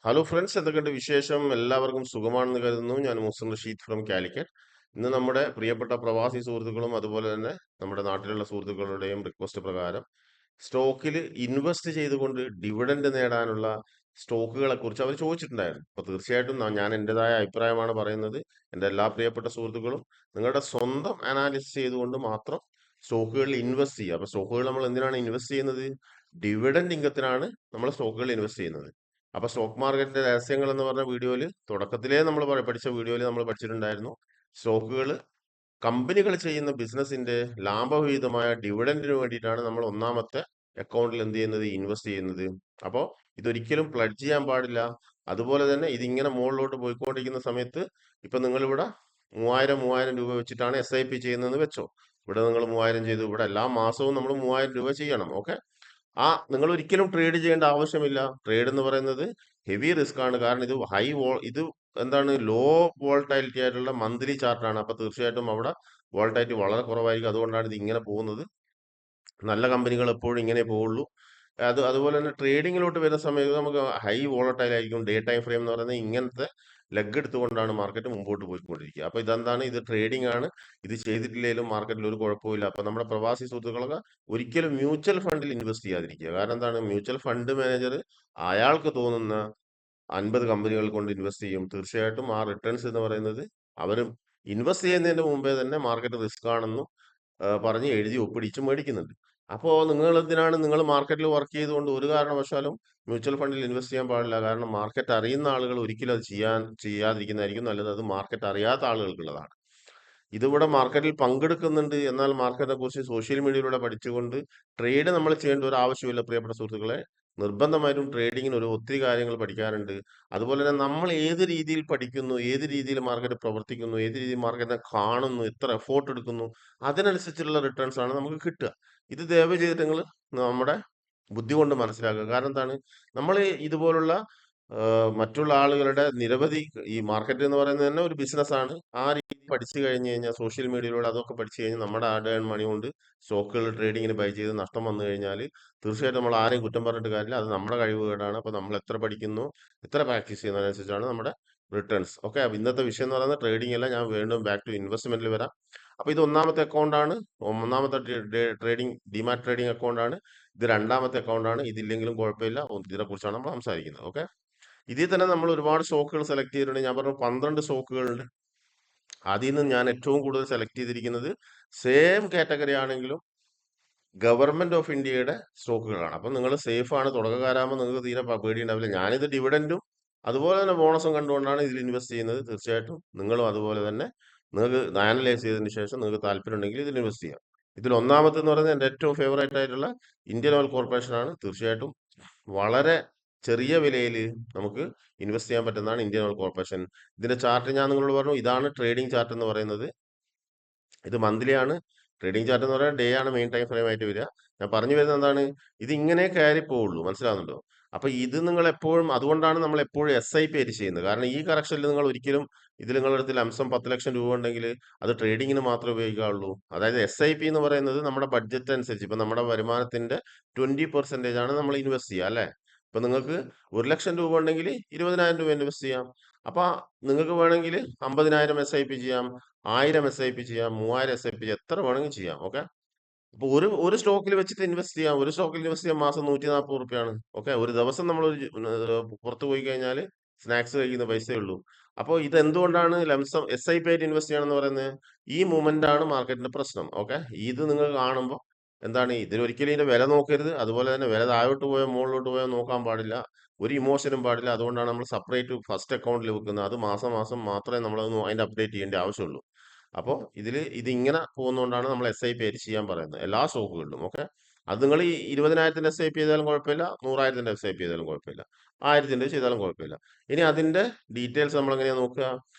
Hello friends, എന്തൊക്കെയുണ്ട് വിശേഷം? എല്ലാവർക്കും സുഖമാണെന്ന് കരുതുന്നു. ഞാൻ മുഹസിൻ റഷീദ് ഫ്രം കാലിക്കറ്റ്. ഇന്ന് നമ്മുടെ പ്രിയപ്പെട്ട പ്രവാസി സുഹൃത്തുക്കളും അതുപോലെ തന്നെ നമ്മുടെ നാട്ടിലുള്ള സുഹൃത്തുക്കളുടെയും റിക്വസ്റ്റ് പ്രകാരം സ്റ്റോക്കിൽ ഇൻവെസ്റ്റ് ചെയ്തുകൊണ്ട് ഡിവിഡൻഡ് നേടാനുള്ള സ്റ്റോക്കുകളെ കുറിച്ച് അവർ ചോദിച്ചിട്ടുണ്ടായിരുന്നു. അപ്പോൾ തീർച്ചയായിട്ടും ഞാൻ എൻ്റെതായ അഭിപ്രായമാണ് പറയുന്നത്. എൻ്റെ എല്ലാ പ്രിയപ്പെട്ട സുഹൃത്തുക്കളും നിങ്ങളുടെ സ്വന്തം അനാലിസിസ് ചെയ്തുകൊണ്ട് മാത്രം സ്റ്റോക്കുകളിൽ ഇൻവെസ്റ്റ് ചെയ്യുക. അപ്പോൾ സ്റ്റോക്കുകൾ നമ്മൾ എന്തിനാണ് ഇൻവെസ്റ്റ് ചെയ്യുന്നത്? ഡിവിഡൻഡ് ഇൻകത്തിനാണ് നമ്മൾ സ്റ്റോക്കുകളിൽ ഇൻവെസ്റ്റ് ചെയ്യുന്നത്. അപ്പൊ സ്റ്റോക്ക് മാർക്കറ്റിന്റെ രഹസ്യങ്ങൾ എന്ന് പറഞ്ഞ വീഡിയോയിൽ തുടക്കത്തിലേ നമ്മൾ പഠിച്ച വീഡിയോയിൽ നമ്മൾ പഠിച്ചിട്ടുണ്ടായിരുന്നു. സ്റ്റോക്കുകൾ കമ്പനികൾ ചെയ്യുന്ന ബിസിനസിന്റെ ലാഭവിഹിതമായ ഡിവിഡൻഡിന് വേണ്ടിയിട്ടാണ് നമ്മൾ ഒന്നാമത്തെ അക്കൗണ്ടിൽ എന്ത് ചെയ്യുന്നത്, ഇൻവെസ്റ്റ് ചെയ്യുന്നത്. അപ്പോൾ ഇതൊരിക്കലും പ്ലഡ്ജ് ചെയ്യാൻ പാടില്ല. അതുപോലെ തന്നെ ഇതിങ്ങനെ മുകളിലോട്ട് പോയിക്കൊണ്ടിരിക്കുന്ന സമയത്ത് ഇപ്പൊ നിങ്ങളിവിടെ 3000 രൂപ വെച്ചിട്ടാണ് SIP ചെയ്യുന്നതെന്ന് വെച്ചോ. ഇവിടെ നിങ്ങൾ 3000 ചെയ്തു, ഇവിടെ എല്ലാ മാസവും നമ്മൾ 3000 രൂപ ചെയ്യണം. ഓക്കെ, നിങ്ങൾ ഒരിക്കലും ട്രേഡ് ചെയ്യേണ്ട ആവശ്യമില്ല. ട്രേഡ് എന്ന് പറയുന്നത് ഹെവി റിസ്ക് ആണ്. കാരണം ഇത് എന്താണ്, ലോ വോൾട്ടാലിറ്റി ആയിട്ടുള്ള മന്ത്ലി ചാർട്ടാണ്. അപ്പൊ തീർച്ചയായിട്ടും അവിടെ വോൾട്ടാലിറ്റി വളരെ കുറവായിരിക്കും. അതുകൊണ്ടാണ് ഇത് ഇങ്ങനെ പോകുന്നത്. നല്ല കമ്പനികൾ എപ്പോഴും ഇങ്ങനെ പോവുള്ളൂ. അതുപോലെ തന്നെ ട്രേഡിങ്ങിലോട്ട് വരുന്ന സമയത്ത് നമുക്ക് ഹൈ വോളട്ടൈൽ ആയിരിക്കും. ഡേ ടൈം ഫ്രെയിം എന്ന് പറയുന്നത് ഇങ്ങനത്തെ ലെഗ് എടുത്തുകൊണ്ടാണ് മാർക്കറ്റ് മുമ്പോട്ട് പോയിക്കൊണ്ടിരിക്കുക. അപ്പൊ ഇതെന്താണ്, ഇത് ട്രേഡിംഗ് ആണ്. ഇത് ചെയ്തിട്ടില്ലെങ്കിലും മാർക്കറ്റിൽ ഒരു കുഴപ്പമില്ല. അപ്പൊ നമ്മുടെ പ്രവാസി സുഹൃത്തുക്കളൊക്കെ ഒരിക്കലും മ്യൂച്വൽ ഫണ്ടിൽ ഇൻവെസ്റ്റ് ചെയ്യാതിരിക്കുക. കാരണം എന്താണ്, മ്യൂച്വൽ ഫണ്ട് മാനേജർ അയാൾക്ക് തോന്നുന്ന 50 കമ്പനികൾ കൊണ്ട് ഇൻവെസ്റ്റ് ചെയ്യും. തീർച്ചയായിട്ടും ആ റിട്ടേൺസ് എന്ന് പറയുന്നത് അവർ ഇൻവെസ്റ്റ് ചെയ്യുന്നതിന്റെ മുമ്പേ തന്നെ മാർക്കറ്റ് റിസ്ക് ആണെന്നും പറഞ്ഞ് എഴുതി ഒപ്പിടിച്ച് മേടിക്കുന്നുണ്ട്. അപ്പോൾ നിങ്ങൾ മാർക്കറ്റിൽ വർക്ക് ചെയ്തുകൊണ്ട് ഒരു കാരണവശാലും മ്യൂച്വൽ ഫണ്ടിൽ ഇൻവെസ്റ്റ് ചെയ്യാൻ പാടില്ല. കാരണം മാർക്കറ്റ് അറിയുന്ന ആളുകൾ ഒരിക്കലും അത് ചെയ്യാതിരിക്കുന്നതായിരിക്കും നല്ലത്. അത് മാർക്കറ്റ് അറിയാത്ത ആളുകൾക്കുള്ളതാണ്. ഇതിവിടെ മാർക്കറ്റിൽ പങ്കെടുക്കുന്നുണ്ട്, എന്നാൽ മാർക്കറ്റിനെ കുറിച്ച് സോഷ്യൽ മീഡിയയിലൂടെ പഠിച്ചുകൊണ്ട് ട്രേഡ് നമ്മൾ ചെയ്യേണ്ട ഒരു ആവശ്യമില്ല. പ്രിയപ്പെട്ട സുഹൃത്തുക്കളെ, നിർബന്ധമായിട്ടും ട്രേഡിങ്ങിന് ഒരു ഒത്തിരി കാര്യങ്ങൾ പഠിക്കാറുണ്ട്. അതുപോലെ തന്നെ നമ്മൾ ഏത് രീതിയിൽ പഠിക്കുന്നു, ഏത് രീതിയിൽ മാർക്കറ്റ് പ്രവർത്തിക്കുന്നു, ഏത് രീതിയിൽ മാർക്കറ്റിനെ കാണുന്നു, എത്ര എഫോർട്ട് എടുക്കുന്നു, അതിനനുസരിച്ചുള്ള റിട്ടേൺസ് ആണ് നമുക്ക് കിട്ടുക. ഇത് ദയവ് ചെയ്തിട്ട് നിങ്ങൾ നമ്മുടെ ബുദ്ധി കൊണ്ട് മനസ്സിലാക്കുക. കാരണം എന്താണ്, നമ്മൾ ഇതുപോലുള്ള മറ്റുള്ള ആളുകളുടെ നിരവധി, ഈ മാർക്കറ്റ് എന്ന് പറയുന്നത് തന്നെ ഒരു ബിസിനസ്സാണ്. ആ രീതി പഠിച്ചു കഴിഞ്ഞു കഴിഞ്ഞാൽ, സോഷ്യൽ മീഡിയയിലൂടെ അതൊക്കെ പഠിച്ചു കഴിഞ്ഞാൽ നമ്മുടെ ഹാർഡ് ഏൺ മണി കൊണ്ട് സ്റ്റോക്കുകൾ ട്രേഡിങ്ങിന് ബൈ ചെയ്ത് നഷ്ടം വന്നു കഴിഞ്ഞാൽ തീർച്ചയായിട്ടും നമ്മൾ ആരെയും കുറ്റം പറഞ്ഞിട്ട് കാര്യമില്ല. അത് നമ്മുടെ കഴിവുകേടാണ്. അപ്പോൾ നമ്മൾ എത്ര പഠിക്കുന്നു, എത്ര പ്രാക്ടീസ് ചെയ്യുന്നതിനനുസരിച്ചാണ് നമ്മുടെ റിട്ടേൺസ്. ഓക്കെ, അപ്പോൾ ഇന്നത്തെ വിഷയം എന്ന് പറയുന്നത് ട്രേഡിംഗ് അല്ല. ഞാൻ വീണ്ടും ബാക്ക് ടു ഇൻവെസ്റ്റ്മെന്റിൽ വരാം. അപ്പോൾ ഇത് ഒന്നാമത്തെ അക്കൗണ്ടാണ്. ഒന്നാമത്തെ ട്രേഡിംഗ് ഡിമാറ്റ് ട്രേഡിംഗ് അക്കൗണ്ടാണ്. ഇത് രണ്ടാമത്തെ അക്കൗണ്ടാണ്. ഇതില്ലെങ്കിലും കുഴപ്പമില്ല. ഇതിനെക്കുറിച്ചാണ് നമ്മൾ സംസാരിക്കുന്നത്. ഓക്കെ, ഇതിൽ തന്നെ നമ്മൾ ഒരുപാട് സ്റ്റോക്കുകൾ സെലക്ട് ചെയ്തിട്ടുണ്ട്. ഞാൻ പറഞ്ഞു 12 സ്റ്റോക്കുകളുണ്ട്. അതിൽ നിന്ന് ഞാൻ ഏറ്റവും കൂടുതൽ സെലക്ട് ചെയ്തിരിക്കുന്നത് സെയിം കാറ്റഗറി ആണെങ്കിലും ഗവൺമെന്റ് ഓഫ് ഇന്ത്യയുടെ സ്റ്റോക്കുകളാണ്. അപ്പം നിങ്ങൾ സേഫ് ആണ്. തുടക്കക്കാരാകുമ്പോൾ നിങ്ങൾക്ക് തീരെ പേടിയുണ്ടാവില്ല. ഞാനിത് ഡിവിഡൻഡും അതുപോലെ തന്നെ ബോണസും കണ്ടുകൊണ്ടാണ് ഇതിൽ ഇൻവെസ്റ്റ് ചെയ്യുന്നത്. തീർച്ചയായിട്ടും നിങ്ങളും അതുപോലെ തന്നെ നിങ്ങൾക്ക് അനലൈസ് ചെയ്തതിന് ശേഷം നിങ്ങൾക്ക് താല്പര്യം ഉണ്ടെങ്കിൽ ഇതിൽ ഇൻവെസ്റ്റ് ചെയ്യാം. ഇതിൽ ഒന്നാമത്തെ എന്ന് പറയുന്നത് എൻ്റെ ഏറ്റവും ഫേവറേറ്റ് ആയിട്ടുള്ള ഇന്ത്യൻ ഓയിൽ കോർപ്പറേഷൻ ആണ്. തീർച്ചയായിട്ടും വളരെ ചെറിയ വിലയിൽ നമുക്ക് ഇൻവെസ്റ്റ് ചെയ്യാൻ പറ്റുന്നതാണ് ഇന്ത്യൻ ഓയിൽ കോർപ്പറേഷൻ. ഇതിന്റെ ചാർട്ട് ഞാൻ നിങ്ങളോട് പറഞ്ഞു. ഇതാണ് ട്രേഡിംഗ് ചാർട്ട് എന്ന് പറയുന്നത്. ഇത് മന്ത്ലി ആണ്. ട്രേഡിംഗ് ചാർട്ട് എന്ന് പറയുന്നത് ഡേ ആണ് മെയിൻ ടൈം ഫ്രെയിം ആയിട്ട് വരിക. ഞാൻ പറഞ്ഞു വരുന്നത് എന്താണ്, ഇത് ഇങ്ങനെ കയറി പോവുള്ളൂ. മനസ്സിലാവുന്നുണ്ടോ? അപ്പൊ ഇത് നിങ്ങൾ എപ്പോഴും, അതുകൊണ്ടാണ് നമ്മൾ എപ്പോഴും SIP ആയിട്ട് ചെയ്യുന്നത്. കാരണം ഈ കറക്ഷനിൽ നിങ്ങൾ ഒരിക്കലും, ഇതിൽ നിങ്ങളുടെ അടുത്ത് ലംസം 10 ലക്ഷം രൂപ ഉണ്ടെങ്കിൽ അത് ട്രേഡിങ്ങിന് മാത്രമേ ഉപയോഗിക്കാവുള്ളൂ. അതായത് SIP എന്ന് പറയുന്നത് നമ്മുടെ ബഡ്ജറ്റ് അനുസരിച്ച്, ഇപ്പൊ നമ്മുടെ വരുമാനത്തിന്റെ 20% ആണ് നമ്മൾ ഇൻവെസ്റ്റ് ചെയ്യുക, അല്ലെ? ഇപ്പൊ നിങ്ങൾക്ക് 1 ലക്ഷം രൂപ ഉണ്ടെങ്കിൽ 20,000 രൂപ ഇൻവെസ്റ്റ് ചെയ്യാം. അപ്പൊ നിങ്ങൾക്ക് വേണമെങ്കിൽ 50,000 SIP ചെയ്യാം, 1000 SIP ചെയ്യാം, 3000 SIP ചെയ്യാം, എത്ര വേണമെങ്കിൽ ചെയ്യാം. ഓക്കെ, അപ്പൊ ഒരു സ്റ്റോക്കിൽ വെച്ചിട്ട് ഇൻവെസ്റ്റ് ചെയ്യാം. ഒരു സ്റ്റോക്കിൽ ഇൻവെസ്റ്റ് ചെയ്യാൻ മാസം 140 റുപ്യാണ്. ഓക്കെ, ഒരു ദിവസം നമ്മൾ പുറത്ത് പോയി കഴിഞ്ഞാൽ സ്നാക്സ് കഴിക്കുന്ന പൈസയേ ഉള്ളൂ. അപ്പോൾ ഇത് എന്തുകൊണ്ടാണ് ലംസം SIP ആയിട്ട് ഇൻവെസ്റ്റ് ചെയ്യണം എന്ന് പറയുന്നത്? ഈ മൂവ്മെന്റ് ആണ് മാർക്കറ്റിന്റെ പ്രശ്നം. ഓക്കെ, ഇത് നിങ്ങൾ കാണുമ്പോൾ എന്താണ്, ഇതിനൊരിക്കലും ഇതിന്റെ വില നോക്കരുത്. അതുപോലെ തന്നെ വില താഴോട്ട് പോയോ മുകളിലോട്ട് പോയോ നോക്കാൻ പാടില്ല. ഒരു ഇമോഷനും പാടില്ല. അതുകൊണ്ടാണ് നമ്മൾ സെപ്പറേറ്റ് ഫസ്റ്റ് അക്കൗണ്ടിൽ വെക്കുന്നത്. അത് മാസം മാസം മാത്രമേ നമ്മൾ അതിന്റെ അപ്ഡേറ്റ് ചെയ്യേണ്ട ആവശ്യമുള്ളൂ. അപ്പോൾ ഇതിങ്ങനെ പോകുന്നതുകൊണ്ടാണ് നമ്മൾ SIP ആയിട്ട് ചെയ്യാൻ പറയുന്നത് എല്ലാ സ്റ്റോക്കുകളിലും. ഓക്കെ, അത് നിങ്ങൾ ഈ 20,000 SIP ചെയ്താലും കുഴപ്പമില്ല, 100,000 SIP ചെയ്താലും കുഴപ്പമില്ല, 1000 ചെയ്താലും കുഴപ്പമില്ല. ഇനി അതിന്റെ ഡീറ്റെയിൽസ് നമ്മൾ എങ്ങനെയാ നോക്കുക?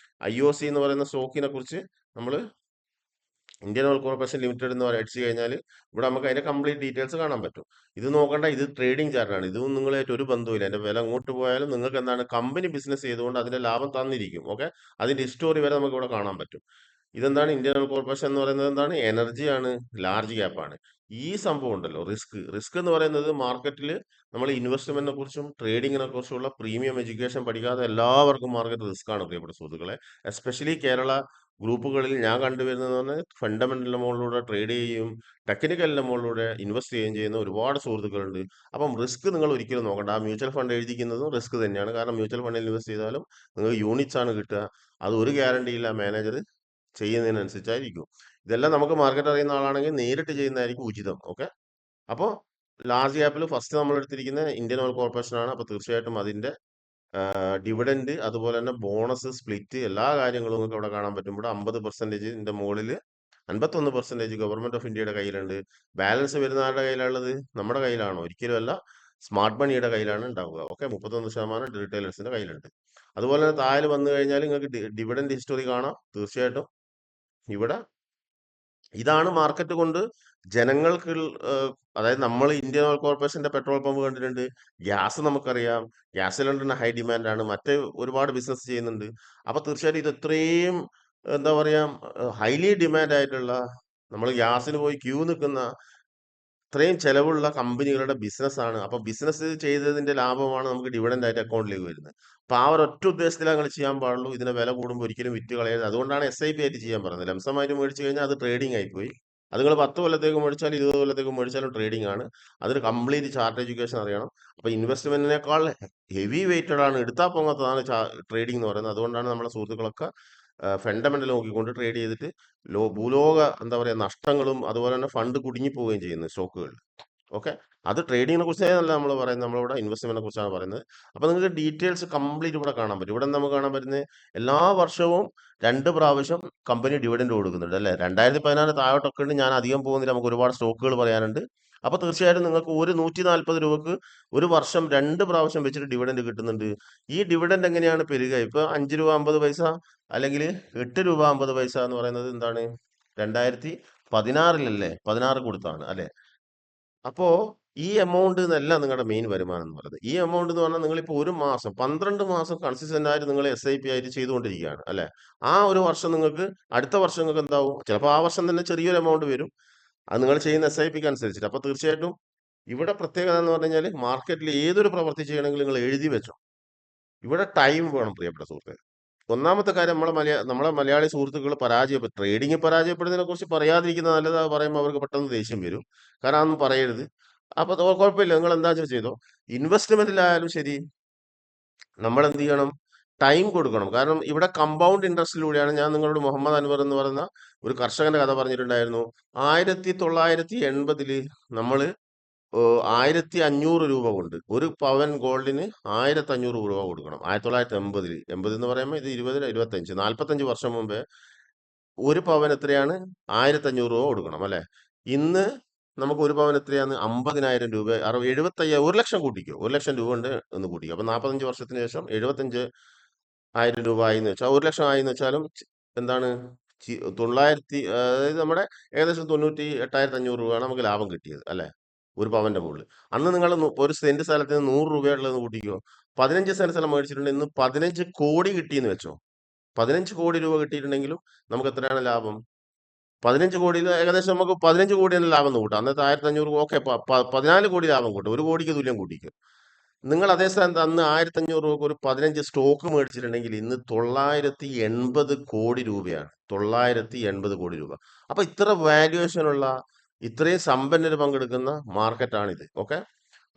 IOC എന്ന് പറയുന്ന സ്റ്റോക്കിനെ കുറിച്ച് നമ്മൾ ഇന്ത്യൻ ഓയിൽ കോർപ്പറേഷൻ ലിമിറ്റഡ് എന്ന് അടിച്ചു കഴിഞ്ഞാൽ ഇവിടെ നമുക്ക് അതിന്റെ കംപ്ലീറ്റ് ഡീറ്റെയിൽസ് കാണാൻ പറ്റും. ഇത് നോക്കണ്ട, ഇത് ട്രേഡിംഗ് ചാർട്ടാണ്. ഇതും നിങ്ങളായിട്ട് ഒരു ബന്ധവുമില്ല. അതിന്റെ വില അങ്ങോട്ട് പോയാലും നിങ്ങൾക്ക് എന്താണ്, കമ്പനി ബിസിനസ് ചെയ്തുകൊണ്ട് അതിന്റെ ലാഭം തന്നിരിക്കും. ഓക്കെ, അതിന്റെ ഹിസ്റ്റോറി വരെ നമുക്ക് ഇവിടെ കാണാൻ പറ്റും. ഇതെന്താണ്, ഇന്ത്യൻ ഓയിൽ കോർപ്പറേഷൻ എന്ന് പറയുന്നത് എന്താണ്, എനർജിയാണ്, ലാർജ് ക്യാപ്പ് ആണ്. ഈ സംഭവം ഉണ്ടല്ലോ, റിസ്ക് എന്ന് പറയുന്നത് മാർക്കറ്റിൽ നമ്മൾ ഇൻവെസ്റ്റ്മെന്റിനെ കുറിച്ചും ട്രേഡിങ്ങിനെ കുറിച്ചുള്ള പ്രീമിയം എഡ്യൂക്കേഷൻ പഠിക്കാതെ എല്ലാവർക്കും മാർക്കറ്റ് റിസ്ക് ആണ് പ്രിയപ്പെട്ട സുഹൃത്തുക്കളെ. എസ്പെഷ്യലി കേരള ഗ്രൂപ്പുകളിൽ ഞാൻ കണ്ടുവരുന്നത് പറഞ്ഞാൽ ഫണ്ടമെന്റലിന്റെ മുകളിലൂടെ ട്രേഡ് ചെയ്യും, ടെക്നിക്കലിന്റെ മുകളിലൂടെ ഇൻവെസ്റ്റ് ചെയ്യുകയും ചെയ്യുന്ന ഒരുപാട് സുഹൃത്തുക്കളുണ്ട്. അപ്പം റിസ്ക് നിങ്ങൾ ഒരിക്കലും നോക്കണ്ട. ആ മ്യൂച്വൽ ഫണ്ട് എഴുതിക്കുന്നതും റിസ്ക് തന്നെയാണ്. കാരണം മ്യൂച്വൽ ഫണ്ടിൽ ഇൻവെസ്റ്റ് ചെയ്താലും നിങ്ങൾക്ക് യൂണിറ്റ്സ് ആണ് കിട്ടുക. അത് ഒരു ഗ്യാരണ്ടി ഇല്ല മാനേജർ ചെയ്യുന്നതിനനുസരിച്ചായിരിക്കും. ഇതെല്ലാം നമുക്ക് മാർക്കറ്റ് അറിയുന്ന ആളാണെങ്കിൽ നേരിട്ട് ചെയ്യുന്നതായിരിക്കും ഉചിതം. ഓക്കെ. അപ്പോൾ ലാർജ് ക്യാപ്പിൽ ഫസ്റ്റ് നമ്മൾ എടുത്തിരിക്കുന്ന ഇന്ത്യൻ ഓയിൽ കോർപ്പറേഷൻ ആണ്. അപ്പോൾ തീർച്ചയായിട്ടും അതിന്റെ ഡിവിഡൻഡ് അതുപോലെ തന്നെ ബോണസ് സ്പ്ലിറ്റ് എല്ലാ കാര്യങ്ങളും നിങ്ങൾക്ക് അവിടെ കാണാൻ പറ്റും. ഇവിടെ 50%ന്റെ മുകളിൽ 51% ഗവൺമെന്റ് ഓഫ് ഇന്ത്യയുടെ കയ്യിലുണ്ട്. ബാലൻസ് വരുന്ന ആരുടെ കയ്യിലുള്ളത്? നമ്മുടെ കയ്യിലാണോ? ഒരിക്കലും അല്ല, സ്മാർട്ട് മണിയുടെ കയ്യിലാണ് ഉണ്ടാവുക. ഓക്കെ. 31% റീറ്റെയിലേഴ്സിന്റെ കയ്യിലുണ്ട്. അതുപോലെ തന്നെ താഴെ വന്നു കഴിഞ്ഞാൽ നിങ്ങൾക്ക് ഡിവിഡൻഡ് ഹിസ്റ്ററി കാണാം. തീർച്ചയായിട്ടും ഇവിടെ ഇതാണ് മാർക്കറ്റ് കൊണ്ട് ജനങ്ങൾക്ക് അതായത് നമ്മൾ ഇന്ത്യൻ ഓയിൽ കോർപ്പറേഷന്റെ പെട്രോൾ പമ്പ് കണ്ടിട്ടുണ്ട്. ഗ്യാസ് നമുക്കറിയാം. ഗ്യാസ് സിലിണ്ടറിന് ഹൈ ഡിമാൻഡ് ആണ്. മറ്റ് ഒരുപാട് ബിസിനസ് ചെയ്യുന്നുണ്ട്. അപ്പൊ തീർച്ചയായിട്ടും ഇത് ഇത്രയും എന്താ പറയാ ഹൈലി ഡിമാൻഡ് ആയിട്ടുള്ള, നമ്മൾ ഗ്യാസിന് പോയി ക്യൂ നിൽക്കുന്ന ഇത്രയും ചെലവുള്ള കമ്പനികളുടെ ബിസിനസ്സാണ്. അപ്പൊ ബിസിനസ് ചെയ്തതിന്റെ ലാഭമാണ് നമുക്ക് ഡിവിഡൻഡ് ആയിട്ട് അക്കൗണ്ടിലേക്ക് വരുന്നത്. അപ്പൊ ആ ഒരൊറ്റ ഉദ്ദേശത്തിലേ നിങ്ങൾ ചെയ്യാൻ പാടുള്ളൂ. ഇതിന്റെ വില കൂടുമ്പോൾ ഒരിക്കലും വിറ്റ് കളയരുത്. അതുകൊണ്ടാണ് SIP ആയിട്ട് ചെയ്യാൻ പറഞ്ഞത്. ലംസമായിട്ട് മേടിച്ചു കഴിഞ്ഞാൽ അത് ട്രേഡിംഗ് ആയിപ്പോയി. അത് നിങ്ങൾ 10 കൊല്ലത്തേക്ക് മേടിച്ചാലും 20 കൊല്ലത്തേക്ക് മേടിച്ചാലും ട്രേഡിംഗ് ആണ്. അതിന് കംപ്ലീറ്റ് ചാർട്ട് എഡ്യൂക്കേഷൻ അറിയണം. അപ്പൊ ഇൻവെസ്റ്റ്മെന്റിനേക്കാൾ ഹെവി വെയിറ്റഡ് ആണ്, എടുത്താൽ പൊങ്ങാത്തതാണ് ട്രേഡിംഗ് എന്ന് പറയുന്നത്. അതുകൊണ്ടാണ് നമ്മുടെ സുഹൃത്തുക്കളൊക്കെ ഫണ്ടമെന്റൽ നോക്കിക്കൊണ്ട് ട്രേഡ് ചെയ്തിട്ട് ഭൂലോക എന്താ പറയാ നഷ്ടങ്ങളും അതുപോലെ തന്നെ ഫണ്ട് കുടുങ്ങി പോവുകയും ചെയ്യുന്നത് സ്റ്റോക്കുകളിൽ. ഓക്കെ. അത് ട്രേഡിങ്ങിനെ കുറിച്ചല്ല നമ്മൾ പറയുന്നത്, നമ്മളിവിടെ ഇൻവെസ്റ്റ്മെന്റിനെ കുറിച്ചാണ് പറയുന്നത്. അപ്പൊ നിങ്ങൾക്ക് ഡീറ്റെയിൽസ് കംപ്ലീറ്റ് ഇവിടെ കാണാൻ പറ്റും. ഇവിടെ നമുക്ക് കാണാൻ പറ്റുന്നത് എല്ലാ വർഷവും 2 പ്രാവശ്യം കമ്പനി ഡിവിഡൻഡ് കൊടുക്കുന്നുണ്ട് അല്ലെ. 2014 താഴോട്ടൊക്കെ ഉണ്ട്. ഞാൻ അധികം പോകുന്നില്ല, നമുക്ക് ഒരുപാട് സ്റ്റോക്കുകൾ പറയാനുണ്ട്. അപ്പൊ തീർച്ചയായിട്ടും നിങ്ങൾക്ക് ഒരു 140 രൂപക്ക് ഒരു വർഷം 2 പ്രാവശ്യം വെച്ചിട്ട് ഡിവിഡൻഡ് കിട്ടുന്നുണ്ട്. ഈ ഡിവിഡൻഡ് എങ്ങനെയാണ് പെരുക? ഇപ്പൊ 5 രൂപ 50 പൈസ അല്ലെങ്കിൽ 8 രൂപ 50 പൈസ എന്ന് പറയുന്നത് എന്താണ്? 2016 16 കൊടുത്താണ് അല്ലെ. അപ്പോ ഈ എമൗണ്ട് എന്നല്ല നിങ്ങളുടെ മെയിൻ വരുമാനം എന്ന് പറയുന്നത്. ഈ എമൗണ്ട് എന്ന് പറഞ്ഞാൽ നിങ്ങളിപ്പോൾ ഒരു മാസം 12 മാസം കൺസിസ്റ്റന്റ് ആയിട്ട് നിങ്ങൾ SIP ആയിട്ട് ചെയ്തുകൊണ്ടിരിക്കുകയാണ് അല്ലെ. ആ ഒരു വർഷം നിങ്ങൾക്ക് അടുത്ത വർഷം നിങ്ങൾക്ക് എന്താവും? ചിലപ്പോൾ ആ വർഷം തന്നെ ചെറിയൊരു എമൗണ്ട് വരും. അത് നിങ്ങൾ ചെയ്യുന്ന SIPക്ക് അനുസരിച്ചിട്ട്. അപ്പൊ തീർച്ചയായിട്ടും ഇവിടെ പ്രത്യേകത എന്ന് പറഞ്ഞു കഴിഞ്ഞാൽ മാർക്കറ്റിൽ ഏതൊരു പ്രവൃത്തി ചെയ്യണമെങ്കിലും നിങ്ങൾ എഴുതി വെച്ചോ. ഇവിടെ ടൈം വേണം പ്രിയപ്പെട്ട സുഹൃത്തെ. ഒന്നാമത്തെ കാര്യം നമ്മളെ മലയാളി സുഹൃത്തുക്കൾ ട്രേഡിംഗ് പരാജയപ്പെടുന്നതിനെ കുറിച്ച് പറയാതിരിക്കുന്നത് നല്ലത്. അത് പറയുമ്പോൾ അവർക്ക് പെട്ടെന്ന് ദേഷ്യം വരും. കാരണം അതൊന്നും പറയരുത്. അപ്പൊ കുഴപ്പമില്ല, നിങ്ങൾ എന്താ ചെയ്തോ. ഇൻവെസ്റ്റ്മെന്റിലായാലും ശരി, നമ്മൾ എന്ത് ചെയ്യണം? ടൈം കൊടുക്കണം. കാരണം ഇവിടെ കമ്പൗണ്ട് ഇൻട്രസ്റ്റിലൂടെയാണ്. ഞാൻ നിങ്ങളോട് മുഹമ്മദ് അൻവർ എന്ന് പറയുന്ന ഒരു കർഷകന്റെ കഥ പറഞ്ഞിട്ടുണ്ടായിരുന്നു. 1980 നമ്മൾ 1500 രൂപ കൊണ്ട് ഒരു പവൻ ഗോൾഡിന് 1500 രൂപ കൊടുക്കണം. 1980 80 എന്ന് പറയുമ്പോൾ ഇത് 20 25 45 വർഷം മുമ്പേ ഒരു പവൻ എത്രയാണ്? 1500 രൂപ കൊടുക്കണം അല്ലെ. ഇന്ന് നമുക്ക് ഒരു പവൻ എത്രയാണ്? 50,000 രൂപ 75 1 ലക്ഷം കൂട്ടിക്കോ. 1 ലക്ഷം രൂപ ഉണ്ട് എന്ന് കൂട്ടിക്കോ. അപ്പൊ 45 വർഷത്തിന് ശേഷം 75,000 രൂപ ആയി എന്ന് വെച്ചാൽ 1 ലക്ഷം ആയി എന്ന് വെച്ചാലും എന്താണ് 900 അതായത് നമ്മുടെ ഏകദേശം 98,500 രൂപയാണ് നമുക്ക് ലാഭം കിട്ടിയത് അല്ലെ, ഒരു പവന്റെ മുകളിൽ. അന്ന് നിങ്ങൾ ഒരു സെന്റ് സ്ഥലത്തിന് 100 രൂപയുള്ളത് കൂട്ടിക്കോ. 15 സെന്റ് സ്ഥലം മേടിച്ചിട്ടുണ്ടെങ്കിൽ ഇന്ന് 15 കോടി കിട്ടിയെന്ന് വെച്ചോ. 15 കോടി രൂപ കിട്ടിയിട്ടുണ്ടെങ്കിലും നമുക്ക് എത്രയാണ് ലാഭം? 15 കോടിയിൽ ഏകദേശം നമുക്ക് 15 കോടി തന്നെ ലാഭം എന്ന് കൂട്ടാം. അന്നത്തെ 1500 ഓക്കെ 14 കോടി ലാഭം കൂട്ടും. 1 കോടിക്ക് തുല്യം കൂട്ടിക്കും. നിങ്ങൾ അതേ സ്ഥാനത്ത് അന്ന് 1500 രൂപക്ക് ഒരു 15 സ്റ്റോക്ക് മേടിച്ചിട്ടുണ്ടെങ്കിൽ ഇന്ന് 980 കോടി രൂപയാണ്. 980 കോടി രൂപ. അപ്പൊ ഇത്ര വാല്യുവേഷൻ ഉള്ള ഇത്രയും സമ്പന്നര് പങ്കെടുക്കുന്ന മാർക്കറ്റാണിത്. ഓക്കെ.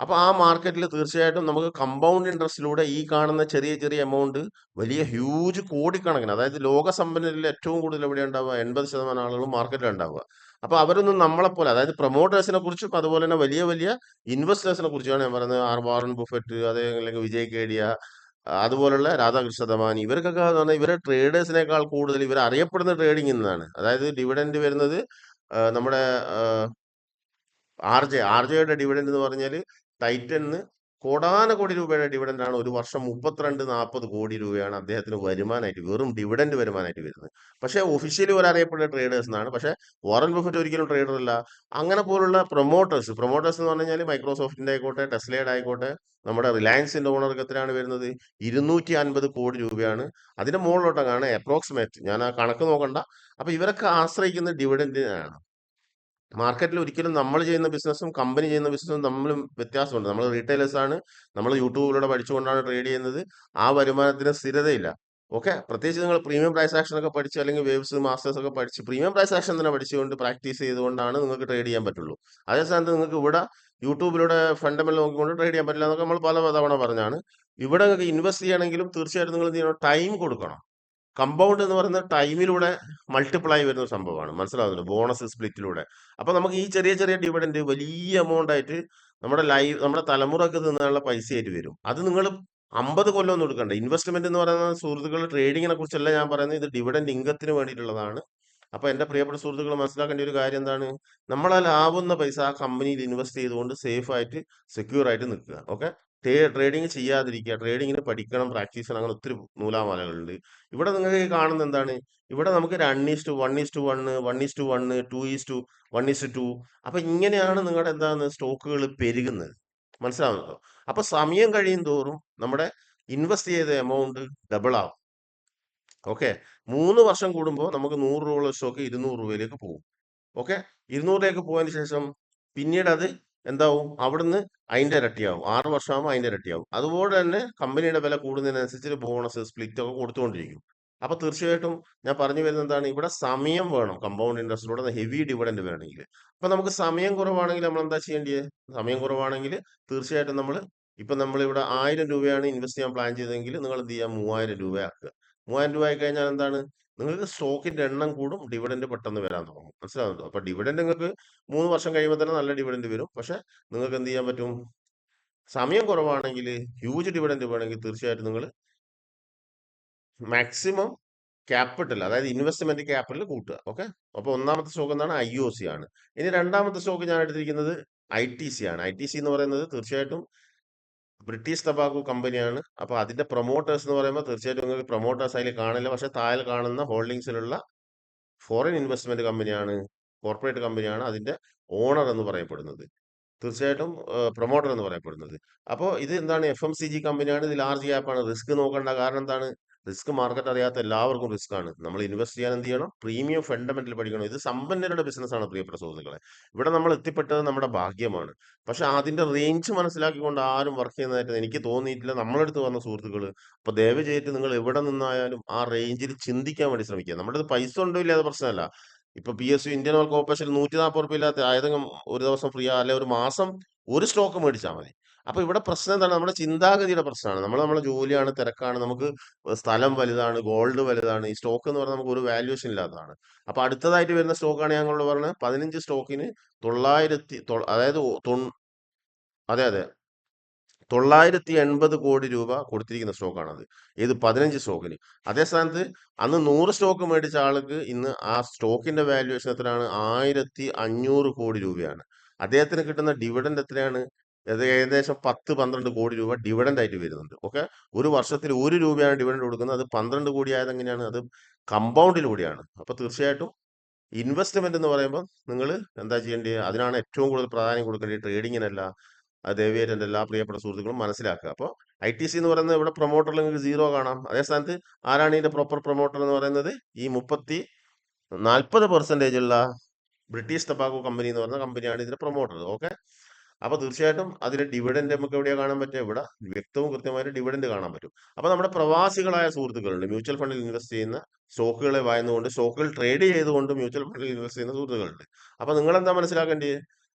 അപ്പൊ ആ മാർക്കറ്റിൽ തീർച്ചയായിട്ടും നമുക്ക് കമ്പൗണ്ട് ഇൻട്രസ്റ്റിലൂടെ ഈ കാണുന്ന ചെറിയ ചെറിയ എമൗണ്ട് വലിയ ഹ്യൂജ് കോടിക്കണക്കിന്, അതായത് ലോക സമ്പന്നരിൽ ഏറ്റവും കൂടുതൽ എവിടെ ഉണ്ടാവുക? 80% ആളുകളും മാർക്കറ്റിൽ ഉണ്ടാവുക. അപ്പൊ അവരൊന്നും നമ്മളെപ്പോലെ, അതായത് പ്രൊമോട്ടേഴ്സിനെ കുറിച്ചും അതുപോലെ തന്നെ വലിയ വലിയ ഇൻവെസ്റ്റേഴ്സിനെ കുറിച്ചാണ് ഞാൻ പറയുന്നത്. വാറൻ ബുഫറ്റ്, അതേ അല്ലെങ്കിൽ വിജയ് കേഡിയ, അതുപോലുള്ള രാധാകൃഷ്ണ ദമാനി, ഇവർക്കൊക്കെ എന്ന് പറഞ്ഞാൽ ഇവരെ ട്രേഡേഴ്സിനേക്കാൾ കൂടുതൽ ഇവർ അറിയപ്പെടുന്ന ട്രേഡിംഗ് എന്നാണ്. അതായത് ഡിവിഡൻഡ് വരുന്നത് നമ്മുടെ ആർജെയുടെ ഡിവിഡൻഡ് എന്ന് പറഞ്ഞാൽ ടൈറ്റന് കോടാനകോടി രൂപയുടെ ഡിവിഡൻഡ് ആണ്. ഒരു വർഷം 32-40 കോടി രൂപയാണ് അദ്ദേഹത്തിന് വരുമാനമായിട്ട്, വെറും ഡിവിഡൻഡ് വരുമാനമായിട്ട് വരുന്നത്. പക്ഷേ ഒഫീഷ്യലി ഒരറിയപ്പെടുന്ന ട്രേഡേഴ്സ് എന്നാണ്. പക്ഷേ വാറൻ ബഫറ്റ് ഒരിക്കലും ട്രേഡർ അല്ല. അങ്ങനെ പോലുള്ള പ്രൊമോട്ടേഴ്സ് എന്ന് പറഞ്ഞു കഴിഞ്ഞാൽ മൈക്രോസോഫ്റ്റിന്റെ ആയിക്കോട്ടെ, ടെസ്ലയുടെ ആയിക്കോട്ടെ, നമ്മുടെ റിലയൻസിന്റെ ഓണർക്ക് എത്രയാണ് വരുന്നത്? 250 കോടി രൂപയാണ്. അതിന്റെ മുകളിലോട്ടൊക്കെയാണ് അപ്രോക്സിമേറ്റ്, ഞാൻ ആ കണക്ക് നോക്കണ്ട. അപ്പൊ ഇവരൊക്കെ ആശ്രയിക്കുന്ന ഡിവിഡൻഡിനാണ്. മാർക്കറ്റിൽ ഒരിക്കലും നമ്മൾ ചെയ്യുന്ന ബിസിനസ്സും കമ്പനി ചെയ്യുന്ന ബിസിനസ്സും തമ്മിലും വ്യത്യാസമുണ്ട്. നമ്മൾ റീറ്റെയിലേഴ്സ് ആണ്. നമ്മൾ യൂട്യൂബിലൂടെ പഠിച്ചുകൊണ്ടാണ് ട്രേഡ് ചെയ്യുന്നത്. ആ വരുമാനത്തിന് സ്ഥിരതയില്ല. ഓക്കെ. പ്രത്യേകിച്ച് നിങ്ങൾ പ്രീമിയം പ്രൈസ് ആക്ഷൻ ഒക്കെ പഠിച്ച് അല്ലെങ്കിൽ വേവ്സ് മാസ്റ്റേഴ്സ് ഒക്കെ പഠിച്ച് പ്രീമിയം പ്രൈസ് ആക്ഷൻ തന്നെ പഠിച്ചുകൊണ്ട് പ്രാക്ടീസ് ചെയ്തുകൊണ്ടാണ് നിങ്ങൾക്ക് ട്രേഡ് ചെയ്യാൻ പറ്റുള്ളൂ. അതേ സ്ഥാനത്ത് നിങ്ങൾക്ക് ഇവിടെ യൂട്യൂബിലൂടെ ഫണ്ടമെന്റൽ നോക്കിക്കൊണ്ട് ട്രേഡ് ചെയ്യാൻ പറ്റില്ല എന്നൊക്കെ നമ്മൾ പല തവണ പറഞ്ഞാണ്. ഇവിടെ നിങ്ങൾക്ക് ഇൻവെസ്റ്റ് ചെയ്യണമെങ്കിലും തീർച്ചയായിട്ടും നിങ്ങൾ എന്ത് ചെയ്യണം? ടൈം കൊടുക്കണം. കമ്പൗണ്ട് എന്ന് പറയുന്നത് ടൈമിലൂടെ മൾട്ടിപ്ലൈ വരുന്ന ഒരു സംഭവമാണ്. മനസ്സിലാവുന്നുണ്ട്? ബോണസ് സ്പ്ലിറ്റിലൂടെ. അപ്പൊ നമുക്ക് ഈ ചെറിയ ചെറിയ ഡിവിഡൻഡ് വലിയ എമൗണ്ട് ആയിട്ട് നമ്മുടെ തലമുറക്ക് തിന്നാനുള്ള പൈസയായിട്ട് വരും. അത് നിങ്ങൾ 50 കൊല്ലമൊന്നും എടുക്കണ്ട. ഇൻവെസ്റ്റ്മെന്റ് എന്ന് പറയുന്ന സുഹൃത്തുക്കൾ ട്രേഡിങ്ങിനെ കുറിച്ചല്ല ഞാൻ പറയുന്നത്. ഇത് ഡിവിഡൻഡ് ഇൻകത്തിന് വേണ്ടിയിട്ടുള്ളതാണ്. അപ്പൊ എന്റെ പ്രിയപ്പെട്ട സുഹൃത്തുക്കൾ മനസ്സിലാക്കേണ്ട ഒരു കാര്യം എന്താണ്? നമ്മളാൽ ആവുന്ന പൈസ ആ കമ്പനിയിൽ ഇൻവെസ്റ്റ് ചെയ്തുകൊണ്ട് സേഫ് ആയിട്ട് സെക്യൂർ ആയിട്ട് നിൽക്കുക. ഓക്കെ. ട്രേഡിങ് ചെയ്യാതിരിക്കുക. ട്രേഡിങ്ങിന് പഠിക്കണം, പ്രാക്ടീസ് ചെയ്യണം. അങ്ങനെ ഒത്തിരി നൂലാമാലകളുണ്ട്. ഇവിടെ നിങ്ങൾക്ക് ഈ കാണുന്നത് എന്താണ്? ഇവിടെ നമുക്ക് 1:1:1, 1:1, 2:1:2. അപ്പൊ ഇങ്ങനെയാണ് നിങ്ങളുടെ എന്താണ് സ്റ്റോക്കുകൾ പെരുകുന്നത്. മനസ്സിലാവുന്നുണ്ടോ? അപ്പൊ സമയം കഴിയും തോറും നമ്മുടെ ഇൻവെസ്റ്റ് ചെയ്ത എമൗണ്ട് ഡബിൾ ആവും. ഓക്കെ. 3 വർഷം കൂടുമ്പോൾ നമുക്ക് 100 രൂപയുള്ള സ്റ്റോക്ക് 200 രൂപയിലേക്ക് പോകും. ഓക്കെ. 200ലേക്ക് പോയതിന് ശേഷം പിന്നീട് അത് എന്താവും? അവിടുന്ന് അതിന്റെ ഇരട്ടിയാവും. 6 വർഷമാകുമ്പോൾ അതിന്റെ ഇരട്ടിയാവും. അതുപോലെ തന്നെ കമ്പനിയുടെ വില കൂടുന്നതിനനുസരിച്ച് ബോണസ് സ്പ്ലിറ്റ് ഒക്കെ കൊടുത്തുകൊണ്ടിരിക്കും. അപ്പൊ തീർച്ചയായിട്ടും ഞാൻ പറഞ്ഞു വരുന്നത് എന്താണ്? ഇവിടെ സമയം വേണം. കമ്പൗണ്ട് ഇൻട്രസ്റ്റിലൂടെ ഹെവി ഡിവിഡൻഡ് വേണമെങ്കിൽ. അപ്പൊ നമുക്ക് സമയം കുറവാണെങ്കിൽ നമ്മൾ എന്താ ചെയ്യേണ്ടത്? സമയം കുറവാണെങ്കിൽ തീർച്ചയായിട്ടും നമ്മൾ ഇവിടെ 1000 രൂപയാണ് ഇൻവെസ്റ്റ് ചെയ്യാൻ പ്ലാൻ ചെയ്തതെങ്കിൽ നിങ്ങൾ എന്ത് ചെയ്യുക? 3000 രൂപ ആക്കുക. 3000 രൂപ ആയി കഴിഞ്ഞാൽ എന്താണ്? നിങ്ങൾക്ക് സ്റ്റോക്കിന്റെ എണ്ണം കൂടും, ഡിവിഡൻഡ് പെട്ടെന്ന് വരാൻ തുടങ്ങും. മനസ്സിലാവുന്നുണ്ടോ? അപ്പൊ ഡിവിഡൻഡ് നിങ്ങൾക്ക് 3 വർഷം കഴിയുമ്പോൾ തന്നെ നല്ല ഡിവിഡൻഡ് വരും. പക്ഷെ നിങ്ങൾക്ക് എന്ത് ചെയ്യാൻ പറ്റും? സമയം കുറവാണെങ്കിൽ ഹ്യൂജ് ഡിവിഡൻഡ് വേണമെങ്കിൽ തീർച്ചയായിട്ടും നിങ്ങൾ മാക്സിമം ക്യാപിറ്റൽ, അതായത് ഇൻവെസ്റ്റ്മെന്റ് ക്യാപിറ്റൽ കൂട്ടുക. ഓക്കെ. അപ്പൊ ഒന്നാമത്തെ സ്റ്റോക്ക് എന്താണ്? IOC ആണ്. ഇനി രണ്ടാമത്തെ സ്റ്റോക്ക് ഞാൻ എടുത്തിരിക്കുന്നത് ITC ആണ്. ITC എന്ന് പറയുന്നത് തീർച്ചയായിട്ടും ബ്രിട്ടീഷ് ടബാക്കോ കമ്പനിയാണ്. അപ്പൊ അതിന്റെ പ്രൊമോട്ടേഴ്സ് എന്ന് പറയുമ്പോൾ തീർച്ചയായിട്ടും നിങ്ങൾക്ക് പ്രൊമോട്ടേഴ്സ് അതിൽ കാണില്ല. പക്ഷെ താഴെ കാണുന്ന ഹോൾഡിംഗ്സിലുള്ള ഫോറിൻ ഇൻവെസ്റ്റ്മെന്റ് കമ്പനിയാണ്, കോർപ്പറേറ്റ് കമ്പനിയാണ് അതിന്റെ ഓണർ എന്ന് പറയപ്പെടുന്നത്. തീർച്ചയായിട്ടും പ്രൊമോട്ടർ എന്ന് പറയപ്പെടുന്നത്. അപ്പോൾ ഇത് എന്താണ്? FMCG കമ്പനിയാണ്. ഇത് ലാർജ് ക്യാപ്പാണ്. റിസ്ക് നോക്കേണ്ട കാരണം എന്താണ്? റിസ്ക് മാർക്കറ്റ് അറിയാത്ത എല്ലാവർക്കും റിസ്ക് ആണ്. നമ്മൾ ഇൻവെസ്റ്റ് ചെയ്യാൻ എന്ത് ചെയ്യണം? പ്രീമിയം ഫണ്ടമെന്റൽ പഠിക്കണം. ഇത് സമ്പന്നരുടെ ബിസിനസ്സാണ് പ്രിയപ്പെട്ട സുഹൃത്തുക്കളെ. ഇവിടെ നമ്മൾ എത്തിപ്പെട്ടത് നമ്മുടെ ഭാഗ്യമാണ്. പക്ഷെ അതിന്റെ റേഞ്ച് മനസ്സിലാക്കിക്കൊണ്ട് ആരും വർക്ക് ചെയ്യുന്നതായിട്ട് എനിക്ക് തോന്നിയിട്ടില്ല. നമ്മളടുത്ത് വന്ന സുഹൃത്തുക്കൾ. അപ്പൊ ദയവ് ചെയ്തിട്ട് നിങ്ങൾ എവിടെ നിന്നായാലും ആ റേഞ്ചിൽ ചിന്തിക്കാൻ വേണ്ടി ശ്രമിക്കുക. നമ്മുടെ അടുത്ത് പൈസ ഉണ്ടോ ഇല്ല അത് പ്രശ്നമല്ല. ഇപ്പൊ PSU ഇന്ത്യൻ ഓയിൽ കോർപ്പറേഷൻ 140 ഇല്ലാത്ത ഏതെങ്കിലും ഒരു ദിവസം ഫ്രീ അല്ലെ ഒരു മാസം ഒരു സ്റ്റോക്ക് മേടിച്ചാൽ മതി. അപ്പൊ ഇവിടെ പ്രശ്നം എന്താണ്? നമ്മുടെ ചിന്താഗതിയുടെ പ്രശ്നമാണ്. നമ്മുടെ ജോലിയാണ്, തിരക്കാണ്, നമുക്ക് സ്ഥലം വലുതാണ്, ഗോൾഡ് വലുതാണ്. ഈ സ്റ്റോക്ക് എന്ന് പറഞ്ഞാൽ നമുക്ക് ഒരു വാല്യൂഷൻ ഇല്ലാത്തതാണ്. അപ്പൊ അടുത്തതായിട്ട് വരുന്ന സ്റ്റോക്കാണ് ഞങ്ങളോട് പറഞ്ഞത് 15 സ്റ്റോക്കിന് 900 അതായത് അതെ അതെ 980 കോടി രൂപ കൊടുത്തിരിക്കുന്ന സ്റ്റോക്കാണത്. ഏത്? 15 സ്റ്റോക്കിന്. അതേ സ്ഥാനത്ത് അന്ന് 100 സ്റ്റോക്ക് മേടിച്ച ആൾക്ക് ഇന്ന് ആ സ്റ്റോക്കിന്റെ വാല്യൂവേഷൻ എത്രയാണ്? 1500 കോടി രൂപയാണ്. അദ്ദേഹത്തിന് കിട്ടുന്ന ഡിവിഡൻഡ് എത്രയാണ്? അത് ഏകദേശം 10-12 കോടി രൂപ ഡിവിഡൻഡ് ആയിട്ട് വരുന്നുണ്ട്. ഓക്കെ. ഒരു വർഷത്തിൽ 1 രൂപയാണ് ഡിവിഡൻഡ് കൊടുക്കുന്നത്. അത് 12 കോടി ആയത് എങ്ങനെയാണ്? അത് കമ്പൗണ്ടിലൂടെയാണ്. അപ്പൊ തീർച്ചയായിട്ടും ഇൻവെസ്റ്റ്മെന്റ് എന്ന് പറയുമ്പോൾ നിങ്ങൾ എന്താ ചെയ്യേണ്ടത്? അതിനാണ് ഏറ്റവും കൂടുതൽ പ്രാധാന്യം കൊടുക്കേണ്ടത്, ട്രേഡിങ്ങിനല്ല. അത് ദയവായിട്ട് എൻ്റെ എല്ലാ പ്രിയപ്പെട്ട സുഹൃത്തുക്കളും മനസ്സിലാക്കുക. അപ്പോൾ ITC എന്ന് പറയുന്നത് ഇവിടെ പ്രൊമോട്ടറിൽ നിങ്ങൾക്ക് 0 കാണാം. അതേ സ്ഥാനത്ത് ആരാണ് ഇതിന്റെ പ്രോപ്പർ പ്രൊമോട്ടർ എന്ന് പറയുന്നത്? ഈ 40% ഉള്ള ബ്രിട്ടീഷ് ടബാക്കോ കമ്പനി എന്ന് പറയുന്ന കമ്പനിയാണ് ഇതിന്റെ പ്രൊമോട്ടർ. ഓക്കെ. അപ്പൊ തീർച്ചയായിട്ടും അതിന്റെ ഡിവിഡൻഡ് നമുക്ക് എവിടെയാ കാണാൻ പറ്റുക? ഇവിടെ വ്യക്തവും കൃത്യമായിട്ട് ഡിവിഡൻഡ് കാണാൻ പറ്റും. അപ്പൊ നമ്മുടെ പ്രവാസികളായ സുഹൃത്തുക്കളുണ്ട്, മ്യൂച്വൽ ഫണ്ടിൽ ഇൻവെസ്റ്റ് ചെയ്യുന്ന, സ്റ്റോക്കുകളെ വായുന്നുകൊണ്ട് സ്റ്റോക്കുകൾ ട്രേഡ് ചെയ്തുകൊണ്ട് മ്യൂച്വൽ ഫണ്ടിൽ ഇൻവെസ്റ്റ് ചെയ്യുന്ന സുഹൃത്തുക്കളുണ്ട്. അപ്പൊ നിങ്ങൾ എന്താ മനസ്സിലാക്കേണ്ടത്?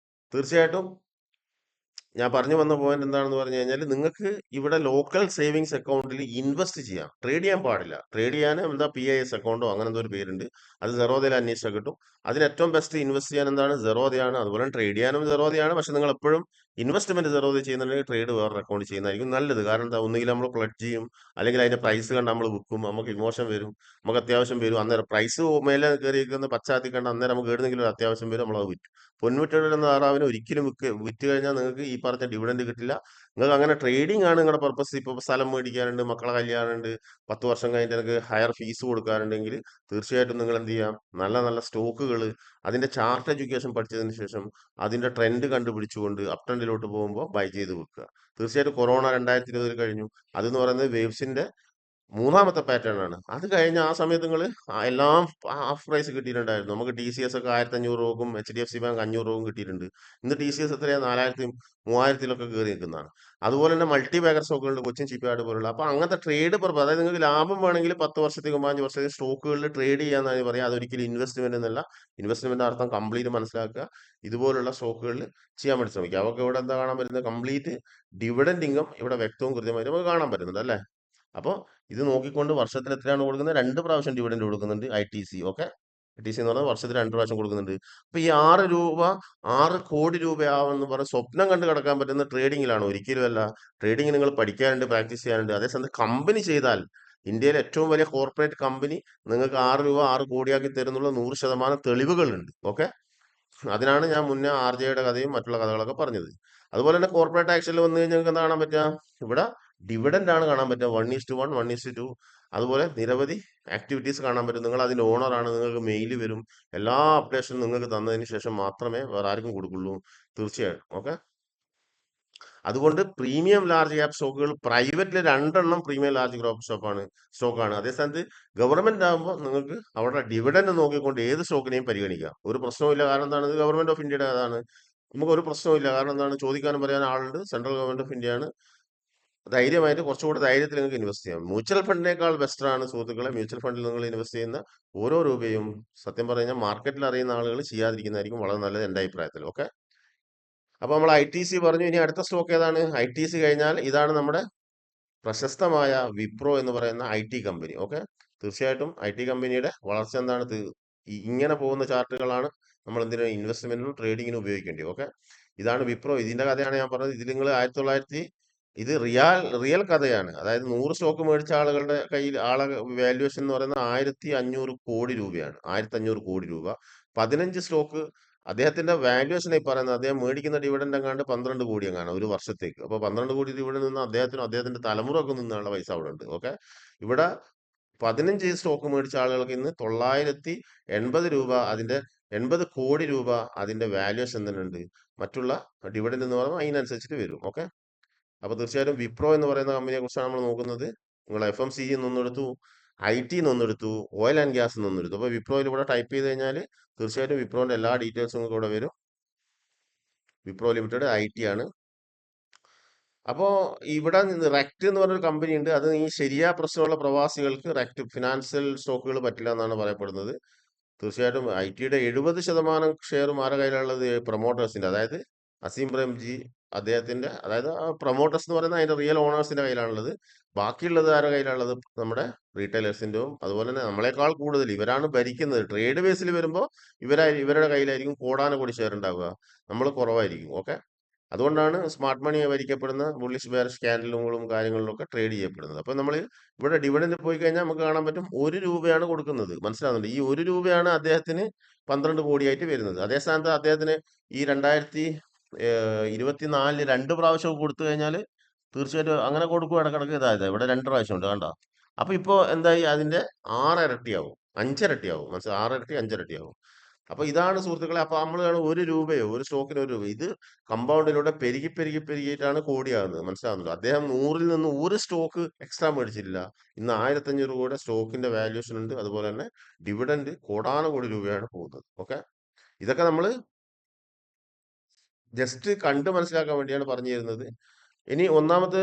തീർച്ചയായിട്ടും ഞാൻ പറഞ്ഞു വന്ന പോയിന്റ് എന്താണെന്ന് പറഞ്ഞു കഴിഞ്ഞാൽ നിങ്ങൾക്ക് ഇവിടെ ലോക്കൽ സേവിങ്സ് അക്കൗണ്ടിൽ ഇൻവെസ്റ്റ് ചെയ്യാം. ട്രേഡ് ചെയ്യാൻ പാടില്ല. ട്രേഡ് ചെയ്യാൻ എന്താ PIS അക്കൗണ്ടോ അങ്ങനെ എന്തോ ഒരു പേരുണ്ട്. അത് സെറോദയിൽ അന്വേഷിച്ചാൽ കിട്ടും. അതിന് ഏറ്റവും ബെസ്റ്റ് ഇൻവെസ്റ്റ് ചെയ്യാൻ എന്താണ്? സെറോദയാണ്. അതുപോലെ ട്രേഡ് ചെയ്യാനും സെറോദയാണ്. പക്ഷെ നിങ്ങൾ എപ്പോഴും ഇൻവെസ്റ്റ്മെന്റ് സെറോദ ചെയ്യുന്നുണ്ടെങ്കിൽ ട്രേഡ് വേറൊരു അക്കൗണ്ട് ചെയ്യുന്നതായിരിക്കും നല്ലത്. കാരണം എന്താ? ഒന്നുകിൽ നമ്മൾ പ്ലഡ് ചെയ്യും, അല്ലെങ്കിൽ അതിന്റെ പ്രൈസ് കണ്ട് നമ്മൾ വിൽക്കും. നമുക്ക് ഇമോഷൻ വരും, നമുക്ക് അത്യാവശ്യം വരും. അന്നേരം പ്രൈസ് മേലെ കയറിയിരിക്കുന്ന പശ്ചാത്തി കണ്ട് അന്നേരം നമുക്ക് ഏതെങ്കിലും ഒരു അത്യാവശ്യം വരും, നമ്മളത് വിൽക്കും. പൊൻവിട്ടിടുന്ന താറാവിനെ ഒരിക്കലും വിറ്റ് കഴിഞ്ഞാൽ നിങ്ങൾക്ക് ഈ പറഞ്ഞ ഡിവിഡൻഡ് കിട്ടില്ല. നിങ്ങൾക്ക് അങ്ങനെ ട്രേഡിംഗ് ആണ് നിങ്ങളുടെ പർപ്പസ്. ഇപ്പൊ സ്ഥലം മേടിക്കാനുണ്ട്, മക്കളെ കല്യാണമുണ്ട്, 10 വർഷം കഴിഞ്ഞിട്ട് എനിക്ക് ഹയർ ഫീസ് കൊടുക്കാറുണ്ടെങ്കിൽ തീർച്ചയായിട്ടും നിങ്ങൾ എന്ത് ചെയ്യാം? നല്ല നല്ല സ്റ്റോക്കുകൾ അതിന്റെ ചാർട്ട് എഡ്യൂക്കേഷൻ പഠിച്ചതിന് ശേഷം അതിന്റെ ട്രെൻഡ് കണ്ടുപിടിച്ചുകൊണ്ട് അപ് ട്രെൻഡിലോട്ട് പോകുമ്പോൾ ബൈ ചെയ്ത് വെക്കുക. തീർച്ചയായിട്ടും കൊറോണ 2020 കഴിഞ്ഞു. അതെന്ന് പറയുന്നത് വേവ്സിന്റെ മൂന്നാമത്തെ പാറ്റേൺ ആണ്. അത് കഴിഞ്ഞ ആ സമയത്ത് നിങ്ങൾ എല്ലാം ഹാഫ് പ്രൈസ് കിട്ടിയിട്ടുണ്ടായിരുന്നു. നമുക്ക് ടി സി എസ് ഒക്കെ 1500 രൂപക്കും HDFC ബാങ്ക് 500 രൂപക്കും കിട്ടിയിട്ടുണ്ട്. ഇന്ന് ടി സി എസ് എത്രയാണ് 4000 3000 കയറി നിൽക്കുന്നതാണ്. അതുപോലെ തന്നെ മൾട്ടി ബാഗർ സ്റ്റോക്കുകളുണ്ട്, കൊച്ചിൻ ഷിപ്പ്യാർഡ് പോലുള്ള. അപ്പൊ അങ്ങനത്തെ ട്രേഡ് പർപ്പസ്, അതായത് നിങ്ങൾക്ക് ലാഭം വേണമെങ്കിൽ 10 വർഷത്തേക്കും 5 വർഷത്തേക്കും സ്റ്റോക്കുകളിൽ ട്രേഡ് ചെയ്യാന്നാണ് പറയാം. അതൊരിക്കലും ഇൻവെസ്റ്റ്മെന്റ് എന്നല്ല. ഇൻവെസ്റ്റ്മെന്റ് അർത്ഥം കംപ്ലീറ്റ് മനസ്സിലാക്കുക. ഇതുപോലുള്ള സ്റ്റോക്കുകളിൽ ചെയ്യാൻ വേണ്ടി ശ്രമിക്കുക. അവർക്ക് ഇവിടെ എന്താ കാണാൻ പറ്റുന്നത്? കംപ്ലീറ്റ് ഡിവിഡൻഡ് ഇൻകം ഇവിടെ വ്യക്തവും കൃത്യമായിട്ട് നമുക്ക് കാണാൻ പറ്റുന്നുണ്ട് അല്ലേ? അപ്പോൾ ഇത് നോക്കിക്കൊണ്ട് വർഷത്തിൽ എത്രയാണ് കൊടുക്കുന്നത്? 2 പ്രാവശ്യം ഡിവിഡൻഡ് കൊടുക്കുന്നുണ്ട് ITC. ഓക്കെ, ITC എന്ന് പറഞ്ഞാൽ വർഷത്തിൽ 2 പ്രാവശ്യം കൊടുക്കുന്നുണ്ട്. അപ്പൊ ഈ 6 രൂപ 6 കോടി രൂപയാവെന്ന് പറഞ്ഞ് സ്വപ്നം കണ്ട് കിടക്കാൻ പറ്റുന്ന ട്രേഡിങ്ങിലാണ്? ഒരിക്കലും അല്ല. ട്രേഡിംഗ് നിങ്ങൾ പഠിക്കാനുണ്ട്, പ്രാക്ടീസ് ചെയ്യാനുണ്ട്. അതേസമയത്ത് കമ്പനി ചെയ്താൽ, ഇന്ത്യയിലെ ഏറ്റവും വലിയ കോർപ്പറേറ്റ് കമ്പനി നിങ്ങൾക്ക് 6 രൂപ 6 കോടിയാക്കി തരുന്നുള്ള 100% തെളിവുകളുണ്ട്. ഓക്കെ, അതിനാണ് ഞാൻ മുന്നേ RJയുടെ കഥയും മറ്റുള്ള കഥകളൊക്കെ പറഞ്ഞത്. അതുപോലെ തന്നെ കോർപ്പറേറ്റ് ആക്ഷനിൽ വന്നു കഴിഞ്ഞാൽ നിങ്ങൾക്ക് എന്താ കാണാൻ പറ്റുക? ഇവിടെ ഡിവിഡൻഡ് ആണ് കാണാൻ പറ്റുക, 1:1, 1:2. അതുപോലെ നിരവധി ആക്ടിവിറ്റീസ് കാണാൻ പറ്റും. നിങ്ങൾ അതിന്റെ ഓണറാണ്, നിങ്ങൾക്ക് മെയിൽ വരും. എല്ലാ അപ്ഡേഷനും നിങ്ങൾക്ക് തന്നതിന് ശേഷം മാത്രമേ വേറെ ആർക്കും കൊടുക്കുള്ളൂ, തീർച്ചയായിട്ടും. ഓക്കെ, അതുകൊണ്ട് പ്രീമിയം ലാർജ് ക്യാപ് സ്റ്റോക്കുകൾ പ്രൈവറ്റിൽ 2 പ്രീമിയം ലാർജ് ക്യാപ് സ്റ്റോക്കാണ്. അതേ സ്ഥാനത്ത് ഗവൺമെന്റ് ആകുമ്പോൾ നിങ്ങൾക്ക് അവിടെ ഡിവിഡൻഡ് നോക്കിക്കൊണ്ട് ഏത് സ്റ്റോക്കിനെയും പരിഗണിക്കാം, ഒരു പ്രശ്നവുമില്ല. കാരണം എന്താണ്? ഇത് ഗവൺമെന്റ് ഓഫ് ഇന്ത്യയുടെ അതാണ്, നമുക്ക് ഒരു പ്രശ്നവുമില്ല. കാരണം എന്താണ്? ചോദിക്കാനും പറയാൻ ആളുണ്ട്. സെൻട്രൽ ഗവൺമെന്റ് ഓഫ് ഇന്ത്യയാണ്. ധൈര്യമായിട്ട് കുറച്ചുകൂടെ ധൈര്യത്തിൽ നിങ്ങൾക്ക് ഇൻവെസ്റ്റ് ചെയ്യാം. മ്യൂച്വൽ ഫണ്ടിനേക്കാൾ ബെസ്റ്റർ ആണ് സുഹൃത്തുക്കളെ. മ്യൂച്വൽ ഫണ്ടിൽ നിങ്ങൾ ഇൻവെസ്റ്റ് ചെയ്യുന്ന ഓരോ രൂപയും സത്യം പറഞ്ഞാൽ മാർക്കറ്റിൽ അറിയുന്ന ആളുകൾ ചെയ്യാതിരിക്കുന്നതായിരിക്കും വളരെ നല്ലത്, എൻ്റെ അഭിപ്രായത്തിൽ. ഓക്കെ, അപ്പൊ നമ്മൾ ITC പറഞ്ഞു. ഇനി അടുത്ത സ്റ്റോക്ക് ഏതാണ്? ITC കഴിഞ്ഞാൽ ഇതാണ് നമ്മുടെ പ്രശസ്തമായ വിപ്രോ എന്ന് പറയുന്ന IT കമ്പനി. ഓക്കെ, തീർച്ചയായിട്ടും IT കമ്പനിയുടെ വളർച്ച എന്താണ്? ഇങ്ങനെ പോകുന്ന ചാർട്ടുകളാണ് നമ്മൾ എന്തിനും ഇൻവെസ്റ്റ്മെന്റിനും ട്രേഡിങ്ങിനും ഉപയോഗിക്കേണ്ടത്. ഓക്കെ, ഇതാണ് വിപ്രോ. ഇതിന്റെ കഥയാണ് ഞാൻ പറഞ്ഞത്. ഇതിൽ നിങ്ങൾ 1900, ഇത് റിയൽ കഥയാണ്. അതായത് 100 സ്റ്റോക്ക് മേടിച്ച ആളുകളുടെ കയ്യിൽ വാല്യുവേഷൻ എന്ന് പറയുന്നത് 1500 കോടി രൂപയാണ്. 1500 കോടി രൂപ. 15 സ്റ്റോക്ക് അദ്ദേഹത്തിന്റെ വാല്യുവേഷൻ ഈ പറയുന്നത്. അദ്ദേഹം മേടിക്കുന്ന ഡിവിഡൻഡ് എങ്ങാണ്ട് 12 കോടി എങ്ങാണ് ഒരു വർഷത്തേക്ക്. അപ്പൊ 12 കോടി ഡിവിഡൻഡ് നിന്ന് അദ്ദേഹത്തിനും അദ്ദേഹത്തിന്റെ തലമുറക്കും നിന്നുള്ള പൈസ അവിടെ ഉണ്ട്. ഓക്കെ, ഇവിടെ 15 സ്റ്റോക്ക് മേടിച്ച ആളുകൾക്ക് ഇന്ന് 980 രൂപ, അതിന്റെ 80 കോടി രൂപ അതിന്റെ വാല്യുവേഷൻ തന്നെ ഉണ്ട്. മറ്റുള്ള ഡിവിഡൻഡ് എന്ന് പറയുമ്പോൾ അതിനനുസരിച്ചിട്ട് വരും. ഓക്കെ, അപ്പൊ തീർച്ചയായിട്ടും വിപ്രോ എന്ന് പറയുന്ന കമ്പനിയെ കുറിച്ചാണ് നമ്മൾ നോക്കുന്നത്. നിങ്ങൾ FMCG നിന്നെടുത്തു, IT നിന്നെടുത്തു, ഓയിൽ ആൻഡ് ഗ്യാസ് നിന്നെടുത്തു. അപ്പൊ വിപ്രോയിൽ ഇവിടെ ടൈപ്പ് ചെയ്ത് കഴിഞ്ഞാൽ തീർച്ചയായിട്ടും വിപ്രോന്റെ എല്ലാ ഡീറ്റെയിൽസും നിങ്ങൾക്ക് ഇവിടെ വരും. വിപ്രോ ലിമിറ്റഡ് IT ആണ്. അപ്പോ ഇവിടെ റെക്ട് എന്ന് പറഞ്ഞൊരു കമ്പനി ഉണ്ട്. അത് ഈ ശരിയാ പ്രശ്നമുള്ള പ്രവാസികൾക്ക് റെക്ട് ഫിനാൻഷ്യൽ സ്റ്റോക്കുകൾ പറ്റില്ല എന്നാണ് പറയപ്പെടുന്നത്. തീർച്ചയായിട്ടും ITയുടെ 70% ഷെയറും ആരുടെ കയ്യിലുള്ളത്? പ്രൊമോട്ടേഴ്സിന്റെ, അതായത് അസീം പ്രേംജി അദ്ദേഹത്തിന്റെ, അതായത് പ്രൊമോട്ടേഴ്സ് എന്ന് പറയുന്നത് അതിന്റെ റിയൽ ഓണേഴ്സിന്റെ കയ്യിലാണുള്ളത്. ബാക്കിയുള്ളത് ആരുടെ കയ്യിലുള്ളത്? നമ്മുടെ റീറ്റെയിലേഴ്സിന്റെയും. അതുപോലെ തന്നെ നമ്മളെക്കാൾ കൂടുതൽ ഇവരാണ് ഭരിക്കുന്നത്. ട്രേഡ് ബേസിൽ വരുമ്പോൾ ഇവരുടെ കയ്യിലായിരിക്കും കോടാനുകോടി ഷെയർ ഉണ്ടാവുക, നമ്മൾ കുറവായിരിക്കും. ഓക്കെ, അതുകൊണ്ടാണ് സ്മാർട്ട് മണി ഭരിക്കപ്പെടുന്ന ബുള്ളിഷ് ബെയറിഷ് ക്യാൻഡലുകളും കാര്യങ്ങളിലൊക്കെ ട്രേഡ് ചെയ്യപ്പെടുന്നത്. അപ്പൊ നമ്മൾ ഇവിടെ ഡിവിഡൻഡ് പോയി കഴിഞ്ഞാൽ നമുക്ക് കാണാൻ പറ്റും 1 രൂപയാണ് കൊടുക്കുന്നത്. മനസ്സിലാവുന്നുണ്ട്? ഈ 1 രൂപയാണ് അദ്ദേഹത്തിന് 12 കോടിയായിട്ട് വരുന്നത്. അതേ സ്ഥാനത്ത് അദ്ദേഹത്തിന് ഈ 2024 2 പ്രാവശ്യം കൊടുത്തു കഴിഞ്ഞാൽ തീർച്ചയായിട്ടും അങ്ങനെ കൊടുക്കും ഇടക്കിടക്ക്. ഇതായത് ഇവിടെ 2 പ്രാവശ്യം ഉണ്ട്, കണ്ടോ? അപ്പൊ ഇപ്പോ എന്തായി? അതിന്റെ 6 ഇരട്ടിയാവും, 5 ഇരട്ടിയാവും. മനസ്സിലായി? 6 ഇരട്ടി 5 ഇരട്ടിയാവും. അപ്പൊ ഇതാണ് സുഹൃത്തുക്കളെ. അപ്പൊ നമ്മൾ 1 രൂപയോ, ഒരു സ്റ്റോക്കിന് 1 രൂപ, ഇത് കമ്പൗണ്ടിലൂടെ പെരുകി പെരുകി പെരുകിയിട്ടാണ് കോടിയാകുന്നത്. മനസ്സിലാവുന്നുണ്ടോ? അദ്ദേഹം 100-ൽ നിന്ന് ഒരു സ്റ്റോക്ക് എക്സ്ട്രാ മേടിച്ചില്ല. ഇന്ന് 1500 രൂപയുടെ സ്റ്റോക്കിന്റെ വാല്യൂഷൻ ഉണ്ട്. അതുപോലെ തന്നെ ഡിവിഡൻഡ് കോടാനുകോടി രൂപയാണ് പോകുന്നത്. ഓക്കെ, ഇതൊക്കെ നമ്മൾ ജസ്റ്റ് കണ്ട് മനസ്സിലാക്കാൻ വേണ്ടിയാണ് പറഞ്ഞു തരുന്നത്. ഇനി ഒന്നാമത്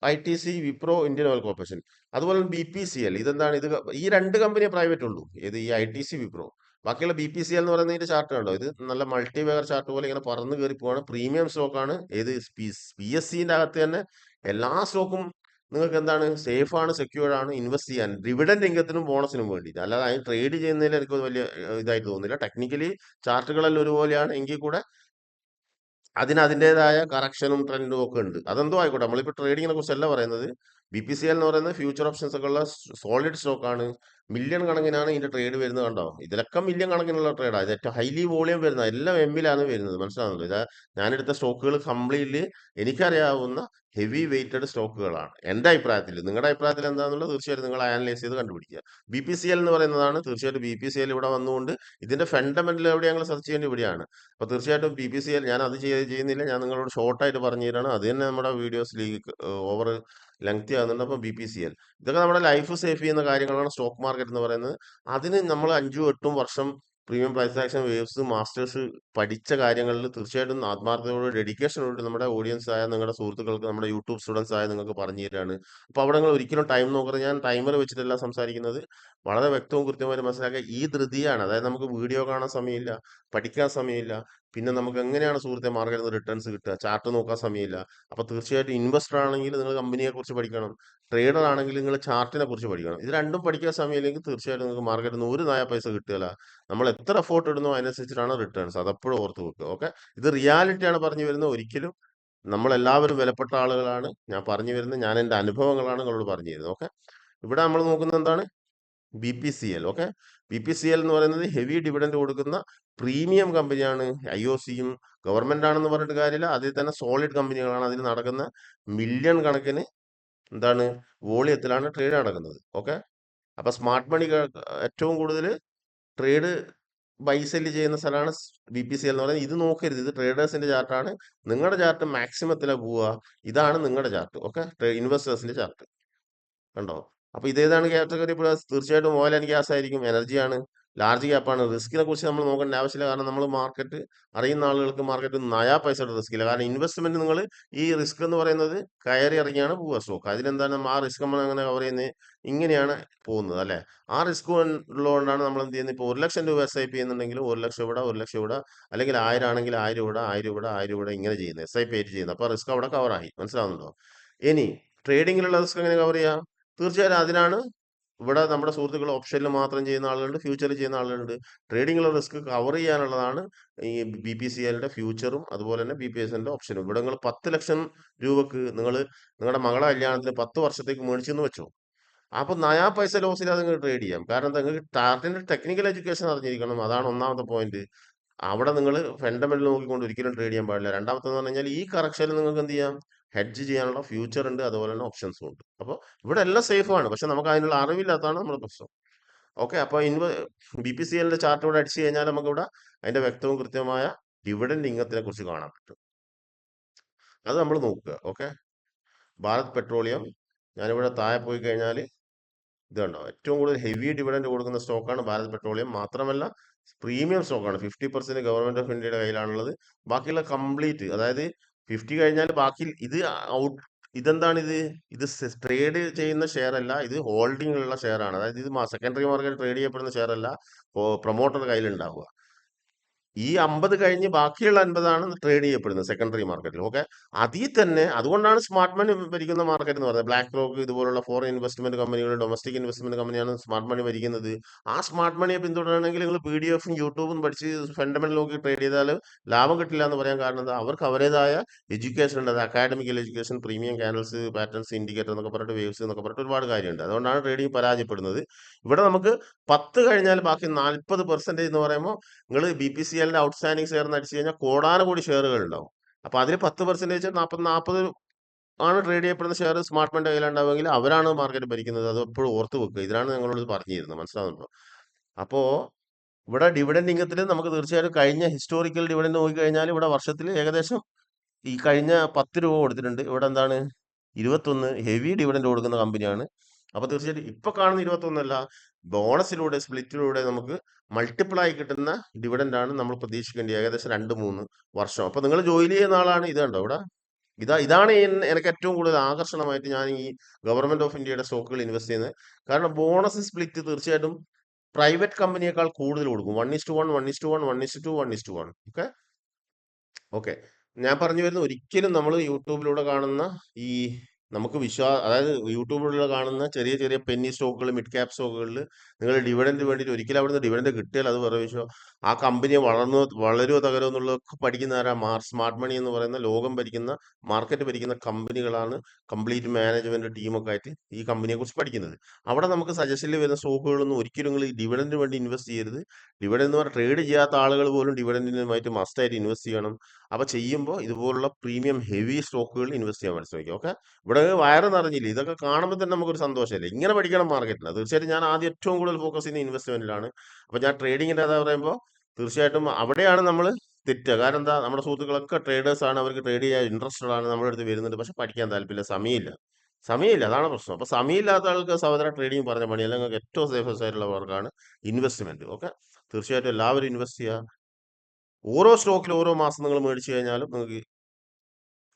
ITC, Wipro, Indian oil corporation. അതുപോലെ BPCL. ഇതെന്താണ്? ഈ 2 കമ്പനിയെ പ്രൈവറ്റ് ഉള്ളൂ. ഏത്? ഈ ITC, വിപ്രോ. ബാക്കിയുള്ള BPCL എന്ന് പറയുന്നതിന്റെ ചാർട്ട് കണ്ടോ? ഇത് നല്ല മൾട്ടി ബാഗർ ചാർട്ട് പോലെ ഇങ്ങനെ പറന്ന് കയറി പോവാണ്. പ്രീമിയം സ്റ്റോക്കാണ്. ഏത്? PSCന്റെ അകത്ത് തന്നെ എല്ലാ സ്റ്റോക്കും നിങ്ങൾക്ക് എന്താണ്? സേഫ് ആണ്, സെക്യൂർഡ് ആണ്, ഇൻവെസ്റ്റ് ചെയ്യാൻ ഡിവിഡൻഡ് ഇൻകത്തിനും ബോണസിനും വേണ്ടിയിട്ട്. അല്ലാതെ അതിന് ട്രേഡ് ചെയ്യുന്നതിൽ എനിക്ക് വലിയ ഇതായിട്ട് തോന്നുന്നില്ല. ടെക്നിക്കലി ചാർട്ടുകളെല്ലാം ഒരുപോലെയാണ് എങ്കിൽ കൂടെ അതിന് അതിൻ്റെതായ കറക്ഷനും ട്രെൻഡും ഒക്കെ ഉണ്ട്. അതെന്തോ ആയിക്കോട്ടെ, നമ്മളിപ്പോൾ ട്രേഡിങ്ങിനെ കുറിച്ചല്ല പറയുന്നത്. BPCL എന്ന് പറയുന്നത് ഫ്യൂച്ചർ ഓപ്ഷൻസ് ഒക്കെ ഉള്ള സോളിഡ് സ്റ്റോക്ക് ആണ്. മില്യൺ കണക്കിനാണ് ഇതിന്റെ ട്രേഡ് വരുന്നത് കണ്ടോ. ഇതിലൊക്കെ മില്യൺ കണക്കിനുള്ള ട്രേഡാണ്. ഇത് ഏറ്റവും ഹൈലി വോളിയം വരുന്നത് എല്ലാം എമ്മിലാണ് വരുന്നത്. മനസ്സിലാവുന്നുണ്ടോ? ഇതാ ഞാനെടുത്ത സ്റ്റോക്കുകൾ കംപ്ലീറ്റ്ലി എനിക്കറിയാവുന്ന ഹെവി വെയിറ്റഡ് സ്റ്റോക്കുകളാണ് എൻ്റെ അഭിപ്രായത്തിൽ. നിങ്ങളുടെ അഭിപ്രായത്തിൽ എന്താണെന്നുള്ളത് തീർച്ചയായിട്ടും നിങ്ങൾ അനലൈസ് ചെയ്ത് കണ്ടുപിടിക്കുക. ബി പി സി എൽ എന്ന് പറയുന്നതാണ്. തീർച്ചയായിട്ടും ബി പി സി എൽ ഇവിടെ വന്നുകൊണ്ട് ഇതിന്റെ ഫണ്ടമെന്റൽ എവിടെ ഞങ്ങൾ സെർച്ച് ചെയ്യേണ്ടത് ഇവിടെയാണ്. അപ്പോൾ തീർച്ചയായിട്ടും ബി പി സി എൽ ഞാൻ അത് ചെയ്യുന്നില്ല. ഞാൻ നിങ്ങളോട് ഷോർട്ടായിട്ട് പറഞ്ഞു തരാണ്. അത് തന്നെ നമ്മുടെ വീഡിയോസ് ഓവർ ലെങ്തി ആകുന്നുണ്ട്. അപ്പോൾ ബി പി സി എൽ ഇതൊക്കെ നമ്മുടെ ലൈഫ് സേഫ് ചെയ്യുന്ന കാര്യങ്ങളാണ് സ്റ്റോക്ക് മാർക്കറ്റ് എന്ന് പറയുന്നത്. അതിന് നമ്മൾ 5-8 വർഷം premium price action waves masters പഠിച്ച കാര്യങ്ങളിൽ തീർച്ചയായിട്ടും ആത്മാർത്ഥതയോട് ഡെഡിക്കേഷനോട് നമ്മുടെ ഓഡിയൻസ് ആയ നിങ്ങളുടെ സുഹൃത്തുക്കൾക്ക് നമ്മുടെ യൂട്യൂബ് സ്റ്റുഡൻസ് ആയ നിങ്ങൾക്ക് പറഞ്ഞു തരാണ്. അപ്പോൾ അവിടെ നിങ്ങൾ ഒരിക്കലും ടൈം നോക്കരുത്. ഞാൻ ടൈമർ വെച്ചിട്ടല്ല സംസാരിക്കുന്നത്. വളരെ വ്യക്തവും കൃത്യമായിട്ട് മനസ്സിലാക്കുക. ഈ ധൃതിയാണ്, അതായത് നമുക്ക് വീഡിയോ കാണാൻ സമയമില്ല, പഠിക്കാൻ സമയമില്ല, പിന്നെ നമുക്ക് എങ്ങനെയാണ് സുഹൃത്തെ മാർക്കറ്റിൽ നിന്ന് റിട്ടേൺസ് കിട്ടുക, ചാർട്ട് നോക്കാൻ സമയമില്ല. അപ്പോൾ തീർച്ചയായിട്ടും ഇൻവെസ്റ്റർ ആണെങ്കിൽ നിങ്ങൾ കമ്പനിയെ കുറിച്ച് പഠിക്കണം, ട്രേഡർ ആണെങ്കിൽ നിങ്ങൾ ചാർട്ടിനെ കുറിച്ച് പഠിക്കണം. ഇത് രണ്ടും പഠിക്കാൻ സമയമില്ലെങ്കിൽ തീർച്ചയായിട്ടും നിങ്ങൾക്ക് മാർക്കറ്റിൽ നിന്ന് ഒരു നയ പൈസ കിട്ടുകയില്ല. നമ്മൾ എത്ര എഫോർട്ട് ഇടുന്നോ അതിനനുസരിച്ചിട്ടാണ് റിട്ടേൺസ്. അതെപ്പോഴും ഓർത്ത് വെക്കുക. ഓക്കെ, ഇത് റിയാലിറ്റിയാണ് പറഞ്ഞു വരുന്നത്. ഒരിക്കലും നമ്മളെല്ലാവരും വിലപ്പെട്ട ആളുകളാണ്. ഞാൻ പറഞ്ഞു വരുന്നത്, ഞാൻ എൻ്റെ അനുഭവങ്ങളാണ് നിങ്ങളോട് പറഞ്ഞു തരുന്നത്. ഓക്കെ, ഇവിടെ നമ്മൾ നോക്കുന്നത് എന്താണ്? B P C L. Okay, B P C L എന്ന് പറയുന്നത് ഹെവി ഡിവിഡൻഡ് കൊടുക്കുന്ന പ്രീമിയം കമ്പനിയാണ്. ഐ ഒ സിയും ഗവൺമെന്റ് ആണെന്ന് പറഞ്ഞിട്ട് കാര്യമില്ല. അതിൽ തന്നെ സോളിഡ് കമ്പനികളാണ്. അതിൽ നടക്കുന്ന മില്യൺ കണക്കിന് എന്താണ് വോളിയത്തിലാണ് ട്രേഡ് നടക്കുന്നത്. ഓക്കെ, അപ്പൊ സ്മാർട്ട് മണി ഏറ്റവും കൂടുതൽ ട്രേഡ് ബൈ സെല്ല് ചെയ്യുന്ന സ്ഥലമാണ് ബി പി സി എൽ എന്ന് പറയുന്നത്. ഇത് നോക്കരുത്, ഇത് ട്രേഡേഴ്സിന്റെ ചാർട്ടാണ്. നിങ്ങളുടെ ചാർട്ട് മാക്സിമത്തിലാണ് പോവുക. ഇതാണ് നിങ്ങളുടെ ചാർട്ട്. ഓക്കെ, ഇൻവെസ്റ്റേഴ്സിന്റെ ചാർട്ട് കണ്ടോ. അപ്പൊ ഇതേതാണ് കാറ്റഗറി പ്ലസ്? തീർച്ചയായിട്ടും ഓയിൽ ആൻഡ് ഗ്യാസ് ആയിരിക്കും. എനർജിയാണ്, ലാർജ് ക്യാപ്പാണ്. റിസ്കിനെ കുറിച്ച് നമ്മൾ നോക്കേണ്ട ആവശ്യമില്ല. കാരണം നമ്മൾ മാർക്കറ്റ് അറിയുന്ന ആളുകൾക്ക് മാർക്കറ്റ് നയാ പൈസയുടെ റിസ്ക് ഇല്ല. കാരണം ഇൻവെസ്റ്റ്മെന്റ് നിങ്ങൾ ഈ റിസ്ക് എന്ന് പറയുന്നത് കയറി ഇറങ്ങിയാണ് പോവുക സ്റ്റോക്ക്. അതിനെന്താണ് ആ റിസ്ക് നമ്മൾ അങ്ങനെ കവർ ചെയ്യുന്നത്? ഇങ്ങനെയാണ് പോകുന്നത് അല്ലെ. ആ റിസ്ക് ഉള്ളതുകൊണ്ടാണ് നമ്മൾ എന്ത് ചെയ്യുന്നത്? ഇപ്പോൾ 1,00,000 രൂപ SIP ചെയ്യുന്നുണ്ടെങ്കിൽ 1,00,000 ഇവിടെ, 1,00,000 ഇവിടെ, അല്ലെങ്കിൽ 1000 ആണെങ്കിൽ 1000 ഇവിടെ, 1000 ഇവിടെ, 1000 ഇവിടെ, ഇങ്ങനെ ചെയ്യുന്നത് SIP ആയിട്ട് ചെയ്യുന്നത്. അപ്പൊ റിസ്ക് അവിടെ കവറായി. മനസ്സിലാവുന്നുണ്ടോ? ഇനി ട്രേഡിങ്ങിലുള്ള റിസ്ക് എങ്ങനെ കവർ ചെയ്യാം? തീർച്ചയായും അതിനാണ് ഇവിടെ നമ്മുടെ സുഹൃത്തുക്കൾ ഓപ്ഷനിൽ മാത്രം ചെയ്യുന്ന ആളുകളുണ്ട്, ഫ്യൂച്ചറിൽ ചെയ്യുന്ന ആളുകളുണ്ട്. ട്രേഡിങ്ങിലുള്ള റിസ്ക് കവർ ചെയ്യാനുള്ളതാണ് ഈ ബി പി സി എല്ലിന്റെ ഫ്യൂച്ചറും അതുപോലെ തന്നെ ബി പി എസ് എല്ലിന്റെ ഓപ്ഷനും. ഇവിടെ നിങ്ങൾ 10,00,000 രൂപക്ക് നിങ്ങളുടെ മകളെ കല്യാണത്തിന് 10 വർഷത്തേക്ക് മേടിച്ചെന്ന് വെച്ചോ. അപ്പൊ നയാ പൈസ ലോസ് ഇല്ലാതെ നിങ്ങൾക്ക് ട്രേഡ് ചെയ്യാം. കാരണം എന്താ, നിങ്ങൾക്ക് ചാർട്ടിന്റെ ടെക്നിക്കൽ എഡ്യൂക്കേഷൻ അറിഞ്ഞിരിക്കണം. അതാണ് ഒന്നാമത്തെ പോയിന്റ്. അവിടെ നിങ്ങൾ ഫണ്ടമെന്റൽ നോക്കിക്കൊണ്ട് ഒരിക്കലും ട്രേഡ് ചെയ്യാൻ പാടില്ല. രണ്ടാമത്തെന്ന് പറഞ്ഞു കഴിഞ്ഞാൽ ഈ കറക്ഷനിൽ നിങ്ങൾക്ക് എന്ത് ചെയ്യാം? ഹെഡ്ജ് ചെയ്യാനുള്ള ഫ്യൂച്ചർ ഉണ്ട്, അതുപോലെ തന്നെ ഓപ്ഷൻസും ഉണ്ട്. അപ്പോൾ ഇവിടെ എല്ലാം സേഫ് ആണ്. പക്ഷെ നമുക്ക് അതിനുള്ള അറിവില്ലാത്തതാണ് നമ്മുടെ പ്രശ്നം. ഓക്കെ, അപ്പോൾ ബി പി സി എല്ലിന്റെ ചാർട്ട് ഇവിടെ അടിച്ചു കഴിഞ്ഞാൽ നമുക്ക് ഇവിടെ അതിന്റെ വ്യക്തവും കൃത്യമായ ഡിവിഡൻഡ് ഇൻകത്തിനെ കുറിച്ച് കാണാൻ പറ്റും. അത് നമ്മൾ നോക്കുക. ഓക്കെ, ഭാരത് പെട്രോളിയം, ഞാനിവിടെ താഴെ പോയി കഴിഞ്ഞാൽ ഇത് കണ്ടോ, ഏറ്റവും കൂടുതൽ ഹെവി ഡിവിഡൻഡ് കൊടുക്കുന്ന സ്റ്റോക്കാണ് ഭാരത് പെട്രോളിയം. മാത്രമല്ല പ്രീമിയം സ്റ്റോക്കാണ്. 50% ഗവൺമെന്റ് ഓഫ് ഇന്ത്യയുടെ കയ്യിലാണുള്ളത്. ബാക്കിയുള്ള കംപ്ലീറ്റ്, അതായത് 50 കഴിഞ്ഞാൽ ബാക്കി ഇത് ഔട്ട്. ഇതെന്താണ് ഇത്? ഇത് ട്രേഡ് ചെയ്യുന്ന ഷെയർ അല്ല, ഇത് ഹോൾഡിംഗിലുള്ള ഷെയർ ആണ്. അതായത് ഇത് സെക്കൻഡറി മാർക്കറ്റ് ട്രേഡ് ചെയ്യപ്പെടുന്ന ഷെയർ അല്ല, പ്രൊമോട്ടറുടെ കയ്യിലുണ്ടാവുക. ഈ 50 കഴിഞ്ഞ് ബാക്കിയുള്ള 50 ട്രേഡ് ചെയ്യപ്പെടുന്നത് സെക്കൻഡറി മാർക്കറ്റിൽ. ഓക്കെ, അതിൽ തന്നെ അതുകൊണ്ടാണ് സ്മാർട്ട് മണി ഭരിക്കുന്ന മാർക്കറ്റ് എന്ന് പറയുന്നത്. ബ്ലാക്ക് റോക്ക് ഇതുപോലുള്ള ഫോറിൻ ഇൻവെസ്റ്റ്മെന്റ് കമ്പനികൾ, ഡൊമസ്റ്റിക് ഇൻവെസ്റ്റ്മെന്റ് കമ്പനിയാണ് സ്മാർട്ട് മണി ഭരിക്കുന്നത്. ആ സ്മാർട്ട് മണിയെ പിന്തുടരണമെങ്കിൽ നിങ്ങൾ PDF യൂട്യൂബും പഠിച്ച് ഫണ്ടമെന്റൽ നോക്കി ട്രേഡ് ചെയ്താൽ ലാഭം കിട്ടില്ല എന്ന് പറയാൻ കാരണം എന്താ? അവർക്ക് അവരുടേതായ എഡ്യൂക്കേഷൻ ഉണ്ട്. അത് academical education, premium candles, patterns, indicator എന്നൊക്കെ പറഞ്ഞിട്ട്, വേവ്സ് എന്നൊക്കെ പറഞ്ഞിട്ട് ഒരുപാട് കാര്യമുണ്ട്. അതുകൊണ്ടാണ് ട്രേഡിംഗ് പരാജയപ്പെടുന്നത്. ഇവിടെ നമുക്ക് 10 കഴിഞ്ഞാൽ ബാക്കി 40% എന്ന് പറയുമ്പോൾ നിങ്ങൾ ബി പി സി എല്ലിന്റെ ഔട്ട്സ്റ്റാൻഡിംഗ് ഷെയർ എന്ന് അടിച്ചു കഴിഞ്ഞാൽ കോടാനുകൂടി ഷെയറുകൾ ഉണ്ടാവും. അപ്പൊ അതിൽ 10% 40 ആണ് ട്രേഡ് ചെയ്യപ്പെടുന്ന ഷെയർ സ്മാർട്ട് മണിയുടെ കയ്യിലുണ്ടാവുമെങ്കിൽ അവരാണ് മാർക്കറ്റ് ഭരിക്കുന്നത്. അത് എപ്പോഴും ഓർത്ത് വെക്കുക. ഇതിനാണ് നിങ്ങളോട് പറഞ്ഞു തരുന്നത്. മനസ്സിലാവുന്നുണ്ടോ? അപ്പോ ഇവിടെ ഡിവിഡൻഡ് ഇൻകത്തിൽ നമുക്ക് തീർച്ചയായിട്ടും കഴിഞ്ഞ ഹിസ്റ്റോറിക്കൽ ഡിവിഡൻഡ് നോക്കിക്കഴിഞ്ഞാൽ ഇവിടെ വർഷത്തിൽ ഏകദേശം ഈ കഴിഞ്ഞ 10 രൂപ കൊടുത്തിട്ടുണ്ട്. ഇവിടെ എന്താണ് 21 ഹെവി ഡിവിഡൻഡ് കൊടുക്കുന്ന കമ്പനിയാണ്. അപ്പൊ തീർച്ചയായിട്ടും ഇപ്പൊ കാണുന്ന 21 അല്ല, ബോണസിലൂടെ സ്പ്ലിറ്റിലൂടെ നമുക്ക് മൾട്ടിപ്പിൾ ആയി കിട്ടുന്ന ഡിവിഡൻഡ് ആണ് നമ്മൾ പ്രതീക്ഷിക്കേണ്ടത് ഏകദേശം 2-3 വർഷം. അപ്പൊ നിങ്ങൾ ജോലി ചെയ്യുന്ന ആളാണ്. ഇത് കണ്ടോ ഇവിടെ, ഇതാണ് എനിക്ക് ഏറ്റവും കൂടുതൽ ആകർഷണമായിട്ട് ഞാൻ ഈ ഗവൺമെന്റ് ഓഫ് ഇന്ത്യയുടെ സ്റ്റോക്കുകൾ ഇൻവെസ്റ്റ് ചെയ്യുന്നത്. കാരണം ബോണസ് സ്പ്ലിറ്റ് തീർച്ചയായിട്ടും പ്രൈവറ്റ് കമ്പനിയേക്കാൾ കൂടുതൽ കൊടുക്കും. 1:1, 1:1, 1:2, 1:1. ഓക്കെ, ഓക്കെ, ഞാൻ പറഞ്ഞു വരുന്നത് ഒരിക്കലും നമ്മൾ യൂട്യൂബിലൂടെ കാണുന്ന ഈ നമുക്ക് അതായത് യൂട്യൂബിലുള്ള കാണുന്ന ചെറിയ ചെറിയ പെന്നി സ്റ്റോക്കുകൾ, മിഡ് ക്യാപ് സ്റ്റോക്കുകളിൽ നിങ്ങൾ ഡിവിഡൻഡ് വേണ്ടിയിട്ട് ഒരിക്കലും അവിടുന്ന് ഡിവിഡൻഡ് കിട്ടിയാൽ അത് വേറെ വിഷയം. ആ കമ്പനിയെ വളരുമോ തകരുമോ എന്നുള്ളതൊക്കെ പഠിക്കുന്ന ആരാ? സ്മാർട്ട് മണി എന്ന് പറയുന്ന ലോകം ഭരിക്കുന്ന, മാർക്കറ്റ് ഭരിക്കുന്ന കമ്പനികളാണ് കംപ്ലീറ്റ് മാനേജ്മെന്റ് ടീമൊക്കെ ആയിട്ട് ഈ കമ്പനിയെ കുറിച്ച് പഠിക്കുന്നത്. അവിടെ നമുക്ക് സജഷനിൽ വരുന്ന സ്റ്റോക്കുകളൊന്നും ഒരിക്കലും നിങ്ങൾ ഈ ഡിവിഡൻഡിന് വേണ്ടി ഇൻവെസ്റ്റ് ചെയ്യരുത്. ഡിവിഡൻഡ് എന്ന് പറഞ്ഞാൽ ട്രേഡ് ചെയ്യാത്ത ആളുകൾ പോലും ഡിവിഡൻഡിനുമായിട്ട് മസ്റ്റായിട്ട് ഇൻവെസ്റ്റ് ചെയ്യണം. അപ്പൊ ചെയ്യുമ്പോൾ ഇതുപോലുള്ള പ്രീമിയം ഹെവി സ്റ്റോക്കുകളിൽ ഇൻവെസ്റ്റ് ചെയ്യാൻ മനസ്സിലാക്കി. ഓക്കെ, ഇവിടെ വയറ് നിറഞ്ഞില്ല, ഇതൊക്കെ കാണുമ്പോൾ തന്നെ നമുക്കൊരു സന്തോഷമല്ലേ. ഇങ്ങനെ പഠിക്കണം മാർക്കറ്റിൽ. തീർച്ചയായിട്ടും ഞാൻ ആദ്യം ഏറ്റവും കൂടുതൽ ഫോക്കസ് ചെയ്യുന്ന ഇൻവെസ്റ്റ്മെന്റിലാണ്. അപ്പൊ ഞാൻ ട്രേഡിങ്ങിന്റെ അതാ പറയുമ്പോൾ തീർച്ചയായിട്ടും അവിടെയാണ് നമ്മൾ തെറ്റുക. കാരണം എന്താ, നമ്മുടെ സുഹൃത്തുക്കളൊക്കെ ട്രേഡേഴ്സ് ആണ്, അവർക്ക് ട്രേഡ് ചെയ്യാൻ ഇൻട്രസ്റ്റഡ് ആണ്, നമ്മുടെ അടുത്ത് വരുന്നുണ്ട്, പക്ഷെ പഠിക്കാൻ താല്പര്യമില്ല, സമയമില്ല. സമയമില്ല, അതാണ് പ്രശ്നം. അപ്പൊ സമയമില്ലാത്ത ആൾക്ക് സഹോദര ട്രേഡിംഗ് പറഞ്ഞ പണി, അല്ലെങ്കിൽ ഏറ്റവും സേഫസ്റ്റ് ആയിട്ടുള്ള വർക്കാണ് ഇൻവെസ്റ്റ്മെന്റ്. ഓക്കെ, തീർച്ചയായിട്ടും എല്ലാവരും ഇൻവെസ്റ്റ് ചെയ്യുക. ഓരോ സ്റ്റോക്കിൽ ഓരോ മാസം നിങ്ങൾ മേടിച്ചു കഴിഞ്ഞാലും നിങ്ങൾക്ക്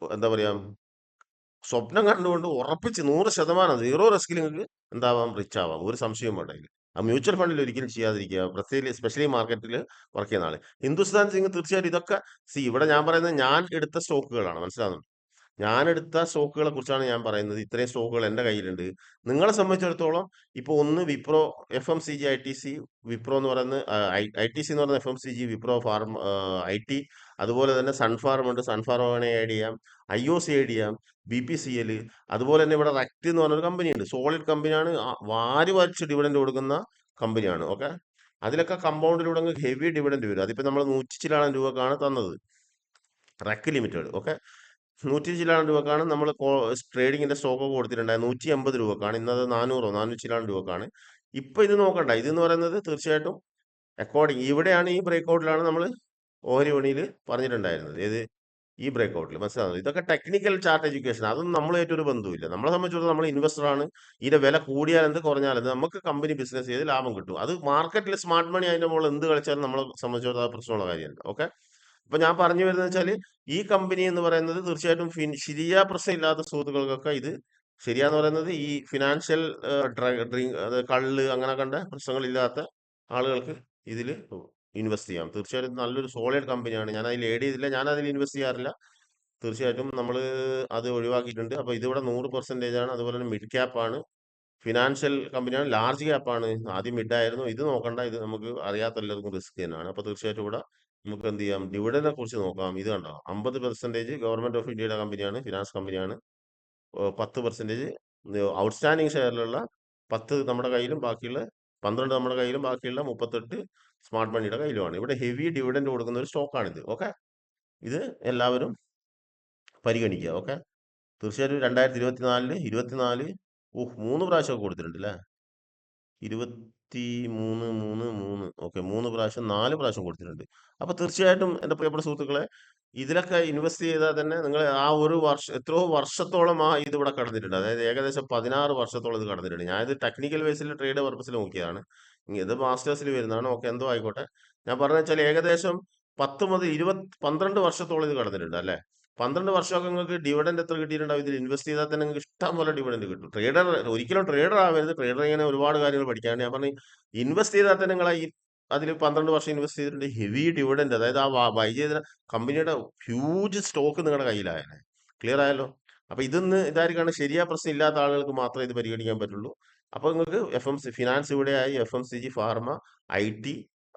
എന്താ പറയാ, സ്വപ്നം കണ്ടുകൊണ്ട് ഉറപ്പിച്ച് 100% സീറോ റിസ്കിൽ നിങ്ങൾക്ക് എന്താവാം, റിച്ച് ആവാം, ഒരു സംശയവും വേണ്ട അതിൽ. ആ മ്യൂച്വൽ ഫണ്ടിൽ ഒരിക്കലും ചെയ്യാതിരിക്കുക, പ്രത്യേകിച്ച് സ്പെഷ്യലി മാർക്കറ്റിൽ വർക്ക് ചെയ്യുന്ന ആള്. ഹിന്ദുസ്ഥാൻ സിംഗ് തീർച്ചയായിട്ടും ഇതൊക്കെ ഇവിടെ ഞാൻ പറയുന്നത് ഞാൻ എടുത്ത സ്റ്റോക്കുകളാണ്, മനസ്സിലാവുന്നുണ്ട്. ഞാൻ എടുത്ത സ്റ്റോക്കുകളെ കുറിച്ചാണ് ഞാൻ പറയുന്നത്. ഇത്രയും സ്റ്റോക്കുകൾ എൻ്റെ കയ്യിലുണ്ട്. നിങ്ങളെ സംബന്ധിച്ചിടത്തോളം ഇപ്പോൾ ഒന്ന് വിപ്രോ, FMCG, ITC. വിപ്രോ എന്ന് പറയുന്നത് ITC എന്ന് പറയുന്നത് FMCG, വിപ്രോ ഫാർമ, IT. അതുപോലെ തന്നെ സൺഫാർമ ഉണ്ട്, സൺഫാർമ വേണേൽ ആഡ് ചെയ്യാം. IOC ആഡ് ചെയ്യാം, BPCL. അതുപോലെ തന്നെ ഇവിടെ റെക്ട് എന്ന് പറഞ്ഞൊരു കമ്പനി ഉണ്ട്, സോളിഡ് കമ്പനിയാണ്, വാരി വലിച്ച് ഡിവിഡൻഡ് കൊടുക്കുന്ന കമ്പനിയാണ്. ഓക്കെ, അതിലൊക്കെ കമ്പൗണ്ടിലൂടെ ഹെവി ഡിവിഡൻഡ് വരും. അതിപ്പോ നമ്മൾ 100 ചില്ലാനം രൂപക്കാണ് തന്നത്, റെക്ക് ലിമിറ്റഡ്. ഓക്കെ, 100 ചില്ലാനം രൂപക്കാണ് നമ്മൾ ട്രേഡിങ്ങിന്റെ സ്റ്റോക്ക് കൊടുത്തിട്ടുണ്ടായത്. 180 രൂപക്കാണ്, ഇന്നത് 400 ചില്ലാനം രൂപക്കാണ്. ഇപ്പൊ ഇത് നോക്കണ്ട, ഇതെന്ന് പറയുന്നത് തീർച്ചയായിട്ടും അക്കോർഡിംഗ് ഇവിടെയാണ്, ഈ ബ്രേക്ക് ഔട്ടിലാണ് നമ്മൾ ഓഹരി വിപണിയിൽ പറഞ്ഞിട്ടുണ്ടായിരുന്നത്. ഏത്, ഈ ബ്രേക്ക് ഔട്ടിൽ. മനസ്സിലാവുന്നത്, ഇതൊക്കെ ടെക്നിക്കൽ ചാർട്ട് എഡ്യൂക്കേഷൻ, അതൊന്നും നമ്മളായിട്ട് ഒരു ബന്ധമില്ല. നമ്മളെ സംബന്ധിച്ചിടത്തോളം നമ്മൾ ഇൻവെസ്റ്റർ ആണ്. ഇതിന്റെ വില കൂടിയാൽ എന്ത്, കുറഞ്ഞാൽ എന്ത്, നമുക്ക് കമ്പനി ബിസിനസ് ചെയ്ത് ലാഭം കിട്ടും. അത് മാർക്കറ്റിൽ സ്മാർട്ട് മണി അതിന്റെ മുകളിൽ എന്ത് കളിച്ചാലും നമ്മളെ സംബന്ധിച്ചിടത്തോളം പ്രശ്നമുള്ള കാര്യമല്ല. ഓക്കെ, അപ്പൊ ഞാൻ പറഞ്ഞു വരുന്നത് വെച്ചാൽ, ഈ കമ്പനി എന്ന് പറയുന്നത് തീർച്ചയായിട്ടും ശരിയാ പ്രശ്നം ഇല്ലാത്ത സുഹൃത്തുക്കൾക്കൊക്കെ ഇത് ശരിയാന്ന് പറയുന്നത്, ഈ ഫിനാൻഷ്യൽ ഡ്രിങ്ക്, അത് കള്ള് അങ്ങനെ കണ്ട പ്രശ്നങ്ങളില്ലാത്ത ആളുകൾക്ക് ഇതിൽ ഇൻവെസ്റ്റ് ചെയ്യാം. തീർച്ചയായിട്ടും നല്ലൊരു സോളിഡ് കമ്പനിയാണ്. ഞാൻ അതിൽ ഏഡ് ചെയ്തില്ല, ഞാൻ അതിൽ ഇൻവെസ്റ്റ് ചെയ്യാറില്ല. തീർച്ചയായിട്ടും നമ്മൾ അത് ഒഴിവാക്കിയിട്ടുണ്ട്. അപ്പൊ ഇതിവിടെ 100% ആണ്. അതുപോലെ തന്നെ മിഡ് ക്യാപ്പ് ആണ്, ഫിനാൻഷ്യൽ കമ്പനിയാണ്, ലാർജ് ക്യാപ്പ് ആണ്. ആദ്യം മിഡ് ആയിരുന്നു. ഇത് നോക്കണ്ട, ഇത് നമുക്ക് അറിയാത്ത എല്ലാവർക്കും റിസ്ക് തന്നെയാണ്. അപ്പൊ തീർച്ചയായിട്ടും ഇവിടെ നമുക്ക് എന്ത് ചെയ്യാം, ഡിവിഡൻഡിനെ കുറിച്ച് നോക്കാം. ഇത് കണ്ടോ, 50% ഗവൺമെന്റ് ഓഫ് ഇന്ത്യയുടെ കമ്പനിയാണ്, ഫിനാൻസ് കമ്പനിയാണ്. 10% ഔട്ട്സ്റ്റാൻഡിങ് ഷെയറിലുള്ള 10 നമ്മുടെ കയ്യിലും, ബാക്കിയുള്ള 12 നമ്മുടെ കയ്യിലും, ബാക്കിയുള്ള 38 സ്മാർട്ട് മണിയുടെ കയ്യിലുമാണ്. ഇവിടെ ഹെവി ഡിവിഡൻഡ് കൊടുക്കുന്ന ഒരു സ്റ്റോക്കാണിത്. ഓക്കെ, ഇത് എല്ലാവരും പരിഗണിക്കുക. ഓക്കെ, തീർച്ചയായിട്ടും 2024 3 പ്രാവശ്യമൊക്കെ കൊടുത്തിട്ടുണ്ട് അല്ലേ. 23 ഓക്കെ, 3 പ്രാവശ്യം, 4 പ്രാവശ്യം കൊടുത്തിട്ടുണ്ട്. അപ്പൊ തീർച്ചയായിട്ടും എന്റെ പ്രിയപ്പെട്ട സുഹൃത്തുക്കളെ, ഇതിലൊക്കെ ഇൻവെസ്റ്റ് ചെയ്താൽ തന്നെ നിങ്ങൾ ആ ഒരു വർഷം, എത്രയോ വർഷത്തോളം ആ ഇത് ഇവിടെ കടന്നിട്ടുണ്ട്. അതായത് ഏകദേശം 16 വർഷത്തോളം ഇത് കടന്നിട്ടുണ്ട്. ഞാനിത് ടെക്നിക്കൽ ബേസിൽ ട്രേഡ് പർപ്പസിൽ നോക്കിയതാണ്. ഇനി ഇത് മാസ്റ്റേഴ്സിൽ വരുന്നതാണ്. ഓക്കെ, എന്തോ ആയിക്കോട്ടെ. ഞാൻ പറഞ്ഞ വെച്ചാൽ ഏകദേശം 10 മുതൽ 12 വർഷത്തോളം ഇത് കടന്നിട്ടുണ്ട് അല്ലേ. 12 വർഷമൊക്കെ നിങ്ങൾക്ക് ഡിവിഡൻഡ് എത്ര കിട്ടിയിട്ടുണ്ടാവും? ഇതിൽ ഇൻവെസ്റ്റ് ചെയ്താൽ തന്നെ നിങ്ങൾക്ക് ഇഷ്ടം പോലെ ഡിവിഡൻഡ് കിട്ടും. ഒരിക്കലും ട്രേഡർ ആവരുത്. ട്രേഡർ ഇങ്ങനെ ഒരുപാട് കാര്യങ്ങൾ പഠിക്കാണ്ട്. ഞാൻ പറഞ്ഞു, ഇൻവെസ്റ്റ് ചെയ്താൽ തന്നെ നിങ്ങൾ ഈ അതിൽ 12 വർഷം ഇൻവെസ്റ്റ് ചെയ്തിട്ടുണ്ട്, ഹെവി ഡിവിഡൻഡ്, അതായത് ആ ബൈ ചെയ്ത കമ്പനിയുടെ ഹ്യൂജ് സ്റ്റോക്ക് നിങ്ങളുടെ കയ്യിലായനെ. ക്ലിയർ ആയല്ലോ. അപ്പൊ ഇതായിരിക്കാണ് ശരിയാ പ്രശ്നം ഇല്ലാത്ത ആളുകൾക്ക് മാത്രമേ ഇത് പരിഗണിക്കാൻ പറ്റുള്ളൂ. അപ്പൊ നിങ്ങൾക്ക് ഫിനാൻസ് ഇവിടെയായി, FMCG, ഫാർമ, IT,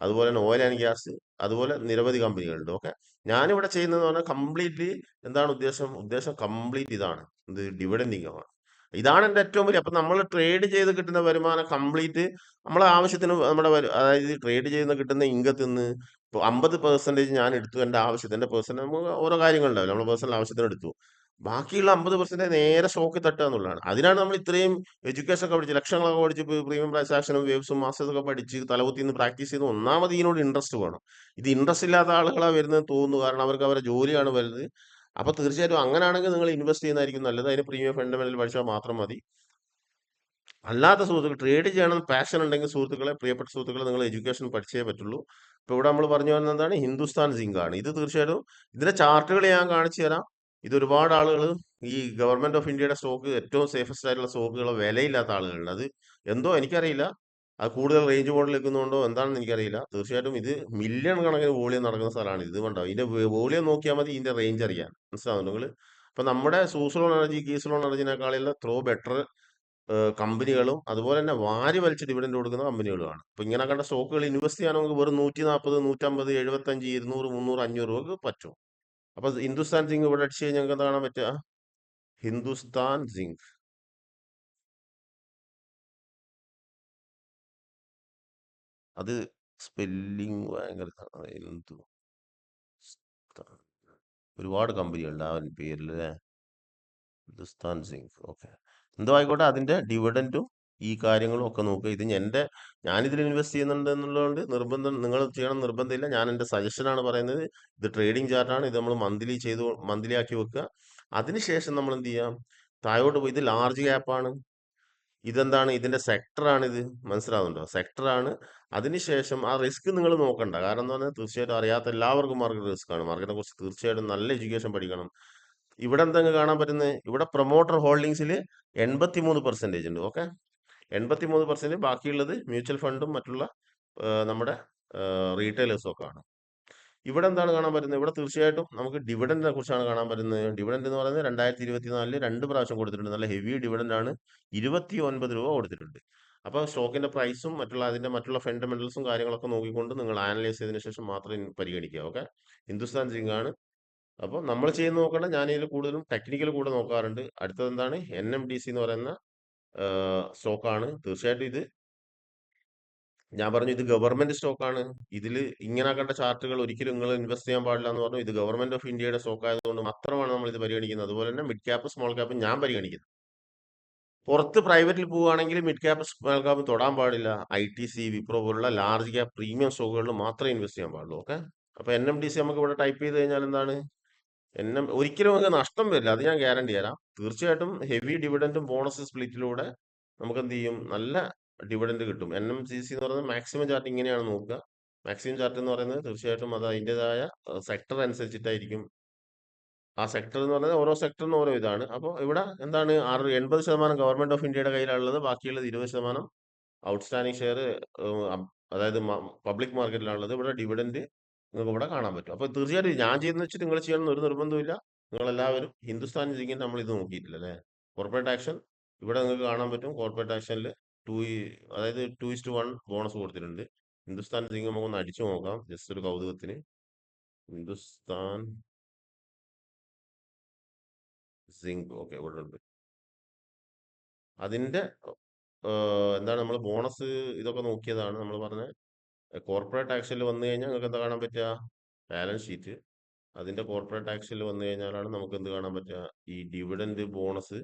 അതുപോലെ തന്നെ ഓയിൽ ആൻഡ് ഗ്യാസ്, അതുപോലെ നിരവധി കമ്പനികളുണ്ട്. ഓക്കെ, ഞാനിവിടെ ചെയ്യുന്നത് പറഞ്ഞാൽ കംപ്ലീറ്റ്ലി എന്താണ് ഉദ്ദേശം കംപ്ലീറ്റ് ഇതാണ്, ഇത് ഡിവിഡൻഡ് ഇൻകം ആണ്. ഇതാണ് എന്റെ ഏറ്റവും വലിയ. അപ്പൊ നമ്മൾ ട്രേഡ് ചെയ്ത് കിട്ടുന്ന വരുമാനം കംപ്ലീറ്റ് നമ്മളെ ആവശ്യത്തിന്, അതായത് ട്രേഡ് ചെയ്യുന്ന കിട്ടുന്ന ഇൻകത്തിൽ നിന്ന് ഇപ്പൊ 50% ഞാൻ എടുത്തു എന്റെ ആവശ്യത്തിന്, എന്റെ പേഴ്സണൽ, നമുക്ക് ഓരോ കാര്യങ്ങളുണ്ടാവില്ല, നമ്മൾ പേഴ്സണൽ ആവശ്യത്തിന് എടുത്തു. ബാക്കിയുള്ള 50% നേരെ സ്റ്റോക്കിൽ തട്ടുക എന്നുള്ളതാണ്. അതിനാണ് നമ്മൾ ഇത്രയും എഡ്യൂക്കേഷൻ ഒക്കെ പഠിച്ച്, ലക്ഷങ്ങളൊക്കെ പഠിച്ച്, പ്രീമിയം പ്രൈസ് ആക്ഷനും വേവ്സും മാസ്റ്റേഴ്സ് ഒക്കെ പഠിച്ച് തലകുത്തി നിന്ന് പ്രാക്ടീസ് ചെയ്ത്, ഒന്നാമത് ഇതിനോട് ഇൻട്രസ്റ്റ് വേണം. ഇത് ഇൻട്രസ്റ്റ് ഇല്ലാത്ത ആളുകളാണ് വരുന്നത് തോന്നുന്നു, കാരണം അവർക്ക് അവരുടെ ജോലിയാണ് വലുത്. അപ്പൊ തീർച്ചയായിട്ടും അങ്ങനെയാണെങ്കിൽ നിങ്ങൾ ഇൻവെസ്റ്റ് ചെയ്യുന്നതായിരിക്കും നല്ലത്. അതിന് പ്രീമിയം ഫണ്ടമെന്റൽ പഠിച്ചാൽ മാത്രം മതി. അല്ലാത്ത സുഹൃത്തുക്കൾ, ട്രേഡ് ചെയ്യണം പാഷൻ ഉണ്ടെങ്കിൽ സുഹൃത്തുക്കളെ, പ്രിയപ്പെട്ട സുഹൃത്തുക്കളെ, നിങ്ങൾ എഡ്യൂക്കേഷൻ പഠിച്ചേ പറ്റുള്ളൂ. ഇപ്പൊ ഇവിടെ നമ്മൾ പറഞ്ഞു വരുന്നത് എന്താണ്, ഹിന്ദുസ്ഥാൻ സിങ്ക് ആണ്. ഇത് തീർച്ചയായിട്ടും ഇതിന്റെ ചാർട്ടുകൾ ഞാൻ കാണിച്ചു തരാം. ഇത് ഒരുപാട് ആളുകൾ, ഈ ഗവൺമെന്റ് ഓഫ് ഇന്ത്യയുടെ സ്റ്റോക്ക്, ഏറ്റവും സേഫസ്റ്റ് ആയിട്ടുള്ള സ്റ്റോക്കുകൾ, വിലയില്ലാത്ത ആളുകളുണ്ട്. അത് എന്തോ എനിക്കറിയില്ല, അത് കൂടുതൽ റേഞ്ച് മോഡൽ നിൽക്കുന്നുണ്ടോ എന്താണെന്ന് എനിക്കറിയില്ല. തീർച്ചയായിട്ടും ഇത് മില്യൺ കണക്കിന് വോളിയം നടക്കുന്ന സ്ഥലമാണ്. ഇത് കണ്ടോ, ഇതിന്റെ വോളിയം നോക്കിയാൽ മതി ഇതിന്റെ റേഞ്ച് അറിയാൻ. മനസ്സിലാവുന്നുണ്ടോ നിങ്ങൾ? അപ്പൊ നമ്മുടെ സൂസലോൺ എനർജി കീസലോൺ എനർജിനേക്കാളുള്ള ത്രോ ബെറ്റർ കമ്പനികളും അതുപോലെ തന്നെ വാരി വലിച്ച് ഡിവിഡൻഡ് കൊടുക്കുന്ന കമ്പനികളുമാണ്. അപ്പൊ ഇങ്ങനെ കണ്ട സ്റ്റോക്കുകൾ ഇൻവെസ്റ്റ് ചെയ്യാൻ നമുക്ക് വെറും 140, 150, 75, 200, 300, 500 രൂപക്ക് പറ്റും. അപ്പൊ ഹിന്ദുസ്ഥാൻ സിങ്ക് ഇവിടെ അടിച്ച് കഴിഞ്ഞാൽ ഞങ്ങൾക്ക് എന്താ കാണാൻ പറ്റുക? ഹിന്ദുസ്ഥാൻ സിങ്ക്. അത് സ്പെല്ലിംഗ് ഭയങ്കര ഹിന്ദു ഒരുപാട് കമ്പനികളുണ്ട് ആ പേരിൽ അല്ലേ? ഹിന്ദുസ്ഥാൻ സിങ്ക്. ഓക്കെ. എന്തോ ആയിക്കോട്ടെ, അതിന്റെ ഡിവിഡൻറ്റും ഈ കാര്യങ്ങളും ഒക്കെ നോക്കുക. ഇത് ഞാനിതിൽ ഇൻവെസ്റ്റ് ചെയ്യുന്നുണ്ട് എന്നുള്ളതുകൊണ്ട് നിർബന്ധം നിങ്ങൾ ചെയ്യണം നിർബന്ധമില്ല. ഞാൻ എൻ്റെ സജഷനാണ് പറയുന്നത്. ഇത് ട്രേഡിംഗ് ചാർട്ടാണ്. ഇത് നമ്മൾ മന്ത്ലി ആക്കി വെക്കുക. അതിനുശേഷം നമ്മൾ എന്ത് ചെയ്യാം? താഴോട്ട് പോയി, ഇത് ലാർജ് ക്യാപ്പാണ്. ഇതെന്താണ്? ഇതിന്റെ സെക്ടറാണ് ഇത്. മനസ്സിലാവുന്നുണ്ടോ? സെക്ടറാണ്. അതിനുശേഷം ആ റിസ്ക് നിങ്ങൾ നോക്കണ്ട. കാരണം എന്ന് പറഞ്ഞാൽ തീർച്ചയായിട്ടും അറിയാത്ത എല്ലാവർക്കും മാർക്കറ്റ് റിസ്ക് ആണ്. മാർക്കറ്റിനെ കുറിച്ച് തീർച്ചയായിട്ടും നല്ല എഡ്യൂക്കേഷൻ പഠിക്കണം. ഇവിടെ എന്താ കാണാൻ പറ്റുന്നത്? ഇവിടെ പ്രൊമോട്ടർ ഹോൾഡിങ്സിൽ 83% ഉണ്ട്. ഓക്കെ, 83%. ബാക്കിയുള്ളത് മ്യൂച്വൽ ഫണ്ടും മറ്റുള്ള നമ്മുടെ റീറ്റെയിലേഴ്സും ഒക്കെ ആണ്. ഇവിടെ എന്താണ് കാണാൻ പറ്റുന്നത്? ഇവിടെ തീർച്ചയായിട്ടും നമുക്ക് ഡിവിഡൻഡിനെ കുറിച്ചാണ് കാണാൻ പറ്റുന്നത്. ഡിവിഡൻഡ് എന്ന് പറയുന്നത് 2024 രണ്ട് പ്രാവശ്യം കൊടുത്തിട്ടുണ്ട്. നല്ല ഹെവി ഡിവിഡൻഡ് ആണ്. 29 രൂപ കൊടുത്തിട്ടുണ്ട്. അപ്പോൾ സ്റ്റോക്കിന്റെ പ്രൈസും മറ്റുള്ള ഫണ്ടമെന്റൽസും കാര്യങ്ങളൊക്കെ നോക്കിക്കൊണ്ട് നിങ്ങൾ അനലൈസ് ചെയ്തതിനു ശേഷം മാത്രം പരിഗണിക്കുക. ഓക്കെ, ഹിന്ദുസ്ഥാൻ സിങ്ക് ആണ്. അപ്പോൾ നമ്മൾ ചെയ്യുന്ന നോക്കണം. ഞാൻ ഇതിൽ കൂടുതലും ടെക്നിക്കൽ കൂടെ നോക്കാറുണ്ട്. അടുത്തത് എന്താണ്? NMDC എന്ന് പറയുന്ന സ്റ്റോക്കാണ്. തീർച്ചയായിട്ടും ഇത് ഞാൻ പറഞ്ഞു, ഇത് ഗവൺമെന്റ് സ്റ്റോക്കാണ്. ഇതിൽ ഇങ്ങനെ കണ്ട ചാർട്ടുകൾ ഒരിക്കലും നിങ്ങൾ ഇൻവെസ്റ്റ് ചെയ്യാൻ പാടില്ല എന്ന് പറഞ്ഞു. ഇത് ഗവൺമെന്റ് ഓഫ് ഇന്ത്യയുടെ സ്റ്റോക്ക് ആയതുകൊണ്ട് മാത്രമാണ് നമ്മൾ ഇത് പരിഗണിക്കുന്നത്. അതുപോലെ തന്നെ മിഡ് ക്യാപ്പ് സ്മോൾ ക്യാപ്പ് ഞാൻ പരിഗണിക്കുന്നു. പുറത്ത് പ്രൈവറ്റിൽ പോവുകയാണെങ്കിൽ മിഡ് ക്യാപ്പ് സ്മോൾ ക്യാപ്പ് തൊടാൻ പാടില്ല. ITC, വിപ്രോ പോലുള്ള ലാർജ് ക്യാപ്പ് പ്രീമിയം സ്റ്റോക്കുകളിൽ മാത്രമേ ഇൻവെസ്റ്റ് ചെയ്യാൻ പാടുള്ളൂ. ഓക്കെ, അപ്പൊ NMDC നമുക്ക് ഇവിടെ ടൈപ്പ് ചെയ്ത് കഴിഞ്ഞാൽ എന്താണ്? ഒരിക്കലും നമുക്ക് നഷ്ടം വരില്ല, അത് ഞാൻ ഗ്യാരണ്ടി തരാം. തീർച്ചയായിട്ടും ഹെവി ഡിവിഡൻഡും ബോണസ് സ്പ്ലിറ്റിലൂടെ നമുക്ക് എന്ത് ചെയ്യും? നല്ല ഡിവിഡൻഡ് കിട്ടും. NMCC എന്ന് പറയുന്നത് മാക്സിമം ചാർട്ട് ഇങ്ങനെയാണ് നോക്കുക. മാക്സിമം ചാർട്ട് എന്ന് പറയുന്നത് തീർച്ചയായിട്ടും അത് അതിൻ്റെതായ സെക്ടർ അനുസരിച്ചിട്ടായിരിക്കും. ആ സെക്ടർ എന്ന് പറയുന്നത് ഓരോ സെക്ടറിനും ഓരോ ഇതാണ്. അപ്പോൾ ഇവിടെ എന്താണ്? 80% ഗവൺമെന്റ് ഓഫ് ഇന്ത്യയുടെ കയ്യിലുള്ളത്. ബാക്കിയുള്ളത് 20% ഔട്ട്സ്റ്റാൻഡിംഗ് ഷെയർ, അതായത് പബ്ലിക് മാർക്കറ്റിലാണുള്ളത്. ഇവിടെ ഡിവിഡൻഡ് നിങ്ങൾക്ക് ഇവിടെ കാണാൻ പറ്റും. അപ്പോൾ തീർച്ചയായിട്ടും ഞാൻ ചെയ്യുന്ന വെച്ചിട്ട് നിങ്ങൾ ചെയ്യണമെന്ന് ഒരു നിർബന്ധമില്ല. നിങ്ങളെല്ലാവരും ഹിന്ദുസ്ഥാൻ സിങ്കിന് നമ്മൾ ഇത് നോക്കിയിട്ടില്ല അല്ലേ? കോർപ്പറേറ്റ് ആക്ഷൻ ഇവിടെ നിങ്ങൾക്ക് കാണാൻ പറ്റും. കോർപ്പറേറ്റ് ആക്ഷനിൽ അതായത് 2:1 ബോണസ് കൊടുത്തിട്ടുണ്ട്. ഹിന്ദുസ്ഥാൻ സിങ്ക് നമുക്കൊന്ന് അടിച്ചു നോക്കാം ജസ്റ്റ് ഒരു കൗതുകത്തിന്. ഹിന്ദുസ്ഥാൻ സിങ്ക്. ഓക്കെ, ഇവിടെ ഉണ്ട്. അതിന്റെ എന്താണ്, നമ്മൾ ബോണസ് ഇതൊക്കെ നോക്കിയതാണ് നമ്മൾ പറഞ്ഞ. കോർപ്പറേറ്റ് ആക്ഷനിൽ വന്നു കഴിഞ്ഞാൽ നിങ്ങൾക്ക് എന്താ കാണാൻ പറ്റുക? Balance sheet. അതിന്റെ കോർപ്പറേറ്റ് ആക്ഷനിൽ വന്നു കഴിഞ്ഞാലാണ് നമുക്ക് എന്ത് കാണാൻ പറ്റുക? ഈ ഡിവിഡൻഡ് ബോണസ്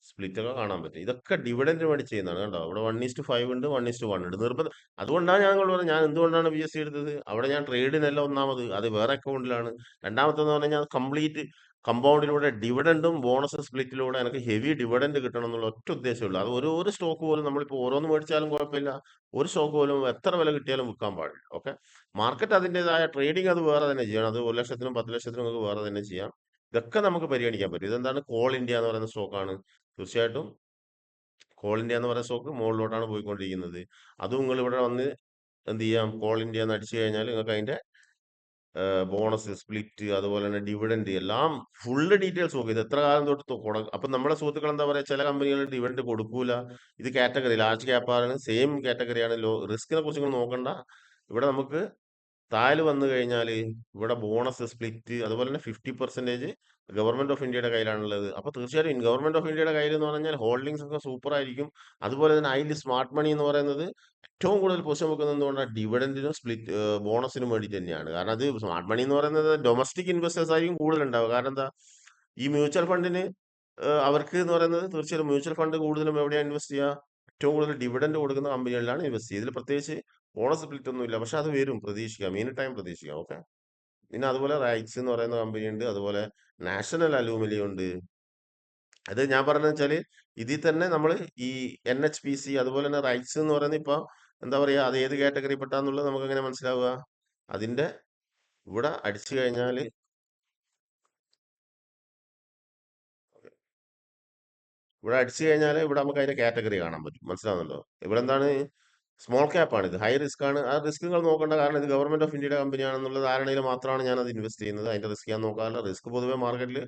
സ്പ്ലിറ്റ് ഒക്കെ കാണാൻ പറ്റും. ഇതൊക്കെ ഡിവിഡൻഡിന് വേണ്ടി ചെയ്യുന്നതാണ്. കണ്ടോ, അവിടെ 1:5 ഉണ്ട്, 1:1 ഉണ്ട്. നിർബന്ധം. അതുകൊണ്ടാണ് ഞങ്ങൾ പറഞ്ഞത്, ഞാൻ എന്തുകൊണ്ടാണ് BSc എടുത്തത്? അവിടെ ഞാൻ ട്രേഡിനല്ല ഒന്നാമത്, അത് വേറെ അക്കൗണ്ടിലാണ്. രണ്ടാമത്തെന്ന് പറഞ്ഞാൽ കംപ്ലീറ്റ് കമ്പൗണ്ടിലൂടെ ഡിവിഡൻഡും ബോണസ് സ്പ്ലിറ്റിലൂടെ എനിക്ക് ഹെവി ഡിവിഡൻഡ് കിട്ടണം എന്നുള്ള ഒറ്റ ഉദ്ദേശമുള്ളൂ. അത് ഒരു സ്റ്റോക്ക് പോലും നമ്മളിപ്പോൾ ഓരോന്ന് മേടിച്ചാലും കുഴപ്പമില്ല. ഒരു സ്റ്റോക്ക് പോലും എത്ര വില കിട്ടിയാലും വിൽക്കാൻ പാടില്ല. ഓക്കെ, മാർക്കറ്റ് അതിൻ്റെതായ ട്രേഡിംഗ് അത് വേറെ തന്നെ ചെയ്യണം. അത് 1 ലക്ഷത്തിനും 10 ലക്ഷത്തിനും നമുക്ക് വേറെ തന്നെ ചെയ്യാം. ഇതൊക്കെ നമുക്ക് പരിഗണിക്കാൻ പറ്റും. ഇതെന്താണ്? കോൾ ഇന്ത്യ എന്ന് പറയുന്ന സ്റ്റോക്കാണ്. തീർച്ചയായിട്ടും കോൾ ഇന്ത്യ എന്ന് പറയുന്ന സ്റ്റോക്ക് മുകളിലോട്ടാണ് പോയിക്കൊണ്ടിരിക്കുന്നത്. അതും നിങ്ങൾ ഇവിടെ വന്ന് എന്ത് ചെയ്യാം? കോൾ ഇന്ത്യ എന്ന് അടിച്ചു കഴിഞ്ഞാൽ നിങ്ങൾക്ക് അതിന്റെ ബോണസ് സ്പ്ലിറ്റ് അതുപോലെ തന്നെ ഡിവിഡൻഡ് എല്ലാം ഫുള്ള് ഡീറ്റെയിൽസ് നോക്കും. ഇത് എത്ര കാലം തൊട്ട് അപ്പൊ നമ്മുടെ സുഹൃത്തുക്കൾ എന്താ പറയാ, ചില കമ്പനികൾ ഡിവിഡൻഡ് കൊടുക്കൂല. ഇത് കാറ്റഗറി ലാർജ് ക്യാപ്പാണ്, സെയിം കാറ്റഗറിയാണ്. റിസ്കിനെ കുറിച്ച് നിങ്ങൾ നോക്കണ്ട. ഇവിടെ നമുക്ക് താഴെ വന്നു കഴിഞ്ഞാൽ ഇവിടെ ബോണസ് സ്പ്ലിറ്റ് അതുപോലെ തന്നെ 50% ഗവൺമെന്റ് ഓഫ് ഇന്ത്യയുടെ കയ്യിലാണുള്ളത്. അപ്പൊ തീർച്ചയായിട്ടും ഗവൺമെന്റ് ഓഫ് ഇന്ത്യയുടെ കയ്യിൽ എന്ന് പറഞ്ഞാൽ ഹോൾഡിംഗ്സ് ഒക്കെ സൂപ്പർ ആയിരിക്കും. അതുപോലെ തന്നെ അതിൽ സ്മാർട്ട് മണി എന്ന് പറയുന്നത് ഏറ്റവും കൂടുതൽ പൊസിഷൻ വെക്കുന്നത് എന്തുകൊണ്ടാണ്? ഡിവിഡൻഡിനും ബോണസിനും വേണ്ടി തന്നെയാണ്. കാരണം അത് സ്മാർട്ട് മണി എന്ന് പറയുന്നത് ഡൊമസ്റ്റിക് ഇൻവെസ്റ്റേഴ്സ് ആയിരിക്കും കൂടുതൽ ഉണ്ടാവുക. കാരണം എന്താ? ഈ മ്യൂച്വൽ ഫണ്ടിന് അവർക്ക് എന്ന് പറയുന്നത് തീർച്ചയായും മ്യൂച്വൽ ഫണ്ട് കൂടുതലും എവിടെയാണ് ഇൻവെസ്റ്റ് ചെയ്യുക? ഏറ്റവും കൂടുതൽ ഡിവിഡൻഡ് കൊടുക്കുന്ന കമ്പനികളിലാണ് ഇൻവെസ്റ്റ് ചെയ്യുക. ഇതിൽ പ്രത്യേകിച്ച് ബോണസ് സ്പ്ലിറ്റ് ഒന്നും ഇല്ല. പക്ഷെ അത് വരും, പ്രതീക്ഷിക്കാം. മെയിൻ ടൈം പ്രതീക്ഷിക്കാം. ഓക്കെ, പിന്നെ അതുപോലെ റൈറ്റ്സ് എന്ന് പറയുന്ന കമ്പനി ഉണ്ട്. അതുപോലെ നാഷണൽ അലൂമിനിയം ഉണ്ട്. അത് ഞാൻ പറഞ്ഞതെന്ന് വെച്ചാല് ഇതിൽ തന്നെ നമ്മൾ ഈ NHPC അതുപോലെ തന്നെ റൈറ്റ്സ് എന്ന് പറയുന്നത് ഇപ്പൊ എന്താ പറയാ, അത് ഏത് കാറ്റഗറി പെട്ടാന്നുള്ളത് നമുക്ക് എങ്ങനെ മനസ്സിലാവുക? അതിന്റെ ഇവിടെ അടിച്ചു കഴിഞ്ഞാൽ ഇവിടെ നമുക്ക് അതിന്റെ കാറ്റഗറി കാണാൻ പറ്റും. മനസ്സിലാവുന്നുണ്ടോ? ഇവിടെ എന്താണ്? സ്മോൾ ക്യാപ്പ് ആണ്. ഇത് ഹൈ റിസ്ക് ആണ്. ആ റിസ്ക് നിങ്ങൾ നോക്കേണ്ട. കാരണം ഇത് ഗവൺമെന്റ് ഓഫ് ഇന്ത്യയുടെ കമ്പനിയാണെന്നുള്ള ധാരണയിൽ മാത്രമാണ് ഞാൻ അത് ഇൻവെസ്റ്റ് ചെയ്യുന്നത്. അതിന്റെ റിസ്ക് ഞാൻ നോക്കാറില്ല. റിസ്ക് പൊതുവെ മാർക്കറ്റിൽ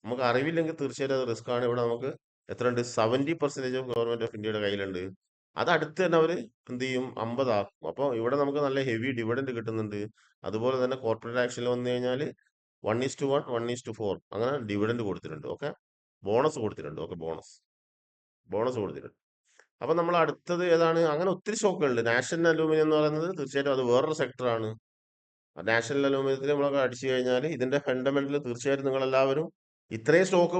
നമുക്ക് അറിവില്ലെങ്കിൽ തീർച്ചയായിട്ടും അത് റിസ്ക് ആണ്. ഇവിടെ നമുക്ക് എത്രയുണ്ട്, 70% ഓഫ് ഗവൺമെന്റ് ഓഫ് ഇന്ത്യയുടെ കയ്യിലുണ്ട്. അത് അടുത്ത് തന്നെ അവർ എന്ത് ചെയ്യും, 50 ആക്കും. അപ്പോൾ ഇവിടെ നമുക്ക് നല്ല ഹെവി ഡിവിഡൻഡ് കിട്ടുന്നുണ്ട്. അതുപോലെ തന്നെ കോർപ്പറേറ്റ് ആക്ഷനിൽ വന്നു കഴിഞ്ഞാൽ 1:1, 1:4 അങ്ങനെ ഡിവിഡൻഡ് കൊടുത്തിട്ടുണ്ട്. ഓക്കെ, ബോണസ് കൊടുത്തിട്ടുണ്ട്. ഓക്കെ, ബോണസ് കൊടുത്തിട്ടുണ്ട്. അപ്പൊ നമ്മൾ അടുത്തത് ഏതാണ്? അങ്ങനെ ഒത്തിരി സ്റ്റോക്കുകളുണ്ട്. നാഷണൽ അലൂമിനിയം എന്ന് പറയുന്നത് തീർച്ചയായിട്ടും അത് വേറൊരു സെക്ടറാണ്. നാഷണൽ അലൂമിനിയത്തിൽ നമ്മളൊക്കെ അടിച്ചു കഴിഞ്ഞാൽ ഇതിന്റെ ഫണ്ടമെന്റൽ തീർച്ചയായിട്ടും നിങ്ങൾ എല്ലാവരും ഇത്രയും സ്റ്റോക്ക്,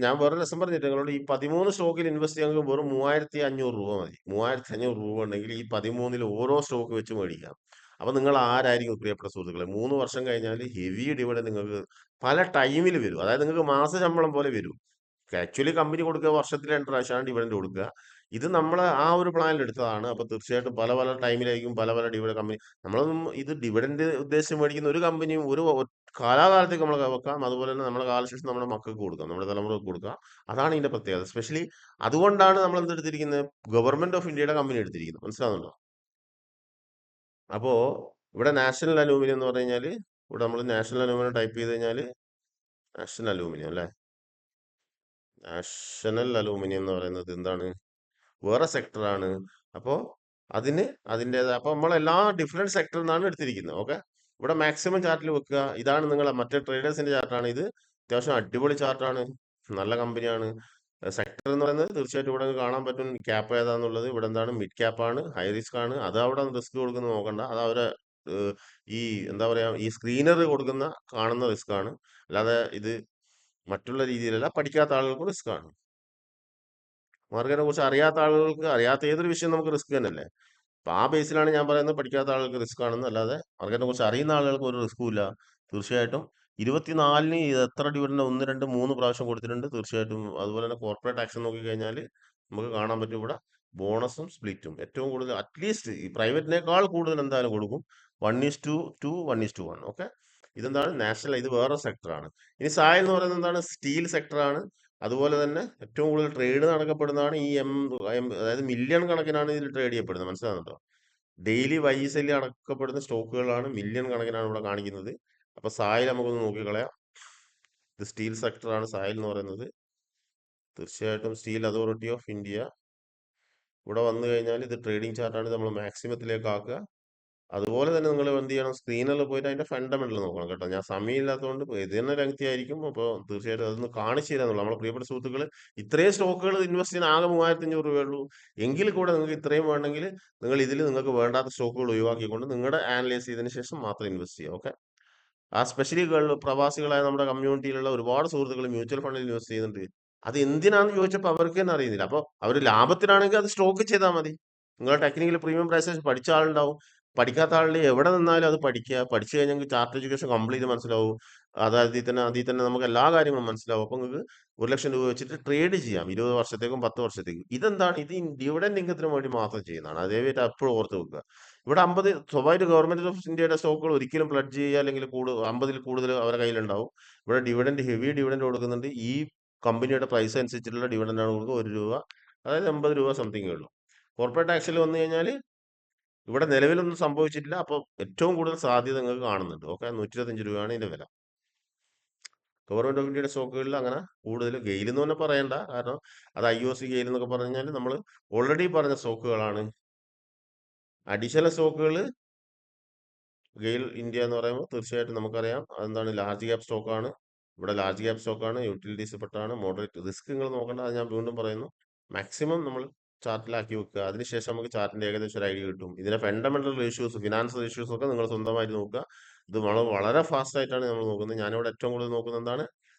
ഞാൻ വേറെ രസം പറഞ്ഞിട്ട് നിങ്ങളോട്, ഈ 13 സ്റ്റോക്കിൽ ഇൻവെസ്റ്റ് ചെയ്യാൻ വെറും 3500 രൂപ മതി. 3500 രൂപ ഉണ്ടെങ്കിൽ ഈ 13 ഓരോ സ്റ്റോക്ക് വെച്ച് മേടിക്കാം. അപ്പൊ നിങ്ങൾ ആരായിരിക്കും പ്രിയപ്പെട്ട സുഹൃത്തുക്കളെ, 3 വർഷം കഴിഞ്ഞാൽ ഹെവി ഡിവിഡൻഡ് നിങ്ങൾക്ക് പല ടൈമിൽ വരും. അതായത് നിങ്ങൾക്ക് മാസ ശമ്പളം പോലെ വരും. ആക്ച്വലി കമ്പനി കൊടുക്കുക വർഷത്തിൽ 2 പ്രാവശ്യമാണ് ഡിവിഡൻഡ് കൊടുക്കുക. ഇത് നമ്മൾ ആ ഒരു പ്ലാനിൽ എടുത്തതാണ്. അപ്പൊ തീർച്ചയായിട്ടും പല പല ടൈമിലായിരിക്കും പല പല ഡിവിഡൻഡ് കമ്പനി. നമ്മളൊന്നും ഇത് ഡിവിഡൻഡ് ഉദ്ദേശിച്ച് മേടിക്കുന്ന ഒരു കമ്പനിയും കാലാകാലത്തേക്ക് നമ്മൾ വെക്കാം. അതുപോലെ തന്നെ നമ്മുടെ കാലശേഷം നമ്മുടെ മക്കൾക്ക് കൊടുക്കാം, നമ്മുടെ തലമുറക്ക് കൊടുക്കാം. അതാണ് ഇതിന്റെ പ്രത്യേകത. സ്പെഷ്യലി അതുകൊണ്ടാണ് നമ്മൾ എന്തെടുത്തിരിക്കുന്നത്, ഗവൺമെന്റ് ഓഫ് ഇന്ത്യയുടെ കമ്പനി എടുത്തിരിക്കുന്നത്. മനസ്സിലാവുന്നുണ്ടോ? അപ്പോ ഇവിടെ നാഷണൽ അലൂമിനിയം എന്ന് പറഞ്ഞു കഴിഞ്ഞാൽ, ഇവിടെ നമ്മൾ നാഷണൽ അലൂമിനിയം ടൈപ്പ് ചെയ്ത് കഴിഞ്ഞാൽ, നാഷണൽ അലൂമിനിയം അല്ലെ, നാഷണൽ അലൂമിനിയം എന്ന് പറയുന്നത് എന്താണ്, വേറെ സെക്ടറാണ്. അപ്പോൾ അതിന് അതിൻ്റെതായ, അപ്പോൾ നമ്മൾ എല്ലാ ഡിഫറെന്റ് സെക്ടറിൽ നിന്നാണ് എടുത്തിരിക്കുന്നത്. ഓക്കെ, ഇവിടെ മാക്സിമം ചാർട്ടിൽ വെക്കുക. ഇതാണ് നിങ്ങളെ മറ്റേ ട്രേഡേഴ്സിന്റെ ചാർട്ടാണ് ഇത്. അത്യാവശ്യം അടിപൊളി ചാർട്ടാണ്, നല്ല കമ്പനിയാണ്. സെക്ടർ എന്ന് പറയുന്നത് തീർച്ചയായിട്ടും ഇവിടെ കാണാൻ പറ്റും ക്യാപ്പ് ഏതാന്നുള്ളത്. ഇവിടെ എന്താണ്, മിഡ് ക്യാപ്പ് ആണ്, ഹൈ റിസ്ക് ആണ്. അത് അവിടെ റിസ്ക് കൊടുക്കുന്നത് നോക്കണ്ട, അത് അവരെ ഏഹ്, ഈ എന്താ പറയാ, ഈ സ്ക്രീനർ കൊടുക്കുന്ന കാണുന്ന റിസ്ക് ആണ്. അല്ലാതെ ഇത് മറ്റുള്ള രീതിയിലല്ല. പഠിക്കാത്ത ആളുകൾക്ക് റിസ്ക് ആണ്. മാർക്കറ്റിനെ കുറിച്ച് അറിയാത്ത ആളുകൾക്ക്, അറിയാത്ത ഏതൊരു വിഷയം നമുക്ക് റിസ്ക് തന്നെയല്ലേ. അപ്പൊ ആ ബേസിലാണ് ഞാൻ പറയുന്നത് പഠിക്കാത്ത ആളുകൾക്ക് റിസ്ക് ആണെന്ന്. അല്ലാതെ മാർക്കറ്റിനെ കുറിച്ച് അറിയുന്ന ആളുകൾക്ക് ഒരു റിസ്ക്കും ഇല്ല. തീർച്ചയായിട്ടും 24-ന് ഇത് എത്ര ഡിവിഡൻഡ്, 1, 2, 3 പ്രാവശ്യം കൊടുത്തിട്ടുണ്ട്. തീർച്ചയായിട്ടും അതുപോലെ തന്നെ കോർപ്പറേറ്റ് ആക്ഷൻ നോക്കി കഴിഞ്ഞാൽ നമുക്ക് കാണാൻ പറ്റും ഇവിടെ ബോണസും സ്പ്ലിറ്റും ഏറ്റവും കൂടുതൽ, അറ്റ്ലീസ്റ്റ് ഈ പ്രൈവറ്റിനേക്കാൾ കൂടുതൽ എന്തായാലും കൊടുക്കും. 1:2, 1:1. ഓക്കെ, ഇതെന്താണ് നാഷണൽ, ഇത് വേറെ സെക്ടറാണ്. ഇനി സായൽ എന്ന് പറയുന്നത് എന്താണ്, സ്റ്റീൽ സെക്ടറാണ്. അതുപോലെ തന്നെ ഏറ്റവും കൂടുതൽ ട്രേഡ് നടക്കപ്പെടുന്നതാണ് ഈ അതായത് മില്യൺ കണക്കിനാണ് ഇതിൽ ട്രേഡ് ചെയ്യപ്പെടുന്നത്. മനസ്സിലാകുന്നുണ്ടോ? ഡെയിലി വൈസല്ലി അടക്കപ്പെടുന്ന സ്റ്റോക്കുകളാണ്, മില്യൺ കണക്കിനാണ് ഇവിടെ കാണിക്കുന്നത്. അപ്പൊ സായിൽ നമുക്കൊന്ന് നോക്കിക്കളയാം. ഇത് സ്റ്റീൽ സെക്ടറാണ് സായിൽ എന്ന് പറയുന്നത്. തീർച്ചയായിട്ടും സ്റ്റീൽ അതോറിറ്റി ഓഫ് ഇന്ത്യ ഇവിടെ വന്നു കഴിഞ്ഞാൽ ഇത് ട്രേഡിംഗ് ചാർട്ടാണ്. നമ്മൾ മാക്സിമത്തിലേക്ക് ആക്കുക. അതുപോലെ തന്നെ നിങ്ങൾ എന്ത് ചെയ്യണം, സ്ക്രീനിൽ പോയിട്ട് അതിന്റെ ഫണ്ടമെന്റൽ നോക്കണം കേട്ടോ. ഞാൻ സമയമില്ലാത്തതുകൊണ്ട് ഇത് തന്നെ ലെങ്തി ആയിരിക്കും. അപ്പോൾ തീർച്ചയായിട്ടും അതൊന്ന് കാണിച്ചു തരാന്നുള്ളൂ. നമ്മളെ പ്രിയപ്പെട്ട സുഹൃത്തുക്കൾ, ഇത്രയും സ്റ്റോക്കുകൾ ഇൻവെസ്റ്റ് ചെയ്യാൻ ആകെ 3500 രൂപയുള്ളൂ. എങ്കിൽ കൂടെ നിങ്ങൾക്ക് ഇത്രയും വേണമെങ്കിൽ നിങ്ങൾ ഇതിൽ നിങ്ങൾക്ക് വേണ്ടാത്ത സ്റ്റോക്കുകൾ ഒഴിവാക്കിക്കൊണ്ട് നിങ്ങളുടെ അനലൈസ് ചെയ്തതിന് ശേഷം മാത്രം ഇൻവെസ്റ്റ് ചെയ്യുക. ഓക്കെ, ആ സ്പെഷ്യലി പ്രവാസികളായ നമ്മുടെ കമ്മ്യൂണിറ്റിയിലുള്ള ഒരുപാട് സുഹൃത്തുക്കൾ മ്യൂച്വൽ ഫണ്ടിൽ ഇൻവെസ്റ്റ് ചെയ്യുന്നുണ്ട്. അത് എന്തിനാന്ന് ചോദിച്ചപ്പോൾ അവർക്ക് തന്നെ അറിയുന്നില്ല. അപ്പോൾ അവർ ലാഭത്തിനാണെങ്കിൽ അത് സ്റ്റോക്ക് ചെയ്താൽ മതി. നിങ്ങൾ ടെക്നിക്കൽ പ്രീമിയം പ്രൈസസ് പഠിച്ച ആളുണ്ടാവും. പഠിക്കാത്ത ആളിൽ എവിടെ നിന്നാലും അത് പഠിക്കുക. പഠിച്ചു കഴിഞ്ഞെങ്കിൽ ചാർട്ട് എഡ്യൂക്കേഷൻ കംപ്ലീറ്റ് മനസ്സിലാവും. അതായത് അതിൽ തന്നെ നമുക്ക് എല്ലാ കാര്യങ്ങളും മനസ്സിലാവും. അപ്പോൾ നിങ്ങൾക്ക് 1,00,000 രൂപ വെച്ചിട്ട് ട്രേഡ് ചെയ്യാം 20 വർഷത്തേക്കും 10 വർഷത്തേക്കും. ഇതെന്താണ്, ഇത് ഡിവിഡൻഡ് ഇൻകത്തിന് വേണ്ടി മാത്രം ചെയ്യുന്നതാണ്. അതേമായിട്ട് എപ്പോഴും ഓർത്ത് വെക്കുക. ഇവിടെ 50 സ്വഭാവമായിട്ട് ഗവൺമെന്റ് ഓഫ് ഇന്ത്യയുടെ സ്റ്റോക്കുകൾ ഒരിക്കലും പ്ലഡ്ജ് ചെയ്യുക അല്ലെങ്കിൽ 50-ൽ കൂടുതൽ അവരുടെ കയ്യിലുണ്ടാവും. ഇവിടെ ഡിവിഡൻഡ്, ഹെവി ഡിവിഡൻഡ് കൊടുക്കുന്നുണ്ട്. ഈ കമ്പനിയുടെ പ്രൈസ് അനുസരിച്ചിട്ടുള്ള ഡിവിഡൻഡ് ആണ് കൊടുക്കുക. 1 രൂപ, അതായത് 80 രൂപ സംതിങ്ങേ ഉള്ളൂ. കോർപ്പറേറ്റ് ടാക്സിൽ വന്നു കഴിഞ്ഞാൽ ഇവിടെ നിലവിലൊന്നും സംഭവിച്ചിട്ടില്ല. അപ്പോൾ ഏറ്റവും കൂടുതൽ സാധ്യത നിങ്ങൾക്ക് കാണുന്നുണ്ട്. ഓക്കെ, 125 രൂപയാണ് ഇതിന്റെ വില. ഗവൺമെന്റ് ഓഫ് ഇന്ത്യയുടെ സ്റ്റോക്കുകളിൽ അങ്ങനെ കൂടുതൽ ഗെയിൽ എന്ന് തന്നെ പറയണ്ട, കാരണം അത് IOC ഗെയിൽ എന്നൊക്കെ പറഞ്ഞു കഴിഞ്ഞാൽ നമ്മൾ ഓൾറെഡി പറഞ്ഞ സ്റ്റോക്കുകളാണ്. അഡീഷണൽ സ്റ്റോക്കുകൾ ഗെയിൽ ഇന്ത്യ എന്ന് പറയുമ്പോൾ തീർച്ചയായിട്ടും നമുക്കറിയാം അതെന്താണ്, ലാർജ് ക്യാപ് സ്റ്റോക്കാണ്. ഇവിടെ ലാർജ് ക്യാപ് സ്റ്റോക്കാണ്, യൂട്ടിലിറ്റീസ് പെട്ടാണ്, മോഡറേറ്റ് റിസ്ക് നിങ്ങൾ നോക്കേണ്ട. അത് ഞാൻ വീണ്ടും പറയുന്നു, മാക്സിമം നമ്മൾ ചാർട്ടിലാക്കി വെക്കുക. അതിനുശേഷം നമുക്ക് ചാർട്ടിന്റെ ഏകദേശം ഒരു ഐഡിയ കിട്ടും. ഇതിന്റെ ഫണ്ടമെന്റൽ റേഷ്യൂസ്, ഫിനാൻഷ്യൽ റേഷ്യൂസ് ഒക്കെ നിങ്ങൾ സ്വന്തമായിട്ട് നോക്കുക. ഇത് വളരെ ഫാസ്റ്റ് ആയിട്ടാണ് നമ്മൾ നോക്കുന്നത്. ഞാനിവിടെ ഏറ്റവും കൂടുതൽ നോക്കുന്നത് എന്താണ്,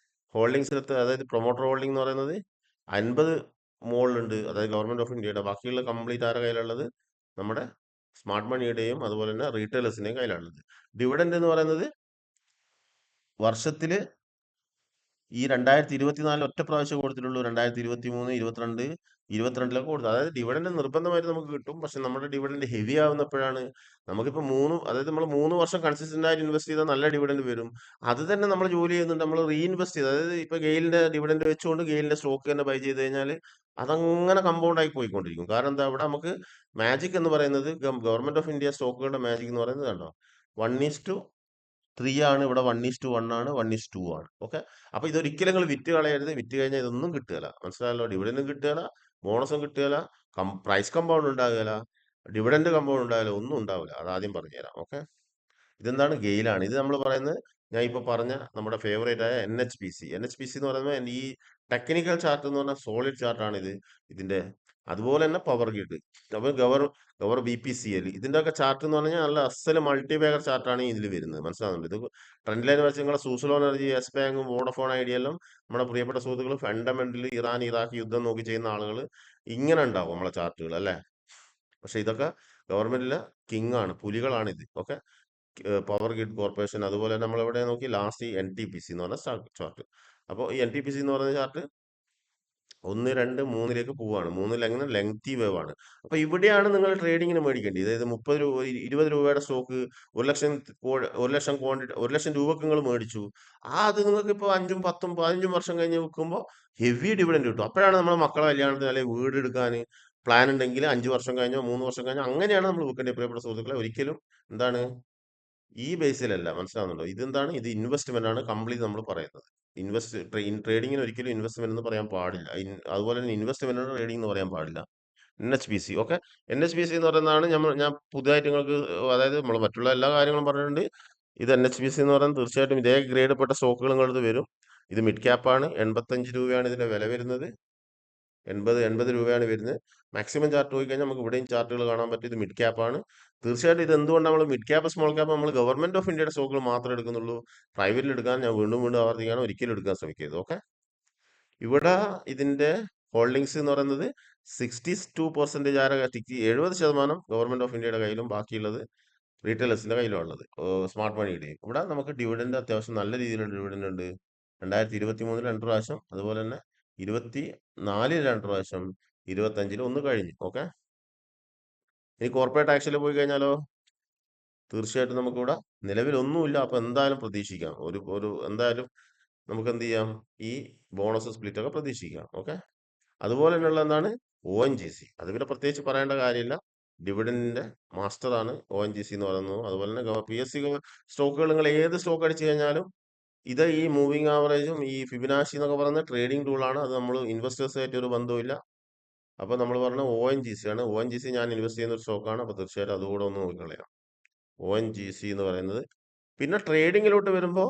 ഹോൾഡിംഗ്സിനകത്ത്, അതായത് പ്രൊമോട്ടർ ഹോൾഡിംഗ് എന്ന് പറയുന്നത് 50 മുകളിലുണ്ട്. അതായത് ഗവൺമെന്റ് ഓഫ് ഇന്ത്യയുടെ. ബാക്കിയുള്ള കംപ്ലീറ്റ് ആരുടെ കയ്യിലുള്ളത്, നമ്മുടെ സ്മാർട്ട് മണിയുടെയും അതുപോലെ തന്നെ റീറ്റെയിലേഴ്സിന്റെയും കയ്യിലാണുള്ളത്. ഡിവിഡൻഡ് എന്ന് പറയുന്നത് വർഷത്തില് ഈ 2024 ഒറ്റ പ്രാവശ്യം കൊടുത്തിട്ടുള്ളൂ. 2023, 22ലൊക്കെ കൊടുത്തു. അതായത് ഡിവിഡൻഡ് നിർബന്ധമായിട്ട് നമുക്ക് കിട്ടും. പക്ഷെ നമ്മുടെ ഡിവിഡൻഡ് ഹെവി ആവുന്നപ്പോഴാണ്, നമുക്കിപ്പോൾ അതായത് നമ്മൾ 3 വർഷം കൺസിസ്റ്റന്റ് ആയിട്ട് ഇൻവെസ്റ്റ് ചെയ്താൽ നല്ല ഡിവിഡൻഡ് വരും. അത് തന്നെ നമ്മൾ ജോലി ചെയ്യുന്നുണ്ട്, നമ്മൾ റീഇൻവെസ്റ്റ് ചെയ്ത്, അതായത് ഇപ്പൊ ഗെയിലിന്റെ ഡിവിഡൻഡ് വെച്ചുകൊണ്ട് ഗെയിലിന്റെ സ്റ്റോക്ക് തന്നെ ബൈ ചെയ്ത് കഴിഞ്ഞാൽ അതങ്ങനെ കമ്പൗണ്ട് ആയി പോയിക്കൊണ്ടിരിക്കും. കാരണം എന്താ, ഇവിടെ നമുക്ക് മാജിക് എന്ന് പറയുന്നത്, ഗവൺമെന്റ് ഓഫ് ഇന്ത്യ സ്റ്റോക്കുകളുടെ മാജിക് എന്ന് പറയുന്നത് കണ്ടോ, 1:1 3 ആണ്, ഇവിടെ 1:1 ആണ്, 1:2 ആണ്. ഓക്കെ. അപ്പൊ ഇതൊരിക്കലും നിങ്ങൾ വിറ്റ് കളയരുത്. വിറ്റ് കഴിഞ്ഞാൽ ഇതൊന്നും കിട്ടുകയില്ല. മനസ്സിലായല്ലോ? ഡിവിഡൻഡും കിട്ടുകയില്ല, ബോണസും കിട്ടുകയില്ല, പ്രൈസ് കമ്പൗണ്ട് ഉണ്ടാകുകയില്ല, ഡിവിഡൻഡ് കമ്പൗണ്ട് ഉണ്ടാകില്ല, ഒന്നും ഉണ്ടാവില്ല. അത് ആദ്യം പറഞ്ഞുതരാം. ഓക്കെ. ഇതെന്താണ്? ഗെയിലാണ്. ഇത് നമ്മൾ പറയുന്നത് ഞാൻ ഇപ്പൊ പറഞ്ഞ നമ്മുടെ ഫേവറേറ്റ് ആയ NHPC. NHPC എന്ന് പറയുന്നത് ഈ ടെക്നിക്കൽ ചാർട്ട് എന്ന് പറഞ്ഞാൽ സോളിഡ് ചാർട്ടാണ് ഇത്. ഇതിന്റെ അതുപോലെ തന്നെ പവർ ഗ്രിഡ്, അപ്പൊ ഗവർ BPCL, ഇതിന്റെ ഒക്കെ ചാർട്ട് എന്ന് പറഞ്ഞാൽ നല്ല അസല് മൾട്ടിബാഗർ ചാർട്ടാണ് ഇതിൽ വരുന്നത്. മനസ്സിലാവുന്നുണ്ട്? ഇത് ട്രെൻഡ് ലൈൻ വെച്ച് നിങ്ങളെ സൂസലോ എനർജി, യെസ് ബാങ്കും, വോഡഫോൺ ഐഡിയ എല്ലാം നമ്മുടെ പ്രിയപ്പെട്ട സുഹൃത്തുക്കൾ ഫണ്ടമെന്റലി ഇറാൻ ഇറാഖ് യുദ്ധം നോക്കി ചെയ്യുന്ന ആളുകൾ ഇങ്ങനെ ഉണ്ടാവും നമ്മളെ ചാർട്ടുകൾ, അല്ലെ? പക്ഷെ ഇതൊക്കെ ഗവൺമെന്റിലെ കിങ് ആണ്, പുലികളാണ് ഇത്. ഓക്കെ. പവർ ഗ്രിഡ് കോർപ്പറേഷൻ, അതുപോലെ തന്നെ നമ്മളിവിടെ നോക്കി ലാസ്റ്റ് ഈ NTPC എന്ന് പറഞ്ഞ ചാർട്ട്. അപ്പോൾ ഈ NTPC എന്ന് പറയുന്ന ചാർട്ട് 1, 2, 3ലേക്ക് പോവാണ്. 3 എങ്ങനെ ലെങ്തി വേവ് ആണ്. അപ്പൊ ഇവിടെയാണ് നിങ്ങൾ ട്രേഡിങ്ങിന് മേടിക്കേണ്ടത്. അതായത് 30 രൂപ 20 രൂപയുടെ സ്റ്റോക്ക് 1 ലക്ഷം 1 ലക്ഷം ക്വാണ്ടിറ്റി 1 ലക്ഷം രൂപക്ക് നിങ്ങൾ മേടിച്ചു. അത് നിങ്ങൾക്ക് ഇപ്പോൾ 5ഉം 10ഉം 15ഉം വർഷം കഴിഞ്ഞ് വിൽക്കുമ്പോൾ ഹെവി ഡിവിഡൻഡ് കിട്ടും. അപ്പോഴാണ് നമ്മുടെ മക്കളെ കല്യാണത്തിന് അല്ലെങ്കിൽ വീട് എടുക്കാൻ പ്ലാൻ ഉണ്ടെങ്കിൽ 5 വർഷം കഴിഞ്ഞോ 3 വർഷം കഴിഞ്ഞോ അങ്ങനെയാണ് നമ്മൾ വിൽക്കേണ്ടത്. പ്രിയപ്പെട്ട സുഹൃത്തുക്കളെ, ഒരിക്കലും എന്താണ് ഈ ബേസിലല്ല. മനസ്സിലാവുന്നുണ്ടോ? ഇതെന്താണ്? ഇത് ഇൻവെസ്റ്റ്മെന്റ് ആണ് കംപ്ലീറ്റ് നമ്മൾ പറയുന്നത്. ട്രേഡിങ്ങിന് ഒരിക്കലും ഇൻവെസ്റ്റ്മെന്റ് എന്ന് പറയാൻ പാടില്ല. അതുപോലെ തന്നെ ഇൻവെസ്റ്റ്മെന്റ് ട്രേഡിംഗ് എന്ന് പറയാൻ പാടില്ല. NHPC. ഓക്കെ. NHPC എന്ന് പറയുന്നതാണ് ഞാൻ പുതുതായിട്ട് നിങ്ങൾക്ക്, അതായത് നമ്മൾ മറ്റുള്ള എല്ലാ കാര്യങ്ങളും പറഞ്ഞിട്ടുണ്ട്. ഇത് NHPC എന്ന് പറയുന്നത് തീർച്ചയായിട്ടും ഇതേ ഗ്രേഡപ്പെട്ട സ്റ്റോക്കുകൾ നിങ്ങളടുത്ത് വരും. ഇത് മിഡ് ക്യാപ്പ് ആണ്. 85 രൂപയാണ് ഇതിന്റെ വില വരുന്നത്. 80 രൂപയാണ് വരുന്നത്. മാക്സിമം ചാർട്ട് പോയി കഴിഞ്ഞാൽ നമുക്ക് ഇവിടെയും ചാർട്ടുകൾ കാണാൻ പറ്റും. ഇത് മിഡ് ക്യാപ്പ് ആണ്. തീർച്ചയായിട്ടും ഇത് എന്തുകൊണ്ട് നമ്മൾ മിഡ് ക്യാപ്പ് സ്മോൾ ക്യാപ്പ് നമ്മൾ ഗവൺമെന്റ് ഓഫ് ഇന്ത്യയുടെ സ്റ്റോക്കുകൾ മാത്രമേ എടുക്കുന്നുള്ളൂ. പ്രൈവറ്റിൽ എടുക്കാൻ ഞാൻ വീണ്ടും വീണ്ടും ആവർത്തിക്കുകയാണ്, ഒരിക്കലും എടുക്കാൻ ശ്രമിക്കരുത്. ഓക്കെ. ഇവിടെ ഇതിന്റെ ഹോൾഡിങ്സ് എന്ന് പറയുന്നത് 62% ആരെ 70% ഗവൺമെന്റ് ഓഫ് ഇന്ത്യയുടെ കയ്യിലും ബാക്കിയുള്ളത് റീറ്റെയിലേഴ്സിന്റെ കയ്യിലാണ് ഉള്ളത്. സ്മാർട്ട് മണിയുടെയും. ഇവിടെ നമുക്ക് ഡിവിഡൻഡ് അത്യാവശ്യം നല്ല രീതിയിലുള്ള ഡിവിഡൻഡ് ഉണ്ട്. 2023 രണ്ട് പ്രാവശ്യം, അതുപോലെ തന്നെ 24 രണ്ട് പ്രാവശ്യം, 25 ഒന്ന് കഴിഞ്ഞു. ഓക്കെ. ഇനി കോർപ്പറേറ്റ് ടാക്സിൽ പോയി കഴിഞ്ഞാലോ തീർച്ചയായിട്ടും നമുക്കിവിടെ നിലവിലൊന്നുമില്ല. അപ്പൊ എന്തായാലും പ്രതീക്ഷിക്കാം, ഒരു ഒരു എന്തായാലും നമുക്ക് എന്ത് ചെയ്യാം, ഈ ബോണസ് സ്പ്ലിറ്റ് ഒക്കെ പ്രതീക്ഷിക്കാം. ഓക്കെ. അതുപോലെ തന്നെയുള്ള എന്താണ് ONGC. അത് പിന്നെ പ്രത്യേകിച്ച് പറയേണ്ട കാര്യമില്ല. ഡിവിഡൻഡിന്റെ മാസ്റ്റർ ആണ് ONGC എന്ന് പറയുന്നത്. അതുപോലെ തന്നെ PSC സ്റ്റോക്കുകൾ നിങ്ങൾ ഏത് സ്റ്റോക്ക് അടിച്ചു കഴിഞ്ഞാലും ഇത് ഈ മൂവിംഗ് ആവറേജും ഈ ഫിബിനാച്ചി എന്നൊക്കെ പറയുന്ന ട്രേഡിംഗ് ടൂളാണ്. അത് നമ്മൾ ഇൻവെസ്റ്റേഴ്സ് ആയിട്ട് ഒരു ബന്ധവുമില്ല. അപ്പൊ നമ്മൾ പറഞ്ഞ ONGC ആണ്. ONGC ഞാൻ ഇൻവെസ്റ്റ് ചെയ്യുന്ന ഒരു സ്റ്റോക്കാണ്. അപ്പൊ തീർച്ചയായിട്ടും അതുകൂടെ ഒന്ന് നോക്കിക്കളയാം. ONGC എന്ന് പറയുന്നത്. പിന്നെ ട്രേഡിങ്ങിലോട്ട് വരുമ്പോൾ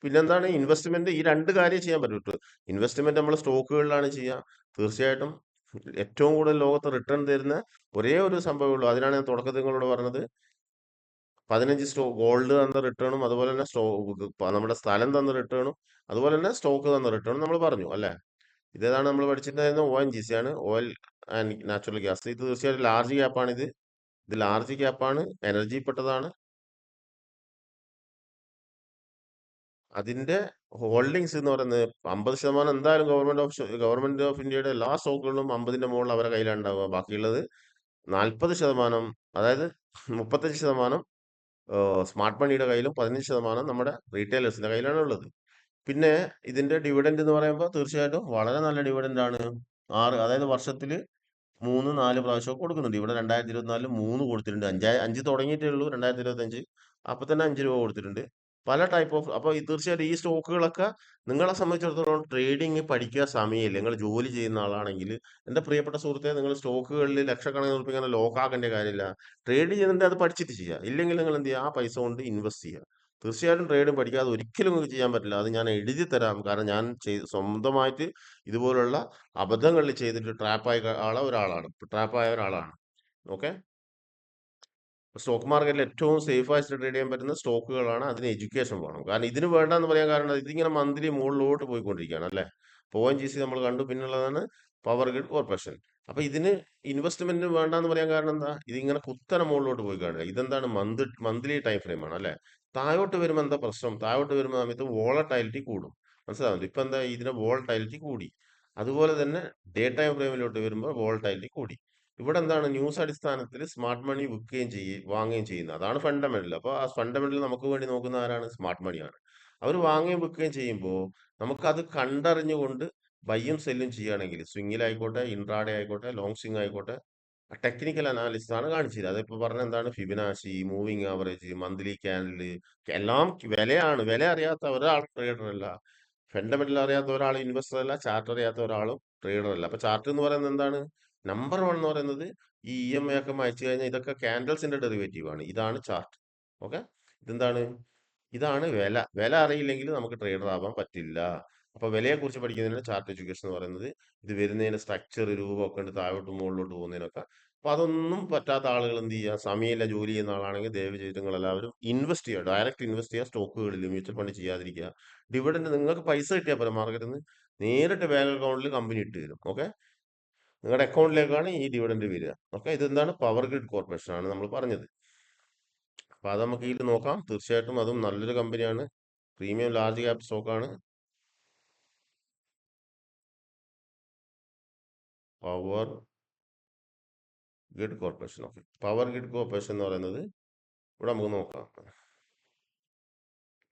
പിന്നെന്താണ് ഇൻവെസ്റ്റ്മെന്റ്, ഈ രണ്ട് കാര്യം ചെയ്യാൻ പറ്റും. ഇൻവെസ്റ്റ്മെന്റ് നമ്മൾ സ്റ്റോക്കുകളിലാണ് ചെയ്യുക. തീർച്ചയായിട്ടും ഏറ്റവും കൂടുതൽ ലോകത്ത് റിട്ടേൺ തരുന്ന ഒരേ ഒരു സംഭവമേ ഉള്ളൂ. അതിനാണ് ഞാൻ തുടക്കത്തിൽ നിങ്ങളോട് പറഞ്ഞത്. 15 ഗോൾഡ് തന്ന റിട്ടേണും, അതുപോലെ തന്നെ നമ്മുടെ സ്ഥലം തന്ന റിട്ടേണും, അതുപോലെ തന്നെ സ്റ്റോക്ക് തന്ന റിട്ടേണും നമ്മൾ പറഞ്ഞു, അല്ലെ? ഇതേതാണ് നമ്മൾ പഠിച്ചിട്ടുണ്ടായിരുന്ന ONGC ആണ്, ഓയിൽ ആൻഡ് നാച്ചുറൽ ഗ്യാസ്. ഇത് തീർച്ചയായിട്ടും ലാർജ് ക്യാപ്പാണ്. ഇത് ലാർജ് ക്യാപ്പാണ്, എനർജി പെട്ടതാണ്. അതിന്റെ ഹോൾഡിങ്സ് എന്ന് പറയുന്നത് 50% എന്തായാലും ഗവൺമെന്റ് ഓഫ് ഇന്ത്യയുടെ എല്ലാ സ്റ്റോക്കുകളിലും 50ന്റെ മുകളിൽ അവരുടെ കയ്യിലാണ് ഉണ്ടാവുക. ബാക്കിയുള്ളത് 40%, അതായത് 35% സ്മാർട്ട് മണിയുടെ കയ്യിലും 15% നമ്മുടെ റീറ്റെയിലേഴ്സിന്റെ കയ്യിലാണ് ഉള്ളത്. പിന്നെ ഇതിന്റെ ഡിവിഡൻഡ് എന്ന് പറയുമ്പോൾ തീർച്ചയായിട്ടും വളരെ നല്ല ഡിവിഡൻഡ് ആണ്. അതായത് വർഷത്തിൽ 3-4 പ്രാവശ്യം കൊടുക്കുന്നുണ്ട്. ഇവിടെ 2024 3 കൊടുത്തിട്ടുണ്ട്. 5 തുടങ്ങിയിട്ടേ ഉള്ളൂ. 2025 അപ്പൊ തന്നെ 5 രൂപ കൊടുത്തിട്ടുണ്ട്. പല ടൈപ്പ് ഓഫ്, അപ്പൊ തീർച്ചയായിട്ടും ഈ സ്റ്റോക്കുകളൊക്കെ നിങ്ങളെ സംബന്ധിച്ചിടത്തോളം ട്രേഡിംഗ് പഠിക്കാൻ സമയമില്ല, നിങ്ങൾ ജോലി ചെയ്യുന്ന ആളാണെങ്കിൽ എന്റെ പ്രിയപ്പെട്ട സുഹൃത്തെ, നിങ്ങൾ സ്റ്റോക്കുകളിൽ ലക്ഷക്കണക്കിന് ഉറുപ്പിക ഇങ്ങനെ ലോക്കാക്കേണ്ട കാര്യമില്ല. ട്രേഡ് ചെയ്യുന്നുണ്ട്, അത് പഠിച്ചിട്ട് ചെയ്യുക. ഇല്ലെങ്കിൽ നിങ്ങൾ എന്ത് ചെയ്യുക, ആ പൈസ കൊണ്ട് ഇൻവെസ്റ്റ് ചെയ്യുക. തീർച്ചയായിട്ടും ട്രേഡ് പഠിക്കാതെ ഒരിക്കലും നിങ്ങൾക്ക് ചെയ്യാൻ പറ്റില്ല. അത് ഞാൻ എഴുതി തരാം. കാരണം ഞാൻ സ്വന്തമായിട്ട് ഇതുപോലുള്ള അബദ്ധങ്ങളിൽ ചെയ്തിട്ട് ട്രാപ്പായ ഒരാളാണ്. ഓക്കെ. സ്റ്റോക്ക് മാർക്കറ്റിൽ ഏറ്റവും സേഫ് ആയിട്ട് ട്രേഡ് ചെയ്യാൻ പറ്റുന്ന സ്റ്റോക്കുകളാണ്. അതിന് എഡ്യൂക്കേഷൻ വേണം. കാരണം ഇതിന് വേണ്ടെന്ന് പറയാൻ കാരണം ഇതിങ്ങനെ മന്ത്ലി മുകളിലോട്ട് പോയിക്കൊണ്ടിരിക്കുകയാണ്, അല്ലെ? ONGC നമ്മൾ കണ്ടു. പിന്നുള്ളതാണ് പവർ ഗ്രിഡ് കോർപ്പറേഷൻ. അപ്പൊ ഇതിന് ഇൻവെസ്റ്റ്മെന്റ് വേണ്ടെന്ന് പറയാൻ കാരണം എന്താ? ഇതിങ്ങനെ കുത്തനെ മുകളിലോട്ട് പോയി കാണില്ല. ഇതെന്താണ്? മന്ത്ലി ടൈം ഫ്രെയിം ആണ്, അല്ലെ? താഴോട്ട് വരുമ്പോൾ എന്താ പ്രശ്നം? താഴോട്ട് വരുമ്പോൾ സമയത്ത് വോളട്ടൈലിറ്റി കൂടും. മനസ്സിലാവുന്നത്? ഇപ്പൊ എന്താ, ഇതിന്റെ വോളട്ടൈലിറ്റി കൂടി. അതുപോലെ തന്നെ ഡേ ടൈം ഫ്രെയിമിലോട്ട് വരുമ്പോൾ വോളട്ടൈലിറ്റി കൂടി. ഇവിടെ എന്താണ്, ന്യൂസ് അടിസ്ഥാനത്തിൽ സ്മാർട്ട് മണി വാങ്ങുകയും ചെയ്യുന്നത്. അതാണ് ഫണ്ടമെന്റൽ. അപ്പോൾ ആ ഫണ്ടമെന്റൽ നമുക്ക് വേണ്ടി നോക്കുന്ന ആരാണ്? സ്മാർട്ട് മണിയാണ്. അവർ വാങ്ങുകയും വിൽക്കുകയും ചെയ്യുമ്പോൾ നമുക്കത് കണ്ടറിഞ്ഞുകൊണ്ട് ബയ്യും സെല്ലും ചെയ്യുകയാണെങ്കിൽ, സ്വിങ്ങിലായിക്കോട്ടെ, ഇൻട്രാഡേ ആയിക്കോട്ടെ, ലോങ് സ്വിങ് ആയിക്കോട്ടെ, ടെക്നിക്കൽ അനാലിസിസ് ആണ് കാണിച്ചത്. അതിപ്പോ പറഞ്ഞ എന്താണ് ഫിബനാശി, മൂവിങ് ആവറേജ്, മന്ത്ലി ക്യാൻഡില്, എല്ലാം വിലയാണ്. വില അറിയാത്ത ഒരാൾ ട്രേഡർ അല്ല. ഫണ്ടമെന്റൽ അറിയാത്ത ഒരാൾ ഇൻവെസ്റ്റർ അല്ല. ചാർട്ട് അറിയാത്ത ഒരാളും ട്രേഡർ അല്ല. അപ്പൊ ചാർട്ട് എന്ന് പറയുന്നത് എന്താണ്? നമ്പർ വൺ എന്ന് പറയുന്നത് ഈ EMI ഒക്കെ അയച്ചു കഴിഞ്ഞാൽ ഇതൊക്കെ ക്യാൻഡൽസിന്റെ ഡെറിവേറ്റീവ് ആണ്. ഇതാണ് ചാർട്ട്. ഓക്കെ, ഇതെന്താണ്? ഇതാണ് വില. വില അറിയില്ലെങ്കിൽ നമുക്ക് ട്രേഡർ ആവാൻ പറ്റില്ല. അപ്പൊ വിലയെ കുറിച്ച് പഠിക്കുന്നതിനാണ് ചാർട്ട് എഡ്യൂക്കേഷൻ എന്ന് പറയുന്നത്. ഇത് വരുന്നതിന് സ്ട്രക്ചർ രൂപമൊക്കെ ഉണ്ട്, താഴോട്ട് മുകളിലോട്ട് പോകുന്നതിനൊക്കെ. അപ്പൊ അതൊന്നും പറ്റാത്ത ആളുകൾ എന്ത് ചെയ്യുക? സമയമില്ല, ജോലി ചെയ്യുന്ന ആളാണെങ്കിൽ ദയവ് ചെയ്ത് നിങ്ങൾ എല്ലാവരും ഇൻവെസ്റ്റ് ചെയ്യുക, ഡയറക്റ്റ് ഇൻവെസ്റ്റ് ചെയ്യുക, സ്റ്റോക്കുകളിൽ മ്യൂച്വൽ ഫണ്ട് ചെയ്യാതിരിക്കുക. ഡിവിഡൻഡ് നിങ്ങൾക്ക് പൈസ കിട്ടിയാൽ പോലെ മാർക്കറ്റിൽ നിന്ന് നേരിട്ട് ബാങ്ക് അക്കൗണ്ടിൽ കമ്പനി ഇട്ട് തരും. ഓക്കെ, നിങ്ങളുടെ അക്കൗണ്ടിലേക്കാണ് ഈ ഡിവിഡൻഡ് വരിക. ഓക്കെ, ഇതെന്താണ്? പവർ ഗ്രിഡ് കോർപ്പറേഷൻ ആണ് നമ്മൾ പറഞ്ഞത്. അപ്പൊ അത് നമുക്ക് ഇതിൽ നോക്കാം. തീർച്ചയായിട്ടും അതും നല്ലൊരു കമ്പനിയാണ്. പ്രീമിയം ലാർജ് ക്യാപ് സ്റ്റോക്കാണ്. Power grid corporation. Okay, power grid corporation എന്ന് പറയുന്നത് ഇവിടെ നമുക്ക് നോക്കാം.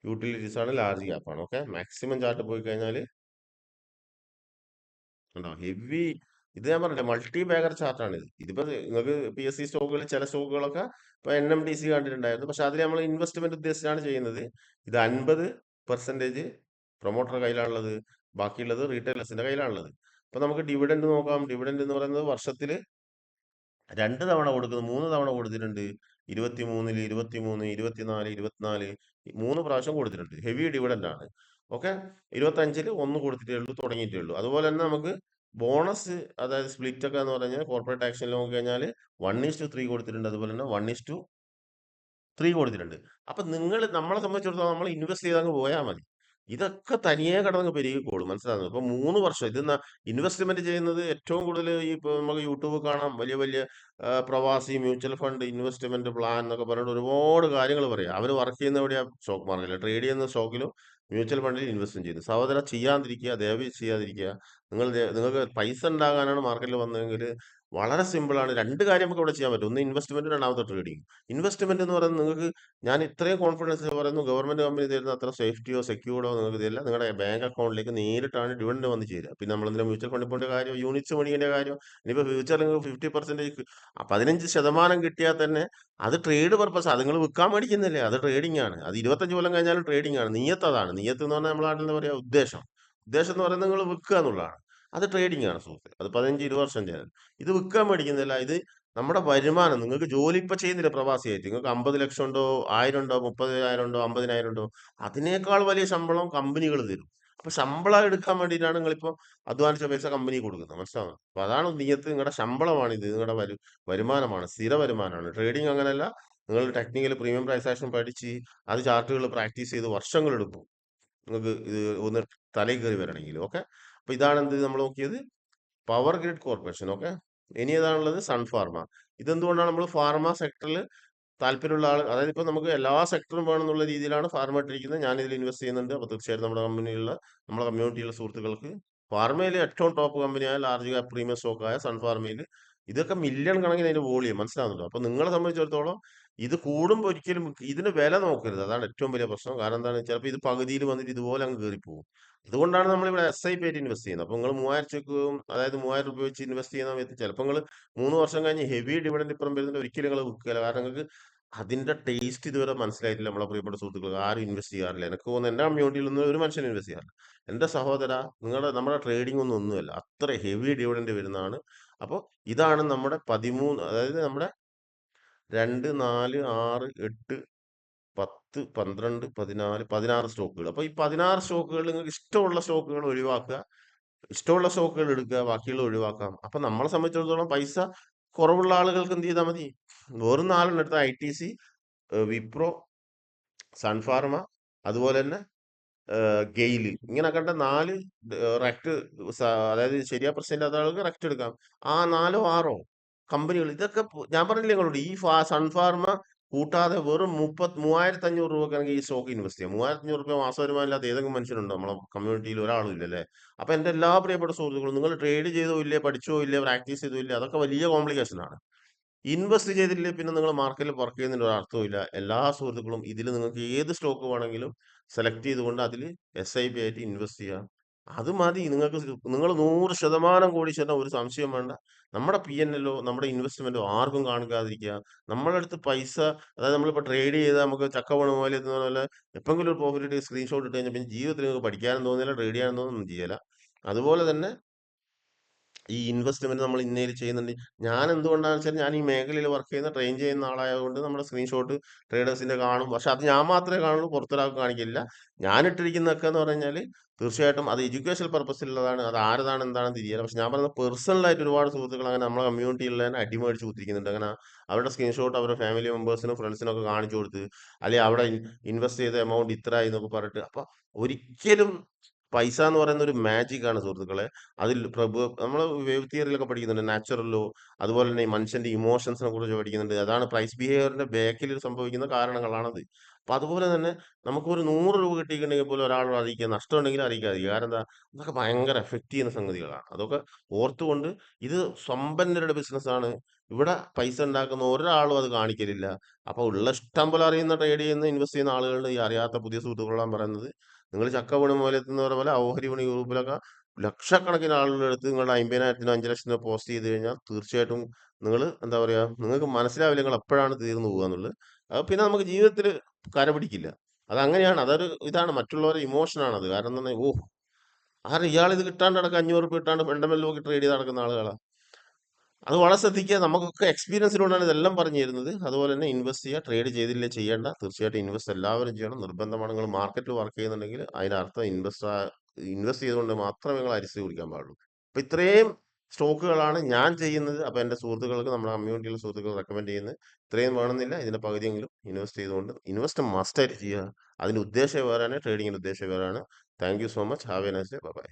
യൂട്ടിലിറ്റീസ് ആണ്, ലാർജ് ക്യാപ്പ് ആണ്. ഓക്കെ, മാക്സിമം ചാർട്ട് പോയി കഴിഞ്ഞാൽ ഉണ്ടോ ഹെവി. ഇത് ഞാൻ പറഞ്ഞില്ലേ, മൾട്ടി ബാഗർ ചാർട്ടാണ് ഇത്. ഇതിപ്പോ നിങ്ങൾക്ക് PSC സ്റ്റോക്കുകൾ, ചില സ്റ്റോക്കുകളൊക്കെ ഇപ്പൊ NMDC കണ്ടിട്ടുണ്ടായിരുന്നു. പക്ഷെ അതിൽ നമ്മൾ ഇൻവെസ്റ്റ്മെന്റ് ഉദ്ദേശിച്ചാണ് ചെയ്യുന്നത്. ഇത് 50% പ്രൊമോട്ടറുടെ കയ്യിലാണുള്ളത്, ബാക്കിയുള്ളത് റീറ്റെയിലേഴ്സിന്റെ കയ്യിലാണുള്ളത്. അപ്പൊ നമുക്ക് ഡിവിഡൻഡ് നോക്കാം. ഡിവിഡൻഡ് എന്ന് പറയുന്നത് വർഷത്തിൽ 2 തവണ കൊടുക്കുന്നത്, 3 തവണ കൊടുത്തിട്ടുണ്ട്. 23-ല്, 23, 24, 24 3 പ്രാവശ്യം കൊടുത്തിട്ടുണ്ട്. ഹെവി ഡിവിഡൻഡ് ആണ്. ഓക്കെ, 25-ല് 1 കൊടുത്തിട്ടേ ഉള്ളൂ, തുടങ്ങിയിട്ടേ ഉള്ളൂ. അതുപോലെ തന്നെ നമുക്ക് ബോണസ്, അതായത് സ്പ്ലിറ്റ് ഒക്കെ എന്ന് പറഞ്ഞാൽ കോർപ്പറേറ്റ് ആക്ഷനിൽ നോക്കി കഴിഞ്ഞാൽ 1:3 കൊടുത്തിട്ടുണ്ട്. അതുപോലെ തന്നെ 1:3 കൊടുത്തിട്ടുണ്ട്. അപ്പൊ നിങ്ങൾ, നമ്മളെ സംബന്ധിച്ചിടത്തോളം നമ്മൾ ഇൻവെസ്റ്റ് ചെയ്ത് അങ്ങ് പോയാൽ മതി. ഇതൊക്കെ തനിയെ കിടന്നങ്ങ് പെരുകിക്കോളും. മനസ്സിലാകുന്നത്. ഇപ്പൊ 3 വർഷം ഇത് ഇൻവെസ്റ്റ്മെന്റ് ചെയ്യുന്നത് ഏറ്റവും കൂടുതൽ ഈ ഇപ്പൊ നമുക്ക് യൂട്യൂബ് കാണാം. വലിയ വലിയ പ്രവാസി മ്യൂച്വൽ ഫണ്ട് ഇൻവെസ്റ്റ്മെന്റ് പ്ലാൻ എന്നൊക്കെ പറഞ്ഞിട്ട് ഒരുപാട് കാര്യങ്ങൾ പറയാം. അവർ വർക്ക് ചെയ്യുന്ന എവിടെയാ? സ്റ്റോക്ക് മാർക്കറ്റിൽ ട്രേഡ് ചെയ്യുന്ന സ്റ്റോക്കിലും മ്യൂച്വൽ ഫണ്ടിൽ ഇൻവെസ്റ്റ് ചെയ്യുന്നു. സഹോദര, ചെയ്യാതിരിക്കുക, ദയവ് ചെയ്യാതിരിക്കുക. നിങ്ങൾക്ക് പൈസ ഉണ്ടാകാനാണ് മാർക്കറ്റിൽ വന്നതെങ്കിൽ വളരെ സിമ്പിളാണ്. 2 കാര്യം നമുക്ക് ഇവിടെ ചെയ്യാൻ പറ്റും. ഒന്ന് ഇൻവെസ്റ്റ്മെന്റ്, രണ്ടാമത്തെ ട്രേഡിംഗ്. ഇൻവെസ്റ്റ്മെന്റ് എന്ന് പറയുന്നത് നിങ്ങൾക്ക്, ഞാൻ ഇത്രയും കോൺഫിഡൻസ് പറയുന്നു, ഗവൺമെന്റ് കമ്പനി തരുന്ന അത്ര സേഫ്റ്റിയോ സെക്യൂർഡോ നിങ്ങൾക്ക് തരില്ല. നിങ്ങളുടെ ബാങ്ക് അക്കൗണ്ടിലേക്ക് നേരിട്ടാണ് ഡിവിഡൻഡ് വന്ന് ചേരുക. പിന്നെ നമ്മൾ എന്തിനാ മ്യൂച്വൽ ഫണ്ടിൽ പോകേണ്ട കാര്യം, യൂണിറ്റ്സ് മേടിക്കേണ്ട കാര്യം? ഇനിയിപ്പോൾ ഫ്യൂച്ചറിൽ നിങ്ങൾക്ക് 50%, 15% കിട്ടിയാൽ തന്നെ അത് ട്രേഡ് പർപ്പസ്. അത് നിങ്ങൾ വിൽക്കാൻ മേടിക്കുന്നില്ലേ, അത് ട്രേഡിംഗ് ആണ്. അത് 25 കൊല്ലം കഴിഞ്ഞാലും ട്രേഡിംഗ് ആണ്. നിയത്ത് അതാണ്. നിയത്ത് എന്ന് പറഞ്ഞാൽ നമ്മുടെ നാട്ടിൽ എന്താ പറയുക? ഉദ്ദേശം. ഉദ്ദേശം എന്ന് പറയുന്നത് നിങ്ങൾ വിൽക്കുക എന്നുള്ളതാണ്. അത് ട്രേഡിംഗ് ആണ് സുഹൃത്ത്. അത് 15-20 വർഷം ചെയ്യാൻ. ഇത് വിൽക്കാൻ മേടിക്കുന്നില്ല. ഇത് നമ്മുടെ വരുമാനം. നിങ്ങൾക്ക് ജോലി ഇപ്പൊ ചെയ്യുന്നില്ല പ്രവാസിയായിട്ട്. നിങ്ങൾക്ക് 50 ലക്ഷം ഉണ്ടോ, 1000 ഉണ്ടോ, 30,000 ഉണ്ടോ, 50,000 ഉണ്ടോ, അതിനേക്കാൾ വലിയ ശമ്പളം കമ്പനികൾ തരും. അപ്പൊ ശമ്പളം എടുക്കാൻ വേണ്ടിയിട്ടാണ് നിങ്ങളിപ്പോ അധ്വാനിച്ച പൈസ കമ്പനി കൊടുക്കുന്നത്. മനസ്സിലാവുന്നത്. അപ്പൊ അതാണ് നിയത്ത്. നിങ്ങളുടെ ശമ്പളമാണ് ഇത്, നിങ്ങളുടെ വരുമാനമാണ്, സ്ഥിര വരുമാനമാണ്. ട്രേഡിംഗ് അങ്ങനെയല്ല. നിങ്ങൾ ടെക്നിക്കൽ പ്രീമിയം പ്രൈസ് ആക്ഷൻ പഠിച്ച് അത് ചാർട്ടുകൾ പ്രാക്ടീസ് ചെയ്ത് വർഷങ്ങൾ എടുക്കും നിങ്ങൾക്ക് ഇത് ഒന്ന് തലയിൽ കയറി വരണമെങ്കിൽ. ഓക്കെ, അപ്പൊ ഇതാണ് എന്ത് നമ്മൾ നോക്കിയത്, പവർ ഗ്രിഡ് കോർപ്പറേഷൻ. ഓക്കെ, ഇനി ഏതാണുള്ളത്? സൺഫാർമ. ഇതെന്തുകൊണ്ടാണ് നമ്മൾ ഫാർമ സെക്ടറിൽ താല്പര്യമുള്ള ആൾ, അതായത് ഇപ്പൊ നമുക്ക് എല്ലാ സെക്ടറും വേണമെന്നുള്ള രീതിയിലാണ് ഫാർമ ഇട്ടിരിക്കുന്നത്. ഞാൻ ഇതിൽ ഇൻവെസ്റ്റ് ചെയ്യുന്നുണ്ട്. അപ്പൊ തീർച്ചയായിട്ടും നമ്മുടെ കമ്മ്യൂണിറ്റിയിലുള്ള സുഹൃത്തുക്കൾക്ക് ഫാർമയിൽ ഏറ്റവും ടോപ്പ് കമ്പനിയായ ലാർജ് ക്യാപ് പ്രീമിയം സ്റ്റോക്കായ സൺഫാർമയിൽ ഇതൊക്കെ മില്യൺ കണക്കിന് അതിന്റെ വോളിയം. മനസ്സിലാവുന്നുണ്ടോ? അപ്പൊ നിങ്ങളെ സംബന്ധിച്ചിടത്തോളം ഇത് കൂടുമ്പോൾ ഒരിക്കലും ഇതിന് വില നോക്കരുത്. അതാണ് ഏറ്റവും വലിയ പ്രശ്നം. കാരണം എന്താണ്, ചിലപ്പോൾ ഇത് പകുതിയിൽ വന്നിട്ട് ഇതുപോലെ അങ്ങ് കയറിപ്പോകും. അതുകൊണ്ടാണ് നമ്മളിവിടെ SIP ആയിട്ട് ഇൻവെസ്റ്റ് ചെയ്യുന്നത്. അപ്പൊ നിങ്ങൾ 3000 അതായത് 3000 രൂപ വെച്ച് ഇൻവെസ്റ്റ് ചെയ്യുന്ന സമയത്ത് ചിലപ്പോൾ നിങ്ങൾ 3 വർഷം കഴിഞ്ഞ് ഹെവി ഡിവിഡൻഡ് ഇപ്പുറം വരുന്നുണ്ട്, ഒരിക്കലും നിങ്ങൾ വിൽക്കില്ല. കാരണം നിങ്ങൾക്ക് അതിന്റെ ടേസ്റ്റ് ഇതുവരെ മനസ്സിലായിട്ടില്ല. നമ്മളെ പ്രിയപ്പെട്ട സുഹൃത്തുക്കൾ ആരും ഇൻവെസ്റ്റ് ചെയ്യാറില്ല. എനിക്ക് തോന്നുന്നു എന്റെ കമ്മ്യൂണിറ്റിയിൽ ഒന്നും ഒരു മനുഷ്യൻ ഇൻവെസ്റ്റ് ചെയ്യാറില്ല. എന്റെ സഹോദര, നമ്മുടെ ട്രേഡിംഗ് ഒന്നുമല്ല, അത്ര ഹെവി ഡിവിഡൻഡ് വരുന്നതാണ്. അപ്പോൾ ഇതാണ് നമ്മുടെ 13, അതായത് നമ്മുടെ 2, 4, 6, 8, 10, 12, 14, 16 സ്റ്റോക്കുകൾ. അപ്പൊ ഈ 16 സ്റ്റോക്കുകൾ നിങ്ങൾക്ക് ഇഷ്ടമുള്ള സ്റ്റോക്കുകൾ ഒഴിവാക്കുക, ഇഷ്ടമുള്ള സ്റ്റോക്കുകൾ എടുക്കുക, ബാക്കിയുള്ള ഒഴിവാക്കാം. അപ്പൊ നമ്മളെ സംബന്ധിച്ചിടത്തോളം പൈസ കുറവുള്ള ആളുകൾക്ക് എന്ത് ചെയ്താൽ മതി? വെറും 4 എടുത്ത ITC, വിപ്രോ, സൺഫാർമ, അതുപോലെ തന്നെ ഗെയില്, ഇങ്ങനെ കണ്ട 4 റെക്ട്, അതായത് ശരിയാ പ്രശ്നം ഇല്ലാത്ത ആൾക്ക് റെക്ട് എടുക്കാം. ആ 4-6 കമ്പനികൾ, ഇതൊക്കെ ഞാൻ പറഞ്ഞില്ലേ നിങ്ങളോട്, ഈ സൺഫാർമ കൂട്ടാതെ വെറും 3500 രൂപക്കാണെങ്കിൽ ഈ സ്റ്റോക്ക് ഇൻവെസ്റ്റ് ചെയ്യാം. 3500 രൂപ മാസ വരുമാനം ഇല്ലാത്ത ഏതെങ്കിലും മനുഷ്യനുണ്ടോ? നമ്മളെ കമ്മ്യൂണിറ്റിയിൽ ഒരാളും ഇല്ലല്ലേ? അപ്പൊ എന്റെ എല്ലാ പ്രിയപ്പെട്ട സുഹൃത്തുക്കളും, നിങ്ങൾ ട്രേഡ് ചെയ്തോ ഇല്ലേ, പഠിച്ചോ ഇല്ലേ, പ്രാക്ടീസ് ചെയ്തോ ഇല്ലേ, അതൊക്കെ വലിയ കോംപ്ലിക്കേഷൻ ആണ്. ഇൻവെസ്റ്റ് ചെയ്തിട്ടില്ലേ പിന്നെ നിങ്ങൾ മാർക്കറ്റിൽ വർക്ക് ചെയ്യുന്നതിന് ഒരു അർത്ഥമില്ല. എല്ലാ സുഹൃത്തുക്കളും ഇതിൽ നിങ്ങൾക്ക് ഏത് സ്റ്റോക്ക് വേണമെങ്കിലും സെലക്ട് ചെയ്തുകൊണ്ട് അതിൽ SIP ആയിട്ട് ഇൻവെസ്റ്റ് ചെയ്യാം. അത് മതി നിങ്ങൾക്ക്. നിങ്ങൾ 100% കോടീശ്വരനാ, ഒരു സംശയം വേണ്ട. നമ്മുടെ പി&എല്ലോ നമ്മുടെ ഇൻവെസ്റ്റ്മെന്റോ ആർക്കും കാണിക്കാതിരിക്കുക. നമ്മളെ അടുത്ത് പൈസ, അതായത് നമ്മളിപ്പോ ട്രേഡ് ചെയ്താൽ നമുക്ക് ചക്കവണ പോലെ എത്തുന്ന പോലെ എപ്പെങ്കിലും ഒരു പ്രോഫിറ്റ് ഇട്ട് സ്ക്രീൻഷോട്ട് ഇട്ട് കഴിഞ്ഞാൽ പിന്നെ ജീവിതത്തിൽ നിങ്ങൾക്ക് പഠിക്കാനും തോന്നില്ല, ട്രേഡ് ചെയ്യാനും തോന്നുന്നു ചെയ്യല. അതുപോലെ തന്നെ ഈ ഇൻവെസ്റ്റ്മെന്റ് നമ്മൾ ഇന്നേല് ചെയ്യുന്നുണ്ട്. ഞാൻ എന്തുകൊണ്ടാണെന്ന് വെച്ചാൽ ഞാൻ ഈ മേഖലയിൽ വർക്ക് ചെയ്യുന്ന ട്രെയിൻ ചെയ്യുന്ന ആളായതുകൊണ്ട് നമ്മുടെ സ്ക്രീൻഷോട്ട് ട്രേഡേഴ്സിന്റെ കാണും. പക്ഷെ അത് ഞാൻ മാത്രമേ കാണുള്ളൂ, പുറത്തൊരാൾക്ക് കാണിക്കില്ല. ഞാൻ ഇട്ടിരിക്കുന്നതൊക്കെ എന്ന് പറഞ്ഞാൽ തീർച്ചയായിട്ടും അത് എഡ്യൂക്കേഷണൽ പർപ്പസിലുള്ളതാണ്. അത് ആരതാണ് എന്താണെന്ന് തിരിയില്ല. പക്ഷെ ഞാൻ പറയുന്നത് പേഴ്സണലായിട്ട് ഒരുപാട് സുഹൃത്തുക്കൾ അങ്ങനെ നമ്മളെ കമ്മ്യൂണിറ്റിയിൽ തന്നെ അടിമേടിച്ച് കുത്തിരിക്കുന്നുണ്ട്. അങ്ങനെ അവരുടെ സ്ക്രീൻഷോട്ട് അവരുടെ ഫാമിലി മെമ്പേഴ്സിനും ഫ്രണ്ട്സിനും ഒക്കെ കാണിച്ചു കൊടുത്ത്, അല്ലെങ്കിൽ അവിടെ ഇൻവെസ്റ്റ് ചെയ്ത എമൗണ്ട് ഇത്ര ആയി എന്നൊക്കെ പറഞ്ഞിട്ട്. അപ്പൊ ഒരിക്കലും പൈസ എന്ന് പറയുന്ന ഒരു മാജിക് ആണ് സുഹൃത്തുക്കളെ. അതിൽ നമ്മൾ വേവ് തിയറിയിലൊക്കെ പഠിക്കുന്നുണ്ട്, നാച്ചുറൽ ലോ. അതുപോലെ തന്നെ ഈ മനുഷ്യന്റെ ഇമോഷൻസിനെ കുറിച്ച് പഠിക്കുന്നുണ്ട്. അതാണ് പ്രൈസ് ബിഹേവിയറിന്റെ ബാക്കിൽ സംഭവിക്കുന്ന കാരണങ്ങളാണത്. അപ്പൊ അതുപോലെ തന്നെ നമുക്ക് ഒരു 100 രൂപ കിട്ടിയിട്ടുണ്ടെങ്കിൽ പോലും ഒരാളോട് അറിയിക്കുക, നഷ്ടം ഉണ്ടെങ്കിൽ അറിയിക്കാതിരിക്കുക. കാരണം എന്താ, ഇതൊക്കെ ഭയങ്കര എഫക്ട് ചെയ്യുന്ന സംഗതികളാണ്. അതൊക്കെ ഓർത്തുകൊണ്ട്, ഇത് സമ്പന്നരുടെ ബിസിനസ്സാണ്. ഇവിടെ പൈസ ഉണ്ടാക്കുന്ന ഒരാളും അത് കാണിക്കലില്ല. അപ്പൊ ഉള്ള ഇഷ്ടം പോലെ അറിയുന്ന ട്രേഡ് ചെയ്യുന്ന ഇൻവെസ്റ്റ് ചെയ്യുന്ന ആളുകളുടെ ഈ അറിയാത്ത പുതിയ സുഹൃത്തുക്കളാണ് പറയുന്നത്. നിങ്ങൾ ചക്ക വീണ് മുതലെത്തുന്ന പോലെ ഓഹരി വിപണി ഗ്രൂപ്പിലൊക്കെ ലക്ഷക്കണക്കിന് ആളുകളുടെ അടുത്ത് നിങ്ങളുടെ 50,000-ത്തിനോ 5 ലക്ഷത്തിനോ പോസ്റ്റ് ചെയ്ത് കഴിഞ്ഞാൽ തീർച്ചയായിട്ടും നിങ്ങൾ എന്താ പറയാ, നിങ്ങൾക്ക് മനസ്സിലാവില്ല നിങ്ങൾ എപ്പോഴാണ് തീർന്നു പോകുക എന്നുള്ളത്. അത് പിന്നെ നമുക്ക് ജീവിതത്തിൽ കരപിടിക്കില്ല. അതങ്ങനെയാണ്. അതൊരു ഇതാണ്, മറ്റുള്ളവരുടെ ഇമോഷനാണത്. കാരണം എന്താ, ഓ ആരെ ഇയാൾ ഇത് കിട്ടാണ്ട് നടക്കുക, 500 രൂപ കിട്ടാണ്ട് ഫണ്ടമെന്റൽ നോക്കി ട്രേഡ് ചെയ്ത് നടക്കുന്ന ആളുകളാണ്. അത് വളരെ ശ്രദ്ധിക്കുക. നമുക്കൊക്കെ എക്സ്പീരിയൻസിലൂടെയാണ് ഇതെല്ലാം പറഞ്ഞു തരുന്നത്. അതുപോലെ തന്നെ ഇൻവെസ്റ്റ് ചെയ്യുക, ട്രേഡ് ചെയ്തില്ലേ ചെയ്യേണ്ട. തീർച്ചയായിട്ടും ഇൻവെസ്റ്റ് എല്ലാവരും ചെയ്യണം, നിർബന്ധമാണ്. നിങ്ങൾ മാർക്കറ്റിൽ വർക്ക് ചെയ്യുന്നുണ്ടെങ്കിൽ അതിനർത്ഥം ഇൻവെസ്റ്റ് ചെയ്തുകൊണ്ട് മാത്രമേ നിങ്ങൾ അരിച്ച് കുടിക്കാൻ പാടുള്ളൂ. അപ്പൊ ഇത്രയും സ്റ്റോക്കുകളാണ് ഞാൻ ചെയ്യുന്നത്. അപ്പൊ എന്റെ സുഹൃത്തുക്കൾക്ക്, നമ്മുടെ കമ്മ്യൂണിറ്റിയിലെ സുഹൃത്തുക്കൾ റെക്കമെൻഡ് ചെയ്യുന്നത് ഇത്രയും വേണമെന്നില്ല, ഇതിന്റെ പകുതിയെങ്കിലും ഇൻവെസ്റ്റ് ചെയ്തുകൊണ്ട്. ഇൻവെസ്റ്റ് മസ്റ്റ് ആയിട്ട് ചെയ്യുക. അതിന്റെ ഉദ്ദേശം വേറെയാണ്, ട്രേഡിങ്ങിന്റെ ഉദ്ദേശം വേറെയാണ്. Thank you so much. Have a nice day. By.